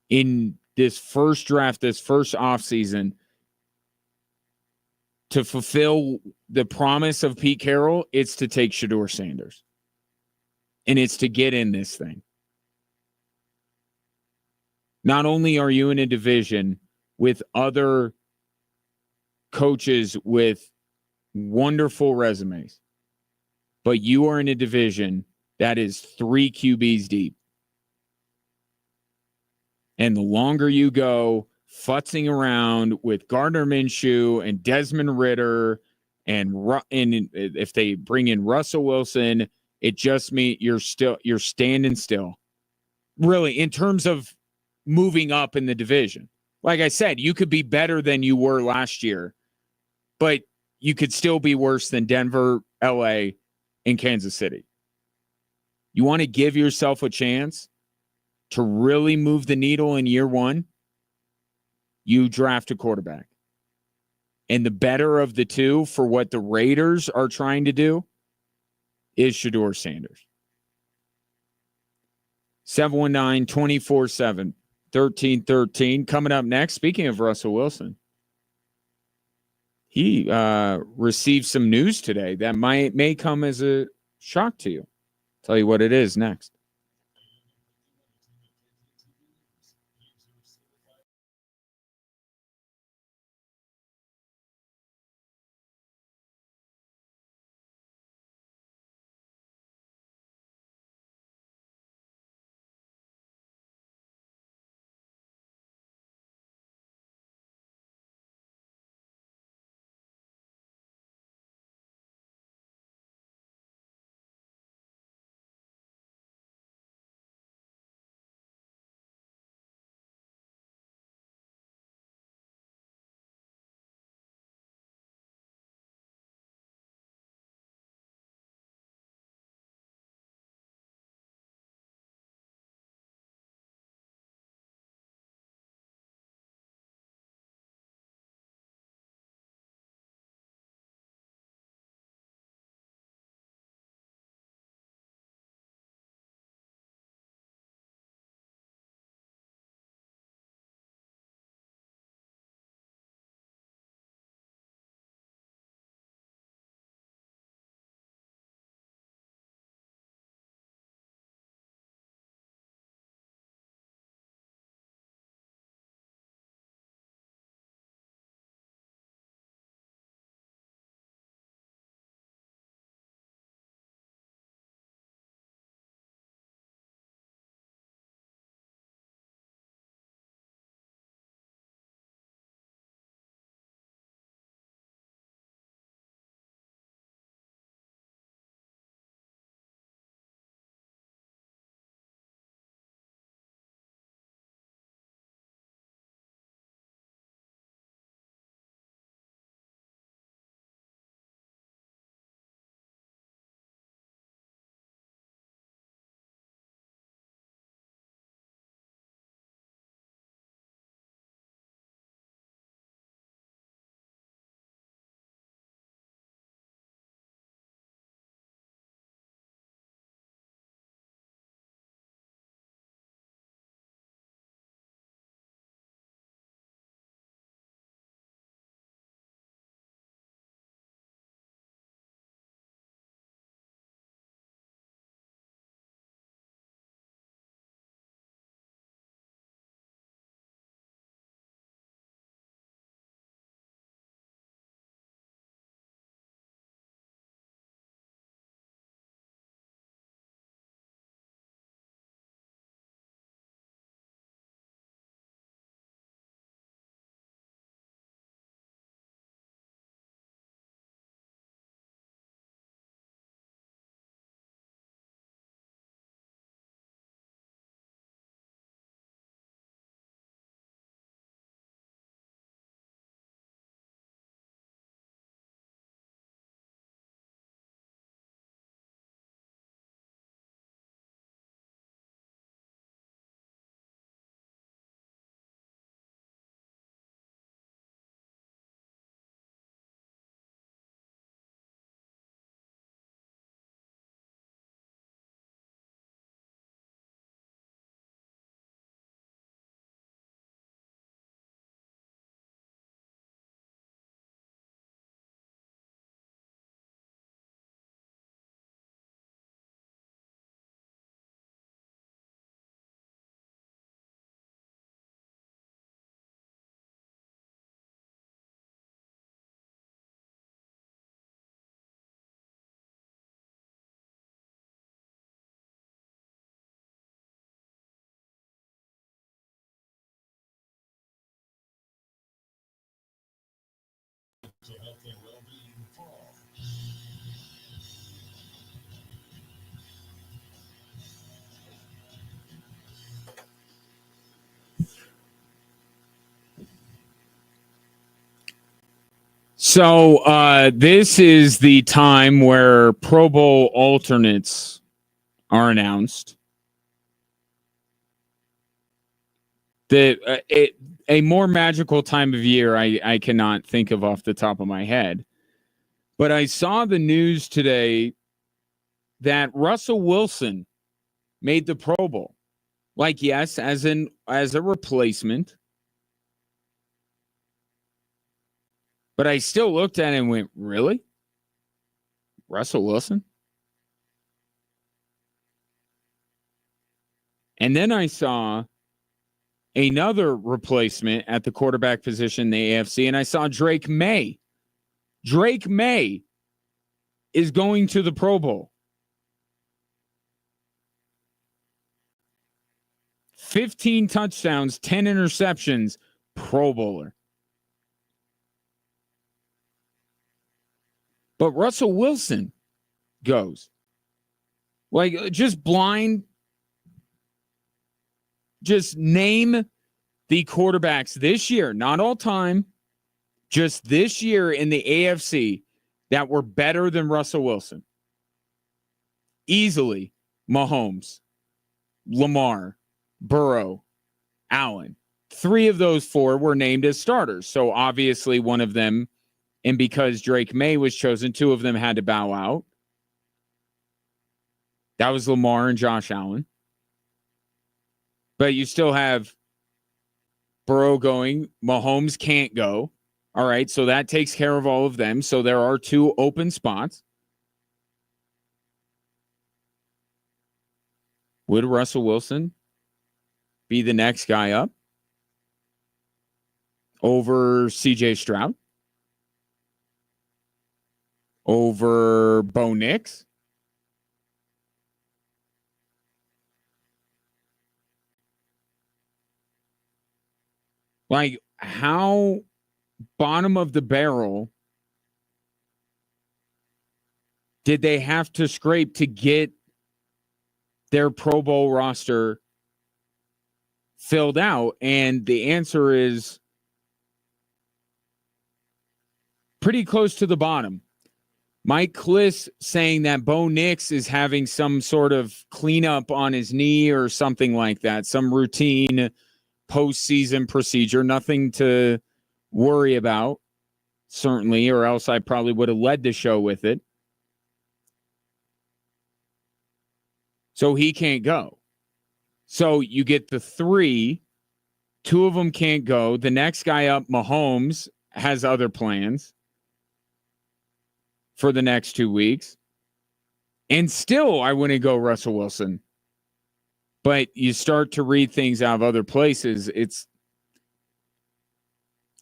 Speaker 1: in this first draft, this first offseason to fulfill the promise of Pete Carroll, it's to take Shador Sanders. And it's to get in this thing. Not only are you in a division with other coaches with wonderful resumes, but you are in a division that is 3 QBs deep. And the longer you go futzing around with Gardner Minshew and Desmond Ridder and if they bring in Russell Wilson, it just means you're standing still. Really, in terms of moving up in the division. Like I said, you could be better than you were last year, but you could still be worse than Denver, LA, and Kansas City. You want to give yourself a chance to really move the needle in year one? You draft a quarterback. And the better of the two for what the Raiders are trying to do is Shador Sanders. 719-247. 1313. Coming up next, speaking of Russell Wilson, he received some news today that may come as a shock to you. Tell you what it is next. So this is the time where Pro Bowl alternates are announced. A more magical time of year I cannot think of off the top of my head. But I saw the news today that Russell Wilson made the Pro Bowl. Like, yes, as a replacement. But I still looked at it and went, really? Russell Wilson? And then I saw another replacement at the quarterback position in the AFC, and I saw Drake May. Drake May is going to the Pro Bowl. 15 touchdowns, 10 interceptions, Pro Bowler. But Russell Wilson goes. Like, just blind. Just name the quarterbacks this year, not all time, just this year in the AFC that were better than Russell Wilson. Easily, Mahomes, Lamar, Burrow, Allen. 3 of those 4 were named as starters. So obviously one of them, and because Drake May was chosen, 2 of them had to bow out. That was Lamar and Josh Allen. But you still have Burrow going. Mahomes can't go. All right, so that takes care of all of them. So there are 2 open spots. Would Russell Wilson be the next guy up over C.J. Stroud? Over Bo Nix? Like, how bottom of the barrel did they have to scrape to get their Pro Bowl roster filled out? And the answer is pretty close to the bottom. Mike Kliss saying that Bo Nix is having some sort of cleanup on his knee or something like that, some routine postseason procedure, nothing to worry about, certainly, or else I probably would have led the show with it. So he can't go. So you get the 3, 2 of them can't go. The next guy up, Mahomes, has other plans for the next 2 weeks. And still, I wouldn't go Russell Wilson. But you start to read things out of other places.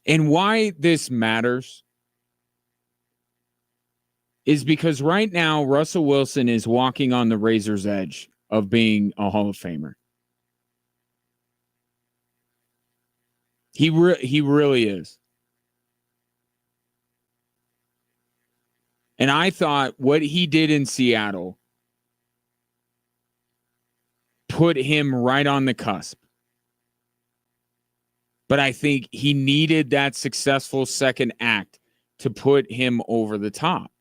Speaker 1: And why this matters is because right now, Russell Wilson is walking on the razor's edge of being a Hall of Famer. He really is. And I thought what he did in Seattle put him right on the cusp. But I think he needed that successful second act to put him over the top.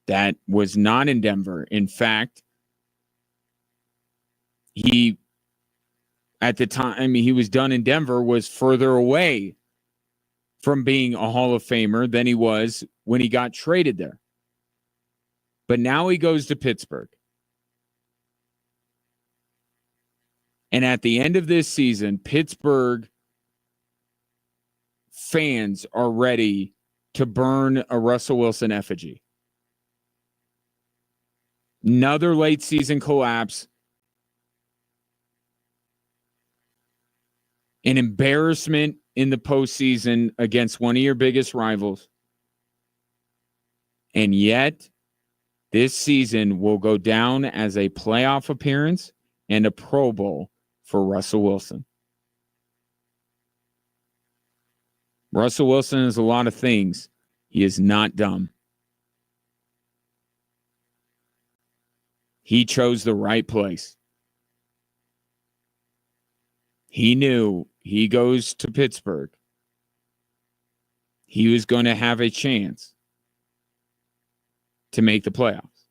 Speaker 1: That was not in Denver. In fact, he, at the time he was done in Denver, was further away from being a Hall of Famer than he was when he got traded there. But now he goes to Pittsburgh. And at the end of this season, Pittsburgh fans are ready to burn a Russell Wilson effigy. Another late season collapse. An embarrassment in the postseason against one of your biggest rivals. And yet, this season will go down as a playoff appearance and a Pro Bowl for Russell Wilson. Russell Wilson is a lot of things. He is not dumb. He chose the right place. He knew he goes to Pittsburgh. He was going to have a chance to make the playoffs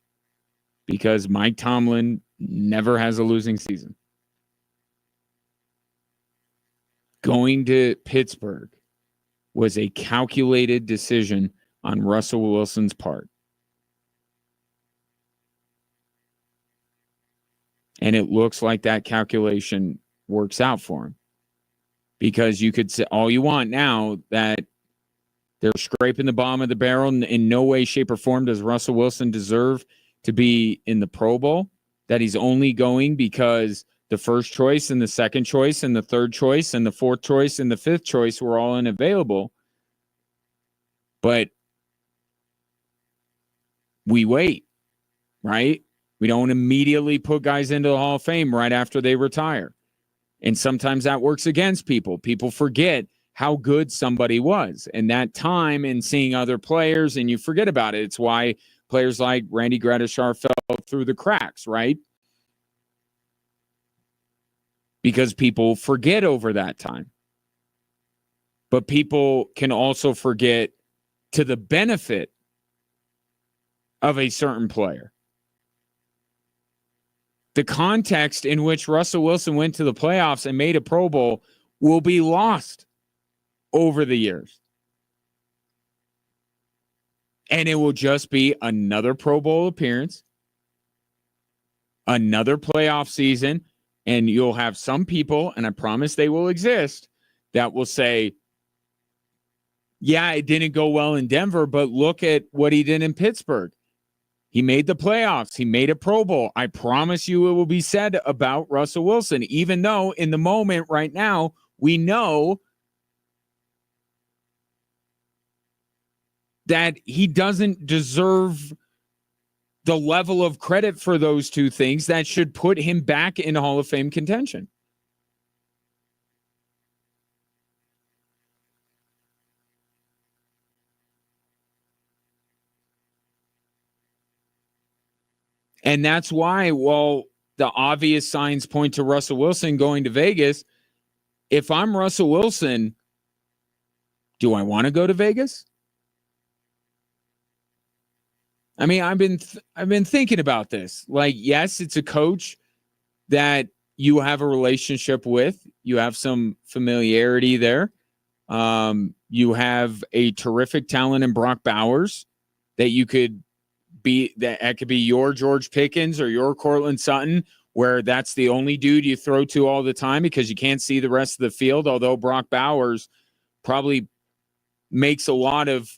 Speaker 1: because Mike Tomlin never has a losing season. Going to Pittsburgh was a calculated decision on Russell Wilson's part. And it looks like that calculation works out for him. Because you could say all you want now that they're scraping the bottom of the barrel. In no way, shape, or form does Russell Wilson deserve to be in the Pro Bowl. That he's only going because the first choice and the second choice and the third choice and the fourth choice and the fifth choice were all unavailable. But we wait, right? We don't immediately put guys into the Hall of Fame right after they retire. And sometimes that works against people. People forget how good somebody was. And that time in seeing other players, and you forget about it. It's why players like Randy Gradishar fell through the cracks, right? Because people forget over that time. But people can also forget to the benefit of a certain player. The context in which Russell Wilson went to the playoffs and made a Pro Bowl will be lost over the years. And it will just be another Pro Bowl appearance, another playoff season, and you'll have some people, and I promise they will exist, that will say, yeah, it didn't go well in Denver, but look at what he did in Pittsburgh. He made the playoffs. He made a Pro Bowl. I promise you it will be said about Russell Wilson, even though in the moment right now, we know that he doesn't deserve the level of credit for those two things that should put him back in Hall of Fame contention. And that's why, while the obvious signs point to Russell Wilson going to Vegas, if I'm Russell Wilson, do I want to go to Vegas? I mean, I've been thinking about this. Like, yes, it's a coach that you have a relationship with. You have some familiarity there. You have a terrific talent in Brock Bowers that you could be, that could be your George Pickens or your Cortland Sutton, where that's the only dude you throw to all the time because you can't see the rest of the field, although Brock Bowers probably makes a lot of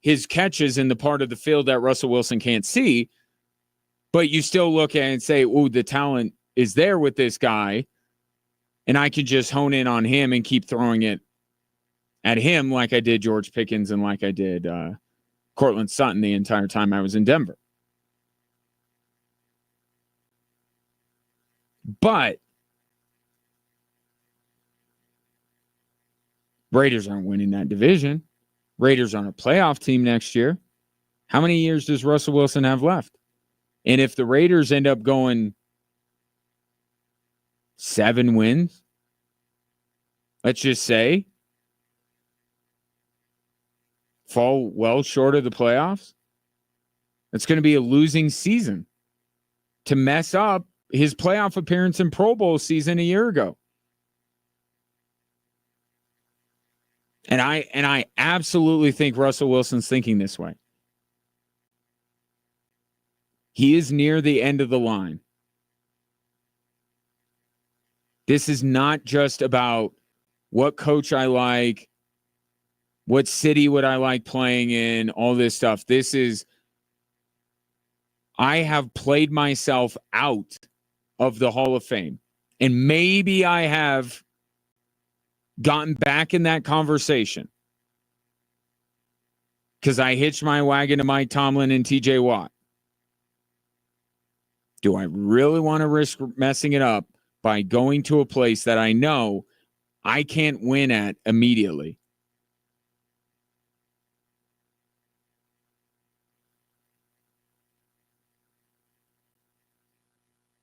Speaker 1: his catches in the part of the field that Russell Wilson can't see. But you still look at it and say, oh, the talent is there with this guy, and I could just hone in on him and keep throwing it at him like I did George Pickens and like I did Cortland Sutton the entire time I was in Denver. But Raiders aren't winning that division. Raiders aren't a playoff team next year. How many years does Russell Wilson have left? And if the Raiders end up going 7 wins, let's just say, fall well short of the playoffs, it's going to be a losing season to mess up his playoff appearance in Pro Bowl season a year ago. And I absolutely think Russell Wilson's thinking this way. He is near the end of the line. This is not just about what coach I like, what city would I like playing in, all this stuff. This is, I have played myself out of the Hall of Fame. And maybe I have gotten back in that conversation because I hitched my wagon to Mike Tomlin and TJ Watt. Do I really want to risk messing it up by going to a place that I know I can't win at immediately?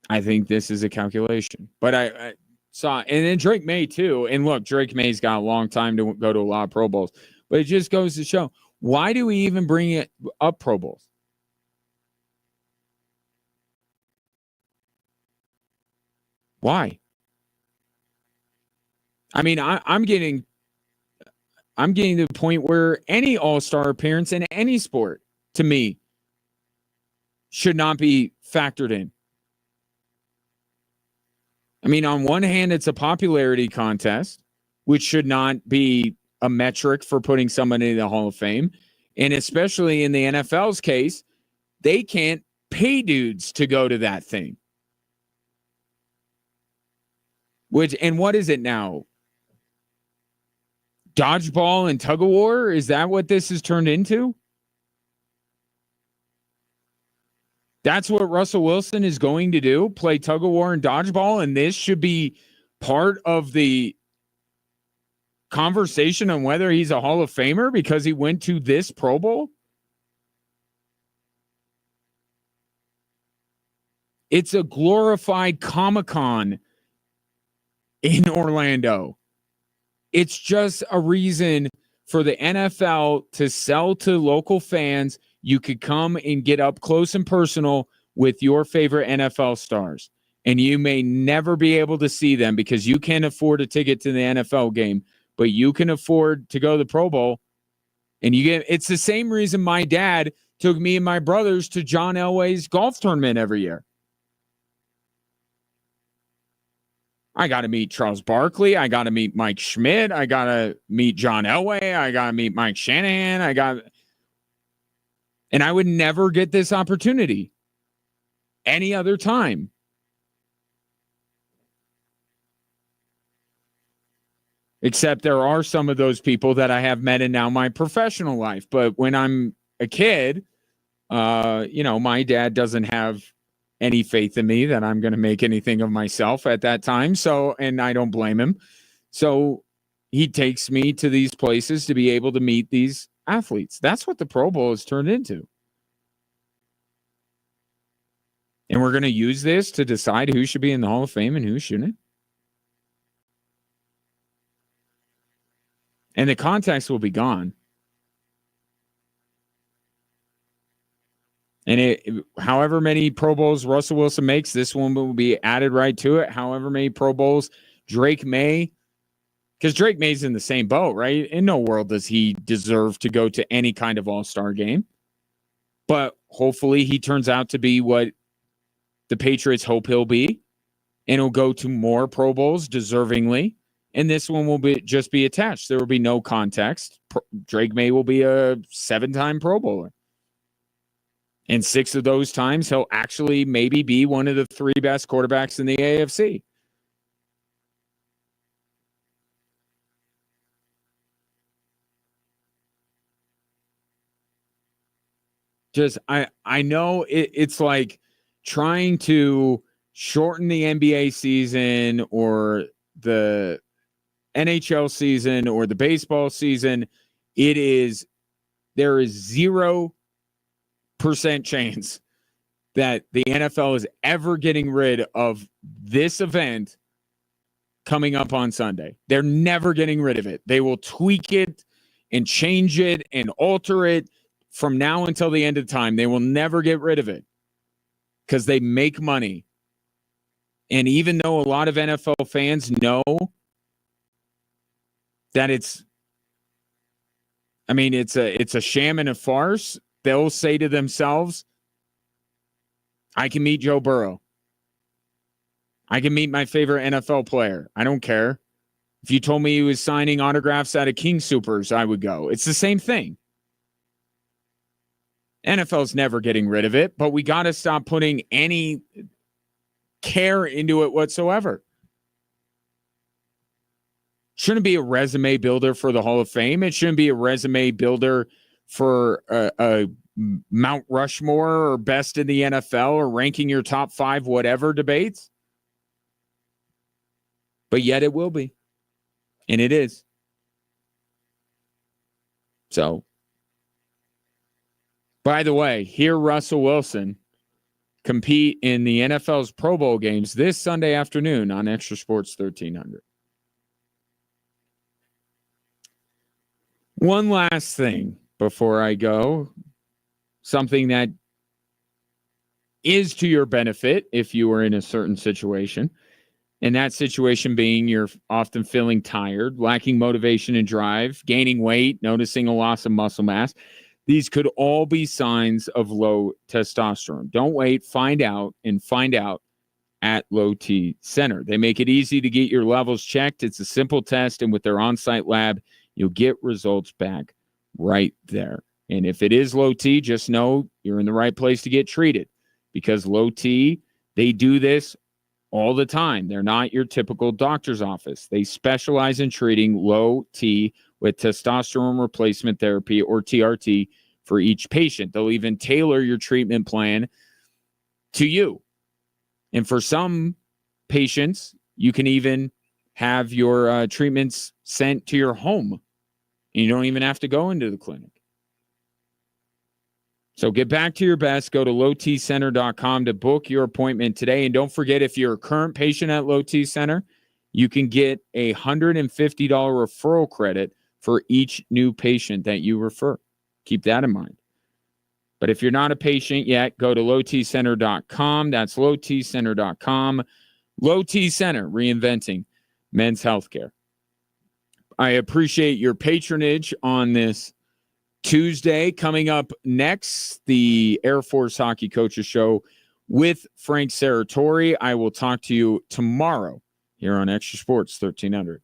Speaker 1: I think this is a calculation. But I saw, and then Drake May too. And look, Drake May's got a long time to go to a lot of Pro Bowls. But it just goes to show, why do we even bring it up Pro Bowls? Why? I mean, I'm getting to the point where any all-star appearance in any sport, to me, should not be factored in. I mean, on one hand, it's a popularity contest, which should not be a metric for putting someone in the Hall of Fame. And especially in the NFL's case, they can't pay dudes to go to that thing. And what is it now? Dodgeball and tug of war? Is that what this has turned into? That's what Russell Wilson is going to do, play tug of war and dodgeball, and this should be part of the conversation on whether he's a Hall of Famer because he went to this Pro Bowl? It's a glorified Comic-Con in Orlando. It's just a reason for the NFL to sell to local fans. You could come and get up close and personal with your favorite NFL stars. And you may never be able to see them because you can't afford a ticket to the NFL game, but you can afford to go to the Pro Bowl. And it's the same reason my dad took me and my brothers to John Elway's golf tournament every year. I got to meet Charles Barkley. I got to meet Mike Schmidt. I got to meet John Elway. I got to meet Mike Shanahan. And I would never get this opportunity any other time. Except there are some of those people that I have met in now my professional life. But when I'm a kid, my dad doesn't have any faith in me that I'm going to make anything of myself at that time. So, and I don't blame him. So he takes me to these places to be able to meet these athletes. That's what the Pro Bowl has turned into. And we're going to use this to decide who should be in the Hall of Fame and who shouldn't. And the context will be gone. And however many Pro Bowls Russell Wilson makes, this one will be added right to it. However many Pro Bowls Drake May, because Drake May's in the same boat, right? In no world does he deserve to go to any kind of all-star game. But hopefully he turns out to be what the Patriots hope he'll be. And he'll go to more Pro Bowls deservingly. And this one will just be attached. There will be no context. Drake May will be a 7-time Pro Bowler. And 6 of those times, he'll actually maybe be one of the 3 best quarterbacks in the AFC. I know it's like trying to shorten the NBA season or the NHL season or the baseball season. There is 0% chance that the NFL is ever getting rid of this event coming up on Sunday. They're never getting rid of it. They will tweak it and change it and alter it from now until the end of time. They will never get rid of it because they make money. And even though a lot of NFL fans know that it's a sham and a farce, they'll say to themselves, I can meet Joe Burrow. I can meet my favorite NFL player. I don't care. If you told me he was signing autographs out of King Supers, I would go. It's the same thing. NFL's never getting rid of it, but we got to stop putting any care into it whatsoever. Shouldn't be a resume builder for the Hall of Fame. It shouldn't be a resume builder for a Mount Rushmore or best in the NFL or ranking your top 5 whatever debates. But yet it will be. And it is. So, by the way, here Russell Wilson compete in the NFL's Pro Bowl games this Sunday afternoon on Extra Sports 1300. One last thing before I go, something that is to your benefit if you are in a certain situation, and that situation being you're often feeling tired, lacking motivation and drive, gaining weight, noticing a loss of muscle mass. These could all be signs of low testosterone. Don't wait. Find out at Low T Center. They make it easy to get your levels checked. It's a simple test, and with their on-site lab, you'll get results back right there. And if it is low T, just know you're in the right place to get treated, because low T, they do this all the time. They're not your typical doctor's office. They specialize in treating low T with testosterone replacement therapy, or TRT, for each patient. They'll even tailor your treatment plan to you. And for some patients, you can even have your treatments sent to your home. And you don't even have to go into the clinic. So get back to your best. Go to lowtcenter.com to book your appointment today. And don't forget, if you're a current patient at Low T Center, you can get a $150 referral credit for each new patient that you refer. Keep that in mind. But if you're not a patient yet, go to lowtcenter.com. That's lowtcenter.com. Low T Center, reinventing men's healthcare. I appreciate your patronage on this Tuesday. Coming up next, the Air Force Hockey Coaches Show with Frank Serratori. I will talk to you tomorrow here on Extra Sports 1300.